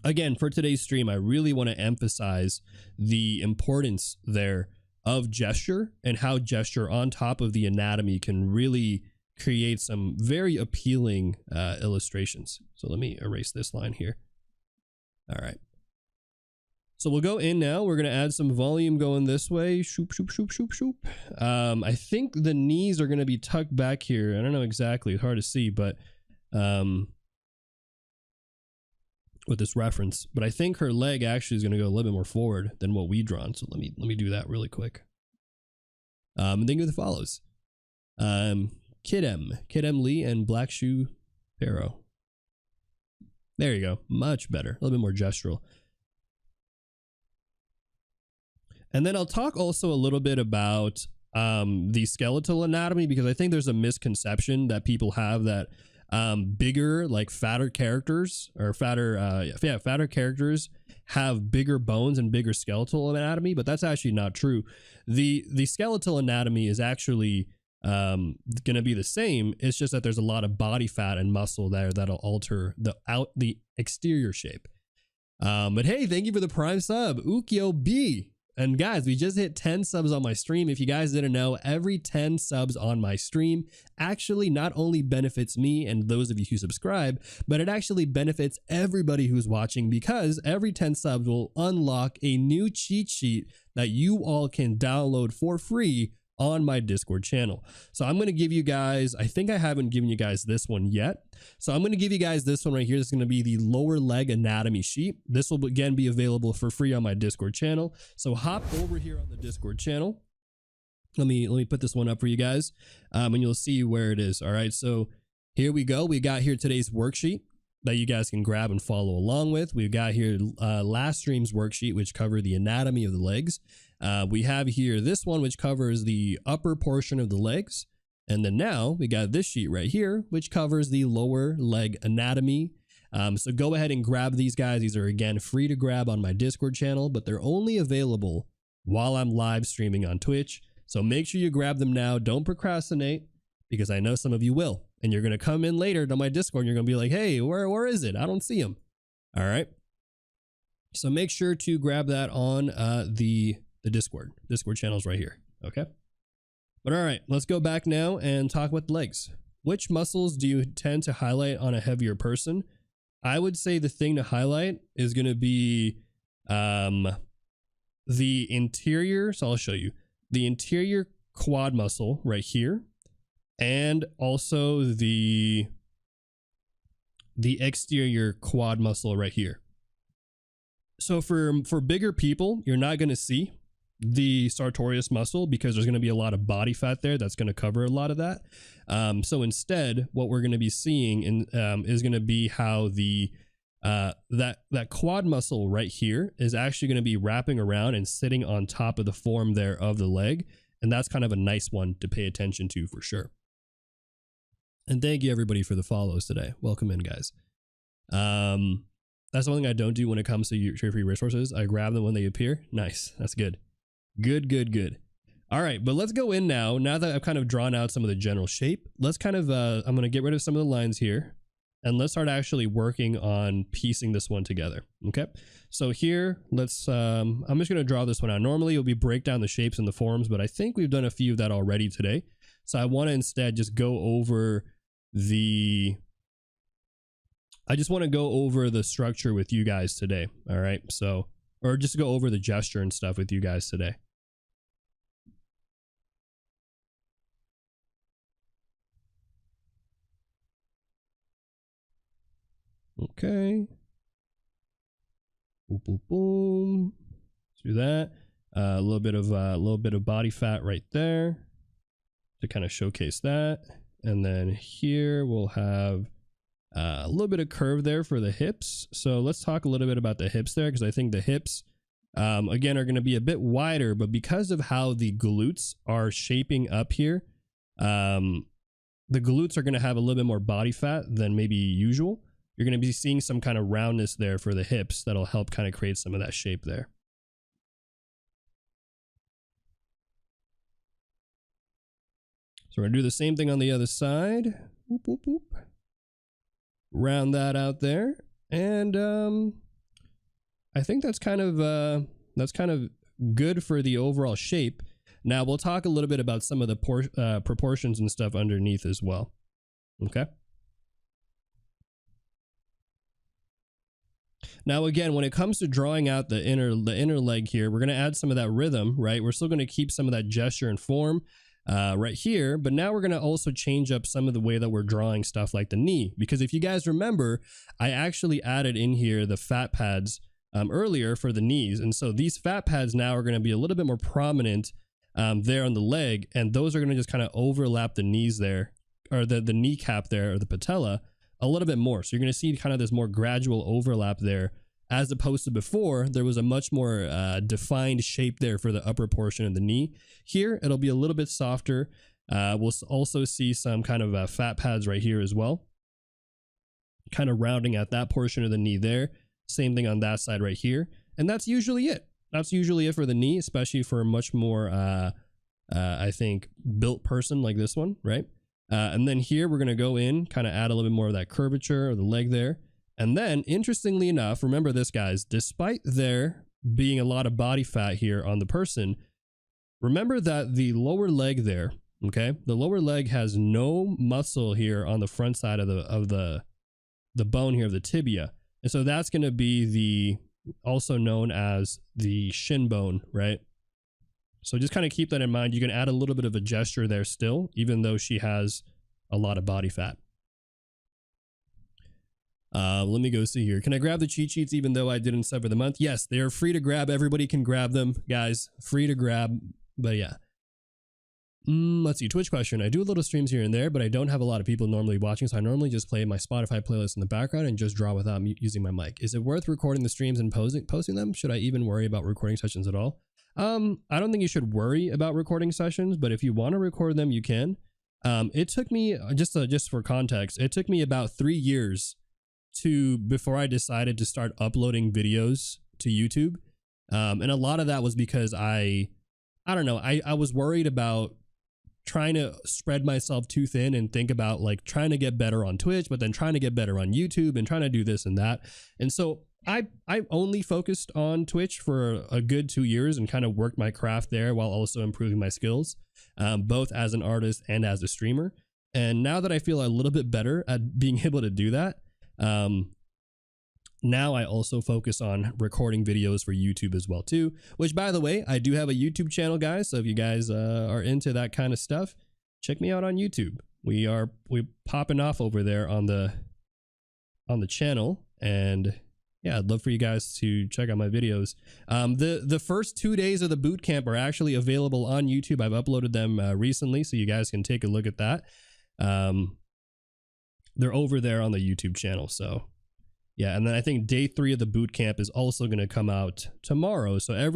again, for today's stream, I really want to emphasize the importance there of gesture and how gesture on top of the anatomy can really create some very appealing illustrations. So let me erase this line here. All right. So we'll go in now. We're going to add some volume going this way. Shoop, shoop, shoop, shoop, shoop. I think the knees are going to be tucked back here. I don't know exactly. It's hard to see, but with this reference, but I think her leg actually is going to go a little bit more forward than what we drawn. So let me do that really quick. And think of the follows. Kaycem Lee and Black Shoe Pharaoh. There you go. Much better. A little bit more gestural. And then I'll talk also a little bit about the skeletal anatomy, because I think there's a misconception that people have that bigger, like fatter characters or fatter characters have bigger bones and bigger skeletal anatomy, but that's actually not true. The skeletal anatomy is actually going to be the same. It's just that there's a lot of body fat and muscle there that'll alter the exterior shape. But hey, thank you for the prime sub, Ukyo B. And guys, we just hit 10 subs on my stream. If you guys didn't know, every 10 subs on my stream actually not only benefits me and those of you who subscribe, but it actually benefits everybody who's watching, because every 10 subs will unlock a new cheat sheet that you all can download for free on my Discord channel. So I'm going to give you guys, I think I haven't given you guys this one yet. So I'm going to give you guys this one right here. This is going to be the lower leg anatomy sheet. This will again be available for free on my Discord channel. So hop over here on the Discord channel. Let me put this one up for you guys, and you'll see where it is. All right. So here we go. We got here today's worksheet that you guys can grab and follow along with. We've got here last stream's worksheet, which covered the anatomy of the legs. We have here this one, which covers the upper portion of the legs. And then now we got this sheet right here, which covers the lower leg anatomy. So go ahead and grab these guys. These are, again, free to grab on my Discord channel, but they're only available while I'm live streaming on Twitch. So make sure you grab them now. Don't procrastinate, because I know some of you will. And you're going to come in later to my Discord and you're going to be like, hey, where is it? I don't see him. All right. So make sure to grab that on the Discord. Discord channel's right here. Okay. But all right, let's go back now and talk about the legs. Which muscles do you tend to highlight on a heavier person? I would say the thing to highlight is going to be the interior. So I'll show you the interior quad muscle right here, and also the exterior quad muscle right here. So for bigger people, you're not going to see the sartorius muscle, because there's going to be a lot of body fat there that's going to cover a lot of that. So instead, what we're going to be seeing is going to be how the that quad muscle right here is actually going to be wrapping around and sitting on top of the form there of the leg. And that's kind of a nice one to pay attention to for sure. And thank you everybody for the follows today. Welcome in, guys. That's one thing I don't do when it comes to your free resources. I grab them when they appear. Nice. That's good. Good. All right, but let's go in now. Now that I've kind of drawn out some of the general shape, let's kind of, I'm going to get rid of some of the lines here, and let's start actually working on piecing this one together. Okay. So here, let's, I'm just going to draw this one out. Normally it'll be break down the shapes and the forms, but I think we've done a few of that already today. So I want to instead just go over the I just want to go over the structure with you guys today. All right. So, or just go over the gesture and stuff with you guys today. Okay. Boom, boom, boom. Let's do that. A little bit of body fat right there to kind of showcase that. And then here we'll have a little bit of curve there for the hips. So let's talk a little bit about the hips there, because I think the hips, again, are going to be a bit wider, but because of how the glutes are shaping up here, the glutes are going to have a little bit more body fat than maybe usual. You're going to be seeing some kind of roundness there for the hips that'll help kind of create some of that shape there. So we're going to do the same thing on the other side. Whoop, whoop, whoop. Round that out there. And I think that's kind of good for the overall shape. Now we'll talk a little bit about some of the proportions and stuff underneath as well. Okay. Now, again, when it comes to drawing out the inner leg here, we're going to add some of that rhythm, right? We're still going to keep some of that gesture and form right here, but now we're going to also change up some of the way that we're drawing stuff like the knee, because if you guys remember, I actually added in here the fat pads earlier for the knees. And so these fat pads now are going to be a little bit more prominent there on the leg, and those are going to just kind of overlap the knees there, or the kneecap there, or the patella, a little bit more. So you're going to see kind of this more gradual overlap there, as opposed to before there was a much more defined shape there for the upper portion of the knee. Here it'll be a little bit softer. We'll also see some kind of fat pads right here as well, kind of rounding out that portion of the knee there. Same thing on that side right here, and that's usually it. That's usually it for the knee, especially for a much more I think built person like this one, right? And then here we're going to go in, kind of add a little bit more of that curvature of the leg there. And then, interestingly enough, remember this, guys, despite there being a lot of body fat here on the person, remember that the lower leg there, okay, the lower leg has no muscle here on the front side of the bone here of the tibia. And so that's going to be the, also known as the shin bone, right? So just kind of keep that in mind. You can add a little bit of a gesture there still, even though she has a lot of body fat. Let me go see here. Can I grab the cheat sheets even though I didn't sub for the month? Yes, they are free to grab. Everybody can grab them, guys. Free to grab. But yeah. Let's see. Twitch question. I do a little streams here and there, but I don't have a lot of people normally watching, so I normally just play my Spotify playlist in the background and just draw without using my mic. Is it worth recording the streams and posting them? Should I even worry about recording sessions at all? I don't think you should worry about recording sessions, but if you want to record them, you can. It took me, just for context, it took me about 3 years before I decided to start uploading videos to YouTube. And a lot of that was because I don't know, I was worried about trying to spread myself too thin and think about like trying to get better on Twitch, but then trying to get better on YouTube and trying to do this and that. And so I only focused on Twitch for a good 2 years and kind of worked my craft there while also improving my skills, both as an artist and as a streamer. And now that I feel a little bit better at being able to do that, now I also focus on recording videos for YouTube as well too, which, by the way, I do have a YouTube channel, guys. So if you guys are into that kind of stuff, check me out on YouTube. We're popping off over there on the channel, and yeah, I'd love for you guys to check out my videos. The first 2 days of the boot camp are actually available on YouTube. I've uploaded them recently, so you guys can take a look at that. They're over there on the YouTube channel. So yeah, and then I think day 3 of the boot camp is also going to come out tomorrow. So I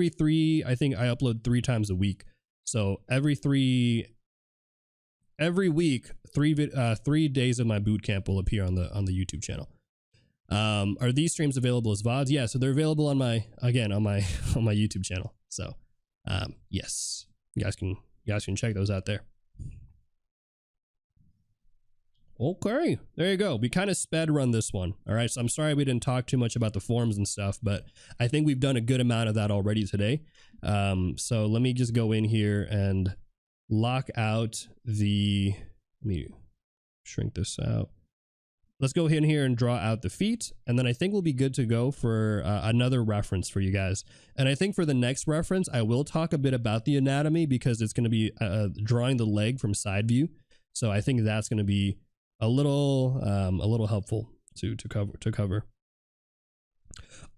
think I upload 3 times a week. So every week, 3 days of my boot camp will appear on the YouTube channel. Are these streams available as VODs? Yeah, so they're available on my YouTube channel. So yes, you guys can check those out there. Okay, there you go. We kind of sped run this one. All right, so I'm sorry we didn't talk too much about the forms and stuff, but I think we've done a good amount of that already today. So let me just go in here and lock out let me shrink this out. let's go in here and draw out the feet, and then I think we'll be good to go for another reference for you guys. And I think for the next reference, I will talk a bit about the anatomy, because it's going to be drawing the leg from side view. So I think that's going to be a little helpful to cover.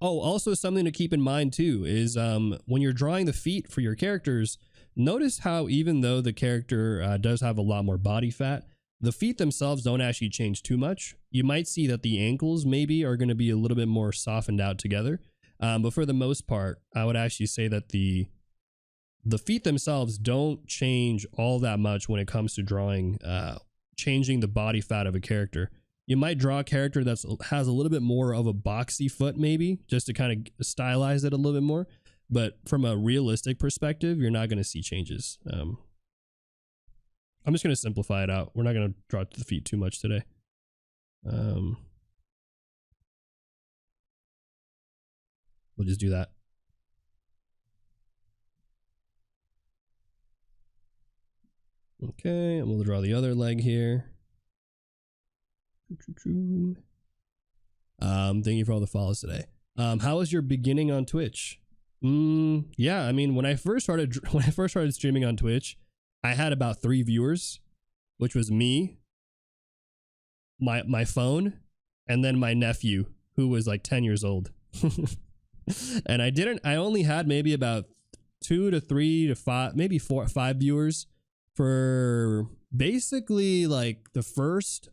Oh, also something to keep in mind too is when you're drawing the feet for your characters, notice how even though the character does have a lot more body fat, the feet themselves don't actually change too much. You might see that the ankles maybe are going to be a little bit more softened out together. But for the most part, I would actually say that the feet themselves don't change all that much when it comes to drawing, changing the body fat of a character. You might draw a character that has a little bit more of a boxy foot maybe, just to kind of stylize it a little bit more. But from a realistic perspective, you're not going to see changes. I'm just going to simplify it out. We're not going to draw the feet too much today. We'll just do that. Okay, and we'll draw the other leg here. Thank you for all the follows today. How was your beginning on Twitch? Yeah, I mean, when I first started streaming on Twitch, I had about 3 viewers, which was me, my phone, and then my nephew, who was like 10 years old. And I only had maybe about 2 to 3 to 5, maybe 4 or 5 viewers for basically like the first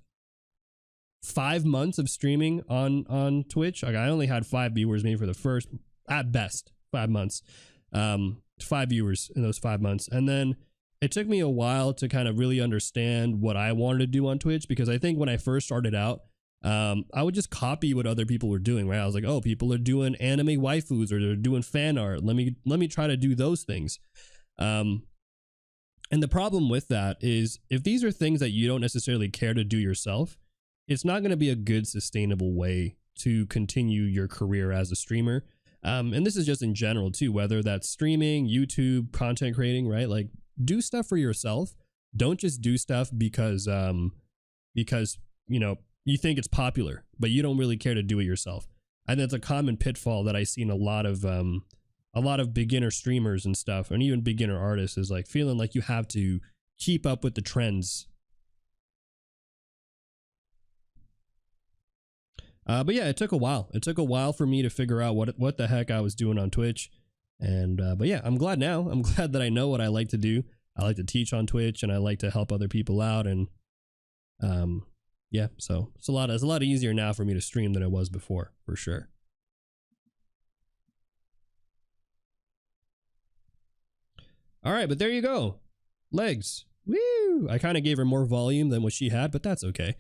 5 months of streaming on Twitch. Like I only had 5 viewers maybe for the first, at best, 5 months. 5 viewers in those 5 months. And then it took me a while to kind of really understand what I wanted to do on Twitch, because I think when I first started out, I would just copy what other people were doing, right? I was like, oh, people are doing anime waifus or they're doing fan art. Let me try to do those things. And the problem with that is if these are things that you don't necessarily care to do yourself, it's not going to be a good sustainable way to continue your career as a streamer. And this is just in general too, whether that's streaming, YouTube, content creating, right? Like do stuff for yourself. Don't just do stuff because you know, you think it's popular, but you don't really care to do it yourself. And that's a common pitfall that I see in a lot of beginner streamers and stuff, and even beginner artists, is like feeling like you have to keep up with the trends. But yeah, it took a while. It took a while for me to figure out what the heck I was doing on Twitch. And but yeah, I'm glad now. I'm glad that I know what I like to do. I like to teach on Twitch, and I like to help other people out. And yeah, so it's a lot easier now for me to stream than it was before, for sure. All right, but there you go. Legs. Woo! I kind of gave her more volume than what she had, but that's okay.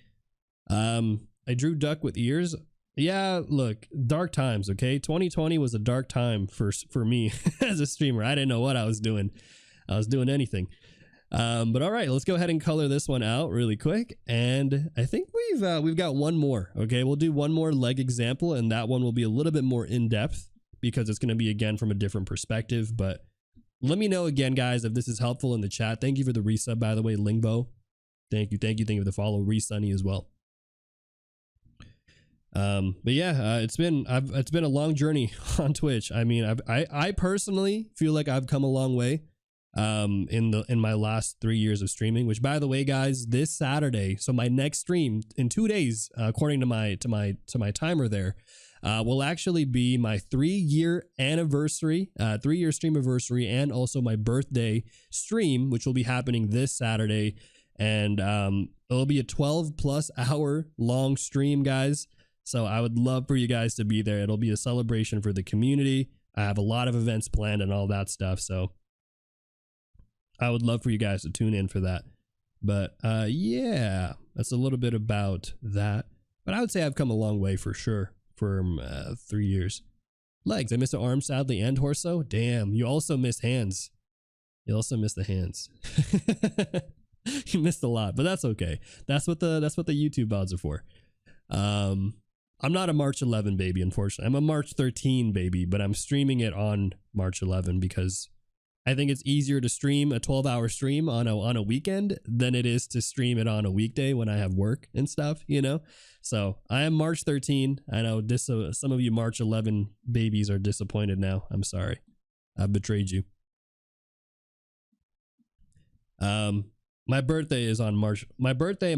I drew duck with ears. Yeah, look, dark times, okay? 2020 was a dark time for me as a streamer. I didn't know what I was doing. I was doing anything. But all right, let's go ahead and color this one out really quick. And I think we've got one more, okay? We'll do one more leg example, and that one will be a little bit more in-depth because it's going to be, again, from a different perspective. But let me know again, guys, if this is helpful in the chat. Thank you for the resub, by the way, Lingbo. Thank you for the follow, Resunny as well. But yeah, it's been a long journey on Twitch. I mean, I personally feel like I've come a long way in my last 3 years of streaming, which, by the way, guys, this Saturday, so my next stream in 2 days, according to my timer there, will actually be my 3-year anniversary, 3-year stream anniversary, and also my birthday stream, which will be happening this Saturday. And it'll be a 12+ hour long stream, guys. So I would love for you guys to be there. It'll be a celebration for the community. I have a lot of events planned and all that stuff. So I would love for you guys to tune in for that. But yeah, that's a little bit about that. But I would say I've come a long way for sure from 3 years. Legs. I missed an arm, sadly, and torso. Damn, you also missed hands. You also missed the hands. You missed a lot, but that's okay. That's what the YouTube VODs are for. I'm not a March 11 baby, unfortunately. I'm a March 13 baby, but I'm streaming it on March 11 because I think it's easier to stream a 12-hour stream on a weekend than it is to stream it on a weekday when I have work and stuff, you know? So I am March 13. I know some of you March 11 babies are disappointed now. I'm sorry. I've betrayed you. My birthday is on my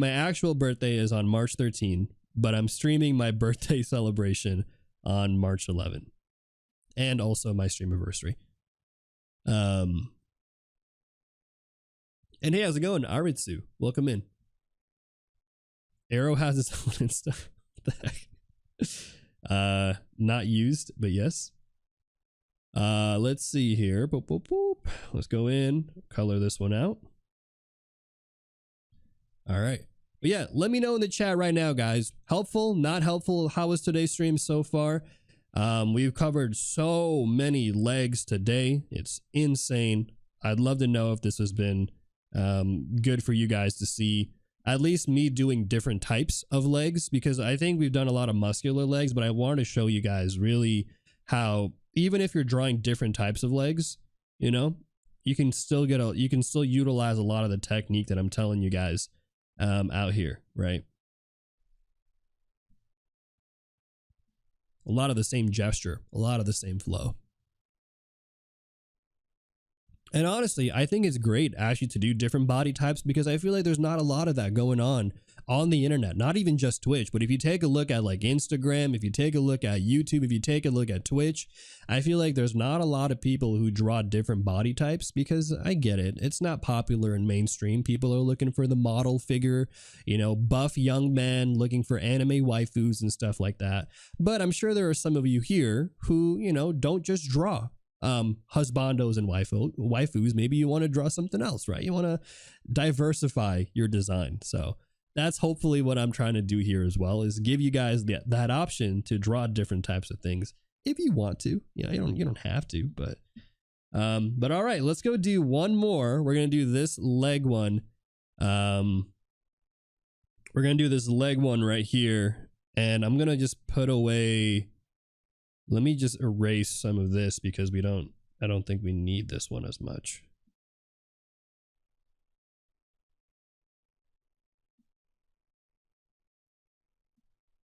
actual birthday is on March 13, but I'm streaming my birthday celebration on March 11 and also my stream anniversary. And hey, how's it going? Aritsu, welcome in. Arrow has its own and stuff. What the heck? Not used, but yes. Let's see here. Boop, boop, boop. Let's go in, color this one out. All right. But yeah, let me know in the chat right now, guys. Helpful, not helpful? How was today's stream so far? We've covered so many legs today. It's insane. I'd love to know if this has been good for you guys to see at least me doing different types of legs, because I think we've done a lot of muscular legs, but I want to show you guys really how even if you're drawing different types of legs, you know, you can still utilize a lot of the technique that I'm telling you guys out here, right? A lot of the same gesture, a lot of the same flow. And honestly, I think it's great actually to do different body types, because I feel like there's not a lot of that going on the internet, not even just Twitch. But if you take a look at like Instagram, if you take a look at YouTube, if you take a look at Twitch, I feel like there's not a lot of people who draw different body types, because I get it. It's not popular in mainstream. People are looking for the model figure, you know, buff young man looking for anime waifus and stuff like that. But I'm sure there are some of you here who, you know, don't just draw husbandos and waifus. Maybe you want to draw something else, right? You want to diversify your design. So that's hopefully what I'm trying to do here as well, is give you guys that option to draw different types of things if you want to. You know, you don't have to, but all right, let's go do one more. We're going to do this leg one. We're going to do this leg one right here, and I'm going to just put away. Let me just erase some of this, because I don't think we need this one as much.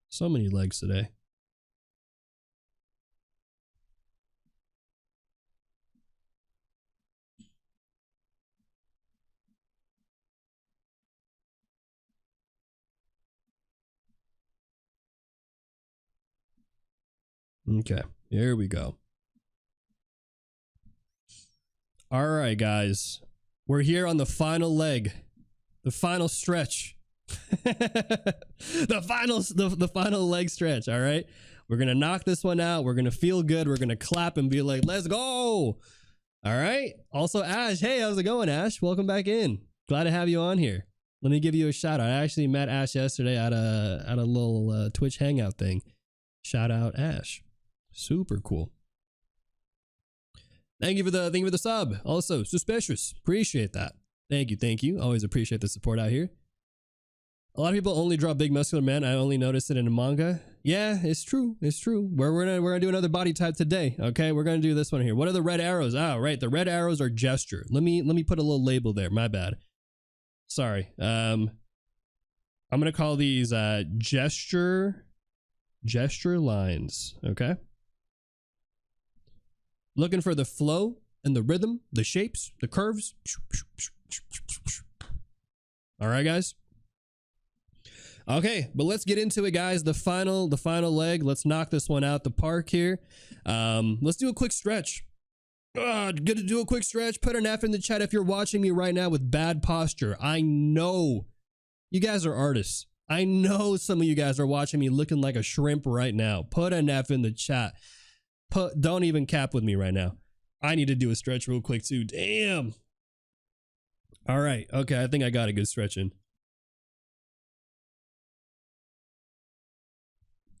So many legs today. Okay, here we go. All right, guys. We're here on the final leg, the final stretch. the final leg stretch. All right, we're gonna knock this one out. We're gonna feel good. We're gonna clap and be like, let's go. All right. Also, Ash, hey, how's it going, Ash? Welcome back in. Glad to have you on here. Let me give you a shout out. I actually met Ash yesterday at a little Twitch hangout thing. Shout out, Ash. Super cool. Thank you for the sub. Also, suspicious. Appreciate that. Thank you. Always appreciate the support out here. A lot of people only draw big muscular men. I only noticed it in a manga. Yeah, it's true. It's true. We're gonna do another body type today. Okay, we're gonna do this one here. What are the red arrows? Oh, right. The red arrows are gesture. Let me put a little label there. My bad. Sorry. I'm gonna call these gesture lines. Okay. Looking for the flow and the rhythm, the shapes, the curves. All right, guys. Okay, but let's get into it, guys. The final leg. Let's knock this one out the park here. Let's do a quick stretch. Good to do a quick stretch. Put an F in the chat if you're watching me right now with bad posture. I know you guys are artists. I know some of you guys are watching me looking like a shrimp right now. Put an F in the chat. Don't even cap with me right now. I need to do a stretch real quick too. Damn. All right. Okay, I think I got a good stretch in.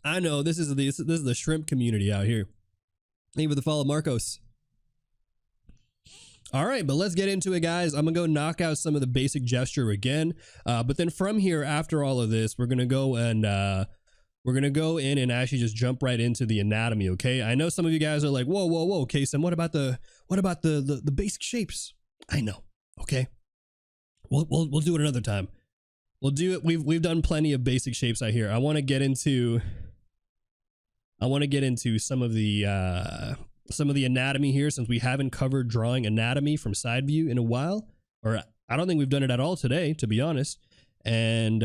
I know this is the shrimp community out here. Thank you for the follow, Marcos. All right, but let's get into it, guys. I'm gonna go knock out some of the basic gesture again, but then from here, after all of this, we're gonna go and we're going to go in and actually just jump right into the anatomy. Okay. I know some of you guys are like, whoa, whoa, whoa, Kaycem, what about the basic shapes? I know. Okay. We'll do it another time. We'll do it. We've done plenty of basic shapes out here. I want to get into some of the anatomy here, since we haven't covered drawing anatomy from side view in a while, or I don't think we've done it at all today, to be honest. And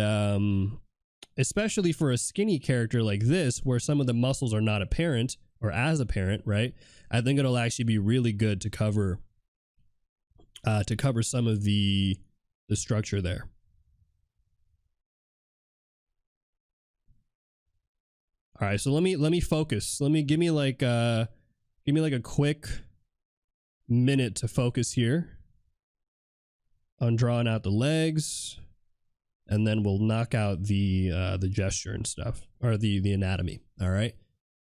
especially for a skinny character like this, where some of the muscles are not apparent or as apparent, right? I think it'll actually be really good to cover some of the structure there. All right, so let me focus. Give me like a quick minute to focus here on drawing out the legs, and then we'll knock out the gesture and stuff, or the anatomy. All right,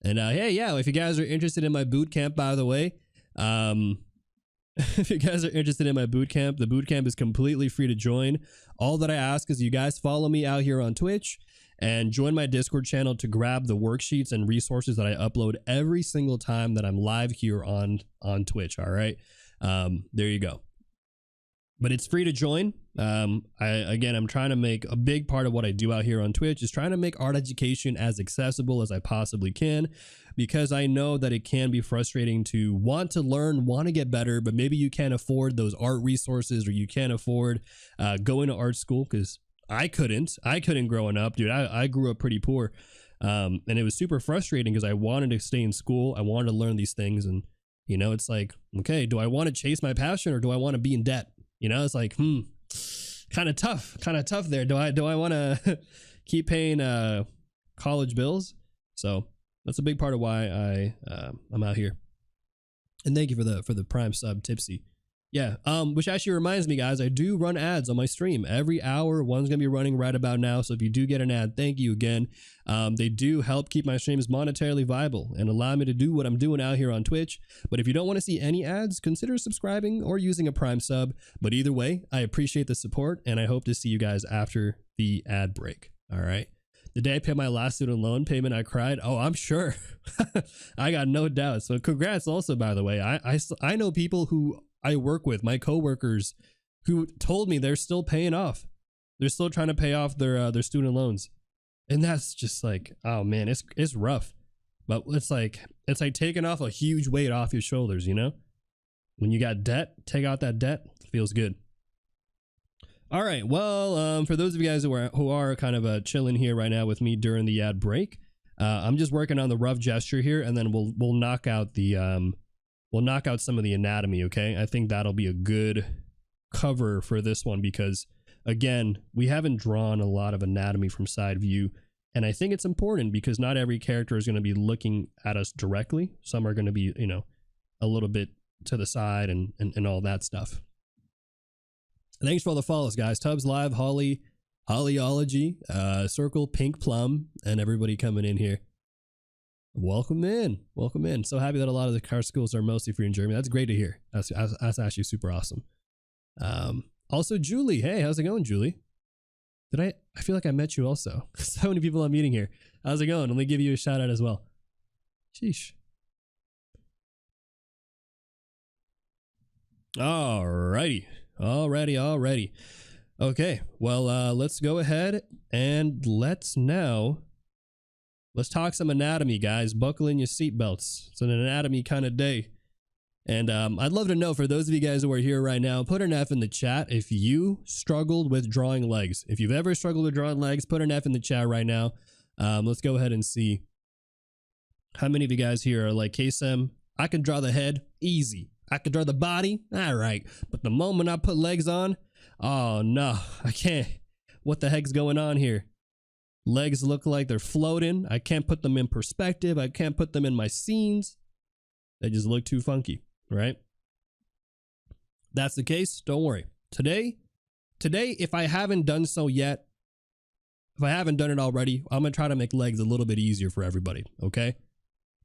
and hey, yeah, if you guys are interested in my boot camp, by the way, if you guys are interested in my boot camp, the boot camp is completely free to join. All that I ask is you guys follow me out here on Twitch and join my Discord channel to grab the worksheets and resources that I upload every single time that I'm live here on Twitch. All right. There you go. But it's free to join. I'm trying to make a big part of what I do out here on Twitch is trying to make art education as accessible as I possibly can, because I know that it can be frustrating to want to learn, want to get better, but maybe you can't afford those art resources, or you can't afford going to art school, because I couldn't growing up, dude. I grew up pretty poor. And it was super frustrating because I wanted to stay in school. I wanted to learn these things. And, you know, it's like, okay, do I want to chase my passion, or do I want to be in debt? You know, it's like, kind of tough there. Do I want to keep paying college bills? So that's a big part of why I'm out here. And thank you for the prime sub, Tipsy. Yeah, which actually reminds me, guys, I do run ads on my stream every hour. One's gonna be running right about now, so if you do get an ad, thank you again. They do help keep my streams monetarily viable and allow me to do what I'm doing out here on Twitch. But if you don't want to see any ads, consider subscribing or using a prime sub. But either way, I appreciate the support, and I hope to see you guys after the ad break. All right. The day I paid my last student loan payment, I cried. Oh, I'm sure. I got no doubt. So congrats also, by the way. I know people who I work with, my coworkers, who told me they're still paying off. They're still trying to pay off their student loans. And that's just like, oh man, it's rough. But it's like taking off a huge weight off your shoulders, you know? When you got debt, take out that debt, it feels good. All right, well, for those of you guys who are kind of chilling here right now with me during the ad break, I'm just working on the rough gesture here, and then we'll knock out the we'll knock out some of the anatomy. Okay, I think that'll be a good cover for this one, because again, we haven't drawn a lot of anatomy from side view, and I think it's important because not every character is going to be looking at us directly. Some are going to be, you know, a little bit to the side and all that stuff. Thanks for all the follows, guys. Tubbs Live, Hollyology, Circle, Pink Plum, and everybody coming in here. Welcome in. Welcome in. So happy that a lot of the car schools are mostly free in Germany. That's great to hear. That's actually super awesome. Also, Julie. Hey, how's it going, Julie? I feel like I met you also. So many people I'm meeting here. How's it going? Let me give you a shout out as well. Sheesh. Alrighty. Okay, well, let's go ahead and let's talk some anatomy, guys. Buckle in your seatbelts. It's an anatomy kind of day. And I'd love to know, for those of you guys who are here right now, put an F in the chat if you struggled with drawing legs. If you've ever struggled with drawing legs, put an F in the chat right now. Let's go ahead and see how many of you guys here are like, Kaycem, I can draw the head, easy. I could draw the body, all right. But the moment I put legs on, oh no, I can't. What the heck's going on here? Legs look like they're floating. I can't put them in perspective. I can't put them in my scenes. They just look too funky, right? That's the case. Don't worry. Today, if I haven't done so yet, if I haven't done it already, I'm going to try to make legs a little bit easier for everybody, okay?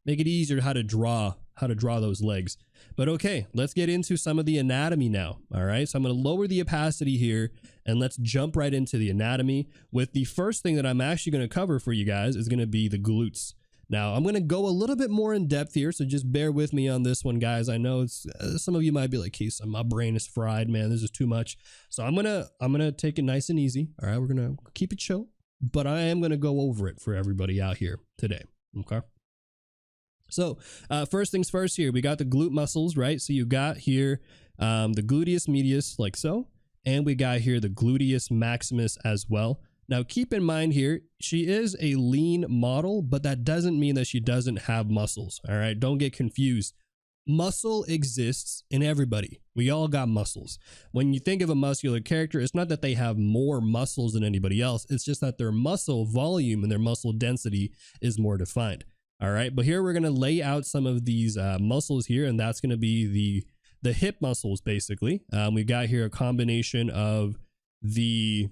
Make it easier how to draw how to draw those legs. But okay, let's get into some of the anatomy now. All right, so I'm going to lower the opacity here and let's jump right into the anatomy with the first thing that I'm actually going to cover for you guys is going to be the glutes. Now I'm going to go a little bit more in depth here, so just bear with me on this one, guys. I know it's some of you might be like, Kaycem, my brain is fried, man, this is too much. So I'm gonna take it nice and easy. All right, we're gonna keep it chill, but I am gonna go over it for everybody out here today. Okay. So first things first here, we got the glute muscles, right? So you got here the gluteus medius like so, and we got here the gluteus maximus as well. Now keep in mind here, she is a lean model, but that doesn't mean that she doesn't have muscles. All right, don't get confused. Muscle exists in everybody. We all got muscles. When you think of a muscular character, it's not that they have more muscles than anybody else. It's just that their muscle volume and their muscle density is more defined. All right, but here we're going to lay out some of these muscles here, and that's going to be the hip muscles basically. We've got here a combination of the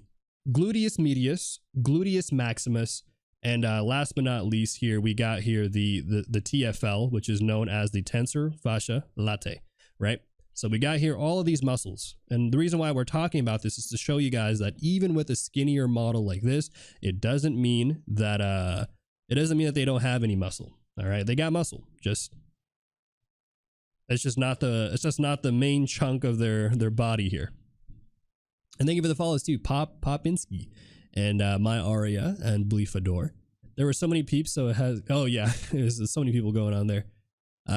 gluteus medius, gluteus maximus, and last but not least here, we got here the TFL, which is known as the tensor fascia latae, right? So we got here all of these muscles. And the reason why we're talking about this is to show you guys that even with a skinnier model like this, it doesn't mean that they don't have any muscle. All right, they got muscle. It's just not the main chunk of their body here. And thank you for the follows too, Popinski and my Aria and Bleefador. There were so many peeps, so it has. Oh yeah, there's so many people going on there.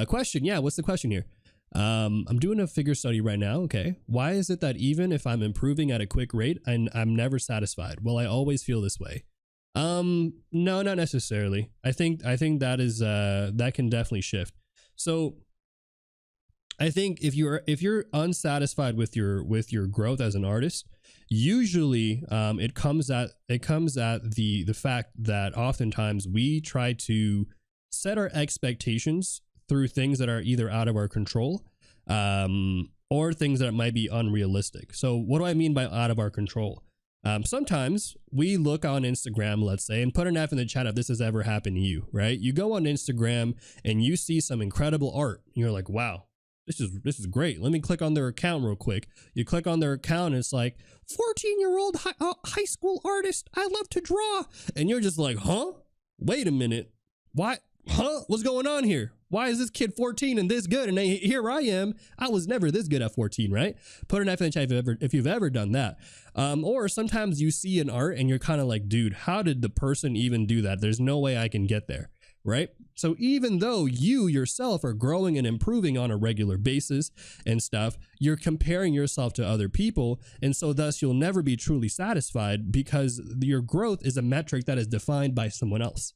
Question, yeah, what's the question here? I'm doing a figure study right now. Okay, why is it that even if I'm improving at a quick rate, I'm never satisfied? Well, I always feel this way. No, not necessarily. I think that is that can definitely shift. So I think if you're unsatisfied with your growth as an artist, usually it comes at the fact that oftentimes we try to set our expectations through things that are either out of our control or things that might be unrealistic. So what do I mean by out of our control? Sometimes we look on Instagram, let's say, and put an F in the chat if this has ever happened to you, right? You go on Instagram and you see some incredible art and you're like, wow, this is great. Let me click on their account real quick. You click on their account and it's like 14-year-old high school artist. I love to draw. And you're just like, huh? Wait a minute. Why? Huh? What's going on here? Why is this kid 14 and this good? And here I am. I was never this good at 14, right? Put an F in the chat if you've ever done that. Or sometimes you see an art and you're kind of like, dude, how did the person even do that? There's no way I can get there, right? So even though you yourself are growing and improving on a regular basis and stuff, you're comparing yourself to other people. And so thus you'll never be truly satisfied because your growth is a metric that is defined by someone else.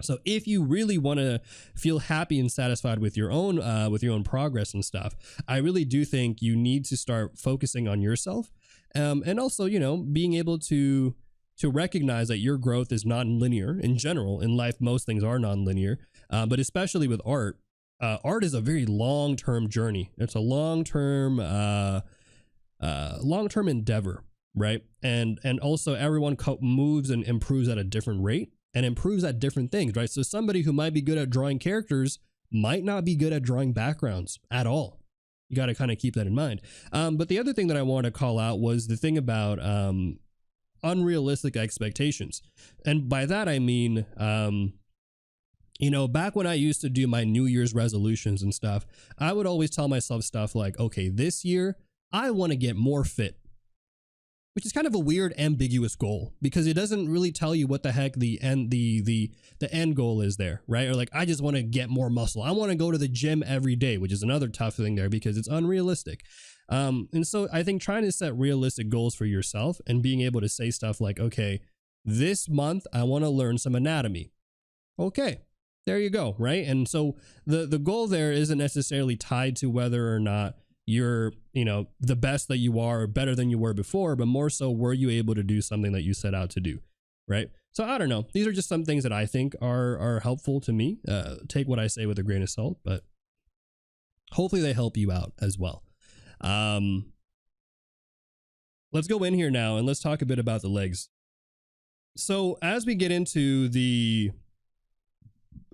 So if you really want to feel happy and satisfied with your own progress and stuff, I really do think you need to start focusing on yourself. And also, you know, being able to recognize that your growth is non-linear in general. In life, most things are non-linear, but especially with art. Art is a very long-term journey. It's a long-term endeavor, right? And also everyone moves and improves at a different rate and improves at different things, right? So somebody who might be good at drawing characters might not be good at drawing backgrounds at all. You got to kind of keep that in mind. But the other thing that I want to call out was the thing about unrealistic expectations. And by that, I mean, you know, back when I used to do my New Year's resolutions and stuff, I would always tell myself stuff like, okay, this year I want to get more fit, which is kind of a weird, ambiguous goal because it doesn't really tell you what the heck the end goal is there, right? Or like, I just want to get more muscle. I want to go to the gym every day, which is another tough thing there because it's unrealistic. And so I think trying to set realistic goals for yourself and being able to say stuff like, okay, this month I want to learn some anatomy. Okay, there you go, right? And so the goal there isn't necessarily tied to whether or not you're, you know, the best that you are or better than you were before, but more so, were you able to do something that you set out to do, right? So I don't know. These are just some things that I think are helpful to me. Take what I say with a grain of salt, but hopefully they help you out as well. Let's go in here now and let's talk a bit about the legs. So as we get into the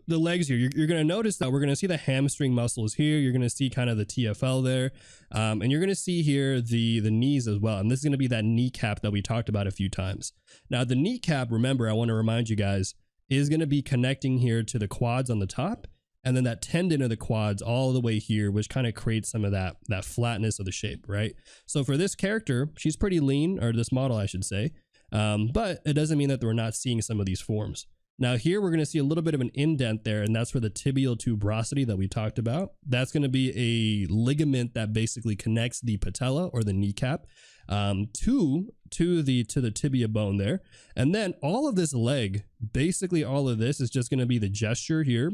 the legs here, you're going to notice that we're going to see the hamstring muscles here. You're going to see kind of the TFL there. And you're going to see here the knees as well. And this is going to be that kneecap that we talked about a few times. Now, the kneecap, remember, I want to remind you guys, is going to be connecting here to the quads on the top. And then that tendon of the quads all the way here, which kind of creates some of that flatness of the shape, right? So for this character, she's pretty lean, or this model, I should say. But it doesn't mean that we're not seeing some of these forms. Now here we're going to see a little bit of an indent there, and that's for the tibial tuberosity that we talked about. That's going to be a ligament that basically connects the patella or the kneecap to the tibia bone there. And then all of this leg, basically all of this is just going to be the gesture here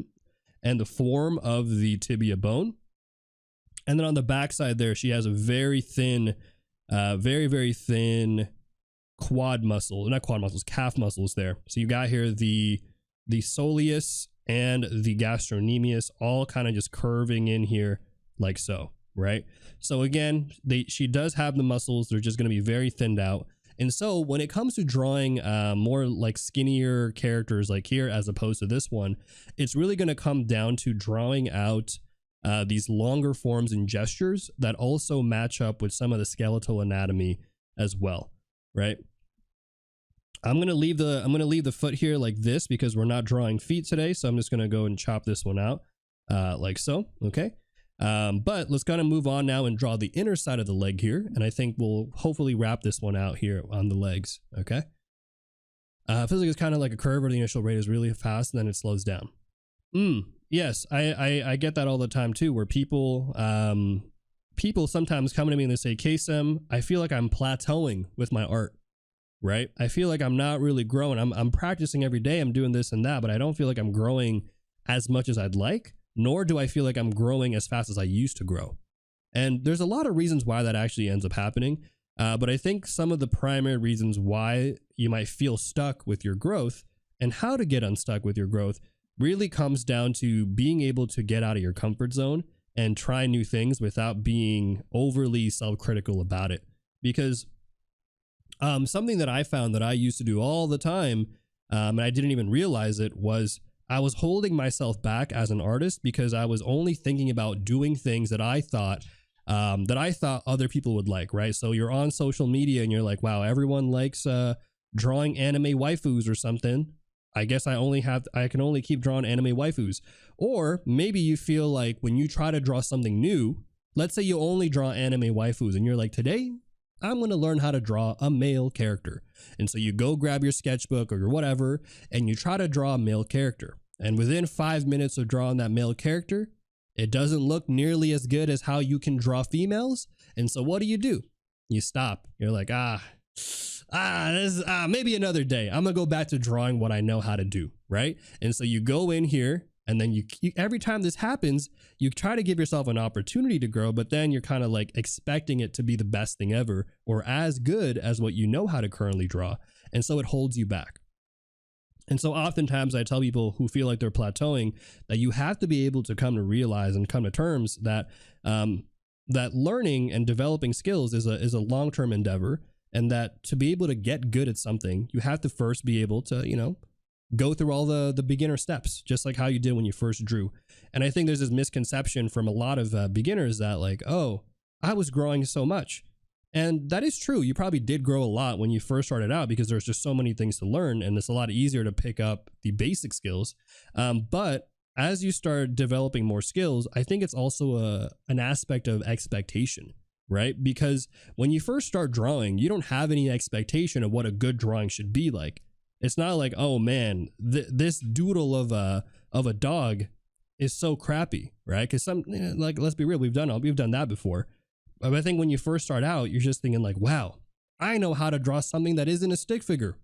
and the form of the tibia bone. And then on the backside there, she has a very thin, very thin quad muscle, not quad muscles, calf muscles there. So you got here the soleus and the gastrocnemius all kind of just curving in here like so, right? So again, she does have the muscles. They're just going to be very thinned out. And so when it comes to drawing more like skinnier characters like here, as opposed to this one, it's really going to come down to drawing out these longer forms and gestures that also match up with some of the skeletal anatomy as well. Right. I'm going to leave the foot here like this because we're not drawing feet today. So I'm just going to go and chop this one out like so. Okay. But let's kind of move on now and draw the inner side of the leg here. And I think we'll hopefully wrap this one out here on the legs. Okay. It feels like it's kind of like a curve where the initial rate is really fast and then it slows down. Yes. I get that all the time too, where people sometimes come to me and they say, Kaycem, I feel like I'm plateauing with my art, right? I feel like I'm not really growing. I'm practicing every day. I'm doing this and that, but I don't feel like I'm growing as much as I'd like, nor do I feel like I'm growing as fast as I used to grow. And there's a lot of reasons why that actually ends up happening. But I think some of the primary reasons why you might feel stuck with your growth and how to get unstuck with your growth really comes down to being able to get out of your comfort zone and try new things without being overly self-critical about it. Because something that I found that I used to do all the time, and I didn't even realize it, was I was holding myself back as an artist because I was only thinking about doing things that I thought other people would like, right? So you're on social media and you're like, wow, everyone likes drawing anime waifus or something. I guess I can only keep drawing anime waifus. Or maybe you feel like when you try to draw something new, let's say you only draw anime waifus and you're like, today I'm going to learn how to draw a male character. And so you go grab your sketchbook or your whatever, and you try to draw a male character. And within 5 minutes of drawing that male character, it doesn't look nearly as good as how you can draw females. And so what do? You stop. You're like, maybe another day. I'm gonna go back to drawing what I know how to do, right? And so you go in here, and then you every time this happens, you try to give yourself an opportunity to grow, but then you're kind of like expecting it to be the best thing ever or as good as what you know how to currently draw. And so it holds you back. And so oftentimes I tell people who feel like they're plateauing that you have to be able to come to realize and come to terms that that learning and developing skills is a long-term endeavor. And that to be able to get good at something, you have to first be able to, go through all the beginner steps, just like how you did when you first drew. And I think there's this misconception from a lot of beginners that like, oh, I was growing so much. And that is true. You probably did grow a lot when you first started out because there's just so many things to learn and it's a lot easier to pick up the basic skills. But as you start developing more skills, I think it's also an aspect of expectation. Right? Because when you first start drawing, you don't have any expectation of what a good drawing should be like. It's not like, oh man, this doodle of a dog is so crappy, right? Because let's be real, we've done that before. But I think when you first start out, you're just thinking like, wow, I know how to draw something that isn't a stick figure.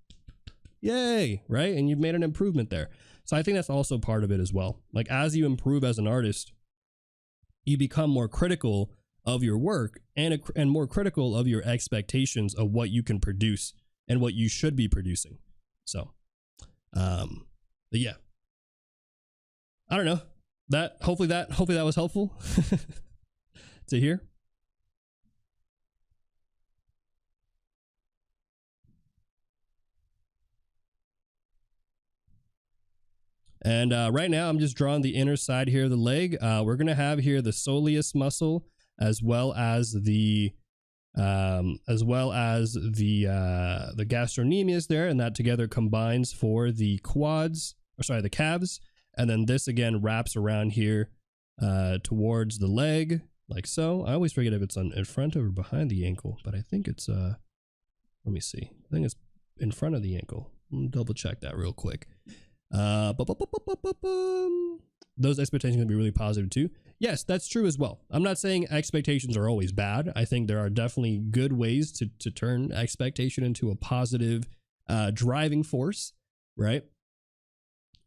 Yay, right? And you've made an improvement there. So I think that's also part of it as well. Like as you improve as an artist, you become more critical of your work and more critical of your expectations of what you can produce and what you should be producing. So, but yeah, I don't know hopefully that was helpful to hear. And right now I'm just drawing the inner side here of the leg. We're going to have here the soleus muscle as well as the gastrocnemius there, and that together combines for the quads, or sorry, the calves. And then this again wraps around here towards the leg, like so. I always forget if it's in front or behind the ankle, but I think it's let me see. I think it's in front of the ankle. Double check that real quick. Those expectations can be really positive too. Yes, that's true as well. I'm not saying expectations are always bad. I think there are definitely good ways to turn expectation into a positive driving force, right?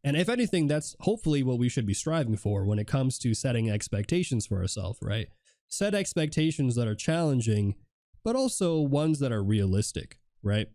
And if anything, that's hopefully what we should be striving for when it comes to setting expectations for ourselves, right? Set expectations that are challenging, but also ones that are realistic, right?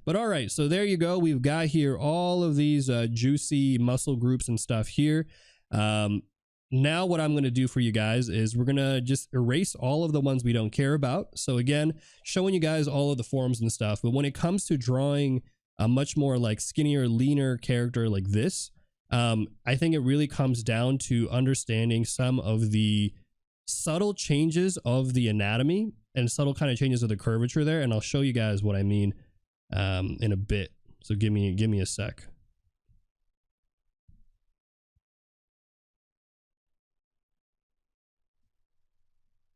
But all right, so there you go. We've got here all of these juicy muscle groups and stuff here. Now what I'm going to do for you guys is we're going to just erase all of the ones we don't care about. So again, showing you guys all of the forms and stuff. But when it comes to drawing a much more like skinnier, leaner character like this, I think it really comes down to understanding some of the subtle changes of the anatomy and subtle kind of changes of the curvature there. And I'll show you guys what I mean in a bit. So give me a sec.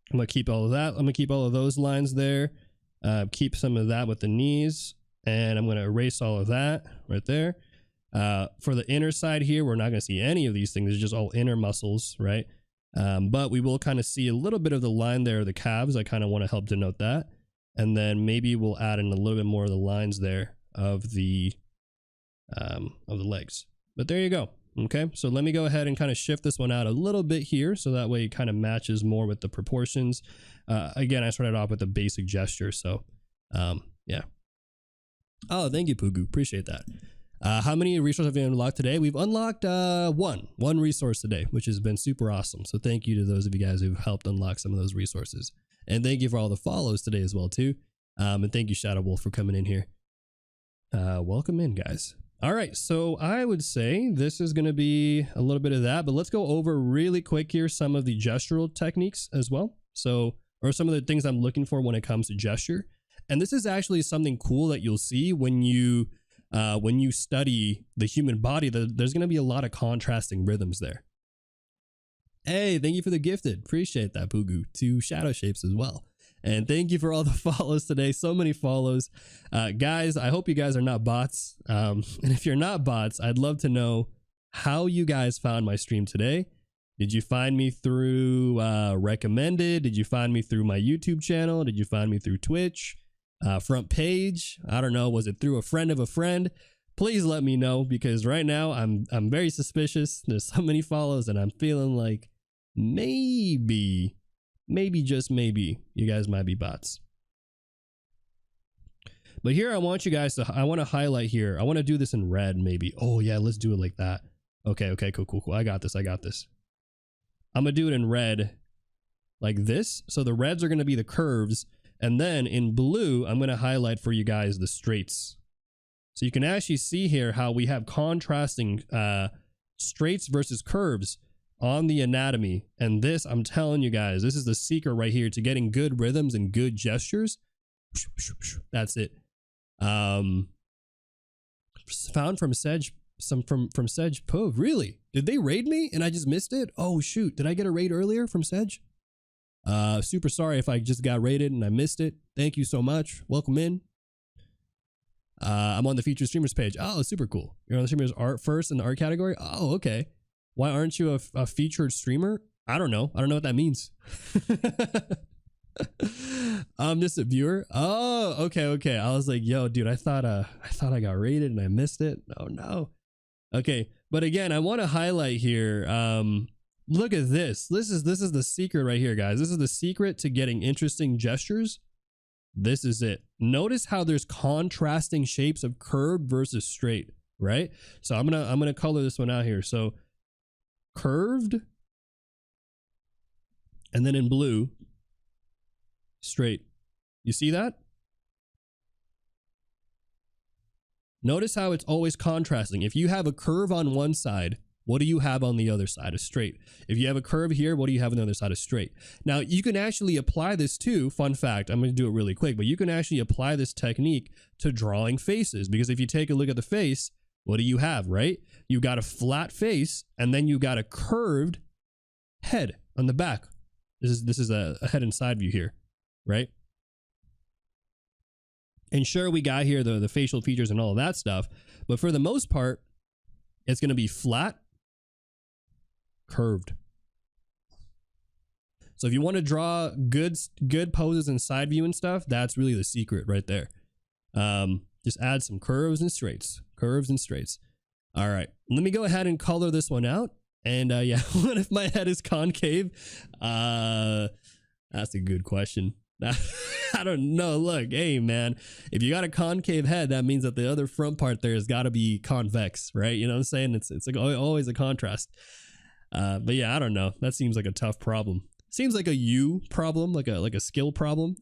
I'm gonna keep all of that. I'm gonna keep all of those lines there. Keep some of that with the knees, and I'm gonna erase all of that right there. For the inner side here, we're not gonna see any of these things. It's just all inner muscles, right? But we will kind of see a little bit of the line there, the calves. I kind of want to help denote that. And then maybe we'll add in a little bit more of the lines there of the legs. But there you go. Okay, so let me go ahead and kind of shift this one out a little bit here, so that way it kind of matches more with the proportions. Again, I started off with a basic gesture, so yeah. Oh, thank you, Pugu. Appreciate that. How many resources have we unlocked today? We've unlocked one resource today, which has been super awesome. So thank you to those of you guys who've helped unlock some of those resources. And thank you for all the follows today as well, too. And thank you, Shadow Wolf, for coming in here. Welcome in, guys. All right, so I would say this is going to be a little bit of that, but let's go over really quick here some of the gestural techniques as well. So, or some of the things I'm looking for when it comes to gesture. And this is actually something cool that you'll see when you study the human body. There's going to be a lot of contrasting rhythms there. Hey, thank you for the gifted. Appreciate that, Pugu. To Shadow Shapes as well. And thank you for all the follows today. So many follows. Guys, I hope you guys are not bots. And if you're not bots, I'd love to know how you guys found my stream today. Did you find me through recommended? Did you find me through my YouTube channel? Did you find me through Twitch? Front page? I don't know. Was it through a friend of a friend? Please let me know, because right now I'm very suspicious. There's so many follows and I'm feeling like maybe just maybe you guys might be bots. But here I want you guys to, I want to highlight here. I want to do this in red maybe. Oh yeah, let's do it like that. Okay, cool. I got this. I'm gonna do it in red like this. So the reds are gonna be the curves, and then in blue I'm gonna highlight for you guys the straights. So you can actually see here how we have contrasting straights versus curves on the anatomy. And this, I'm telling you guys, this is the secret right here to getting good rhythms and good gestures. That's it. Found from Sedge, from Sedge Pove. Really? Did they raid me and I just missed it? Oh shoot, did I get a raid earlier from Sedge? Super sorry if I just got raided and I missed it. Thank you so much. Welcome in. I'm on the featured streamers page. Oh, super cool. You're on the streamers art first in the art category. Oh, okay. Why aren't you a featured streamer? I don't know. I don't know what that means. I'm just a viewer. Oh, okay. I was like, yo, dude, I thought I got raided and I missed it. Oh no. Okay, but again, I want to highlight here. Look at this. This is the secret right here, guys. This is the secret to getting interesting gestures. This is it. Notice how there's contrasting shapes of curved versus straight, right? So I'm gonna color this one out here. So curved, and then in blue, straight. You see that? Notice how it's always contrasting. If you have a curve on one side, what do you have on the other side? A straight. If you have a curve here, what do you have on the other side? A straight. Now, you can actually apply this too. Fun fact, I'm going to do it really quick, but you can actually apply this technique to drawing faces, because if you take a look at the face, what do you have, right? You got a flat face, and then you got a curved head on the back. This is a head and side view here, right? And sure, we got here the facial features and all of that stuff, but for the most part, it's going to be flat, curved. So if you want to draw good poses and side view and stuff, that's really the secret right there. Just add some curves and straights. All right, let me go ahead and color this one out. And yeah, what if my head is concave? That's a good question. I don't know. Look, hey man, if you got a concave head, that means that the other front part there has got to be convex, right? You know what I'm saying? It's like always a contrast. But yeah, I don't know. That seems like a tough problem. Seems like a you problem, like a skill problem.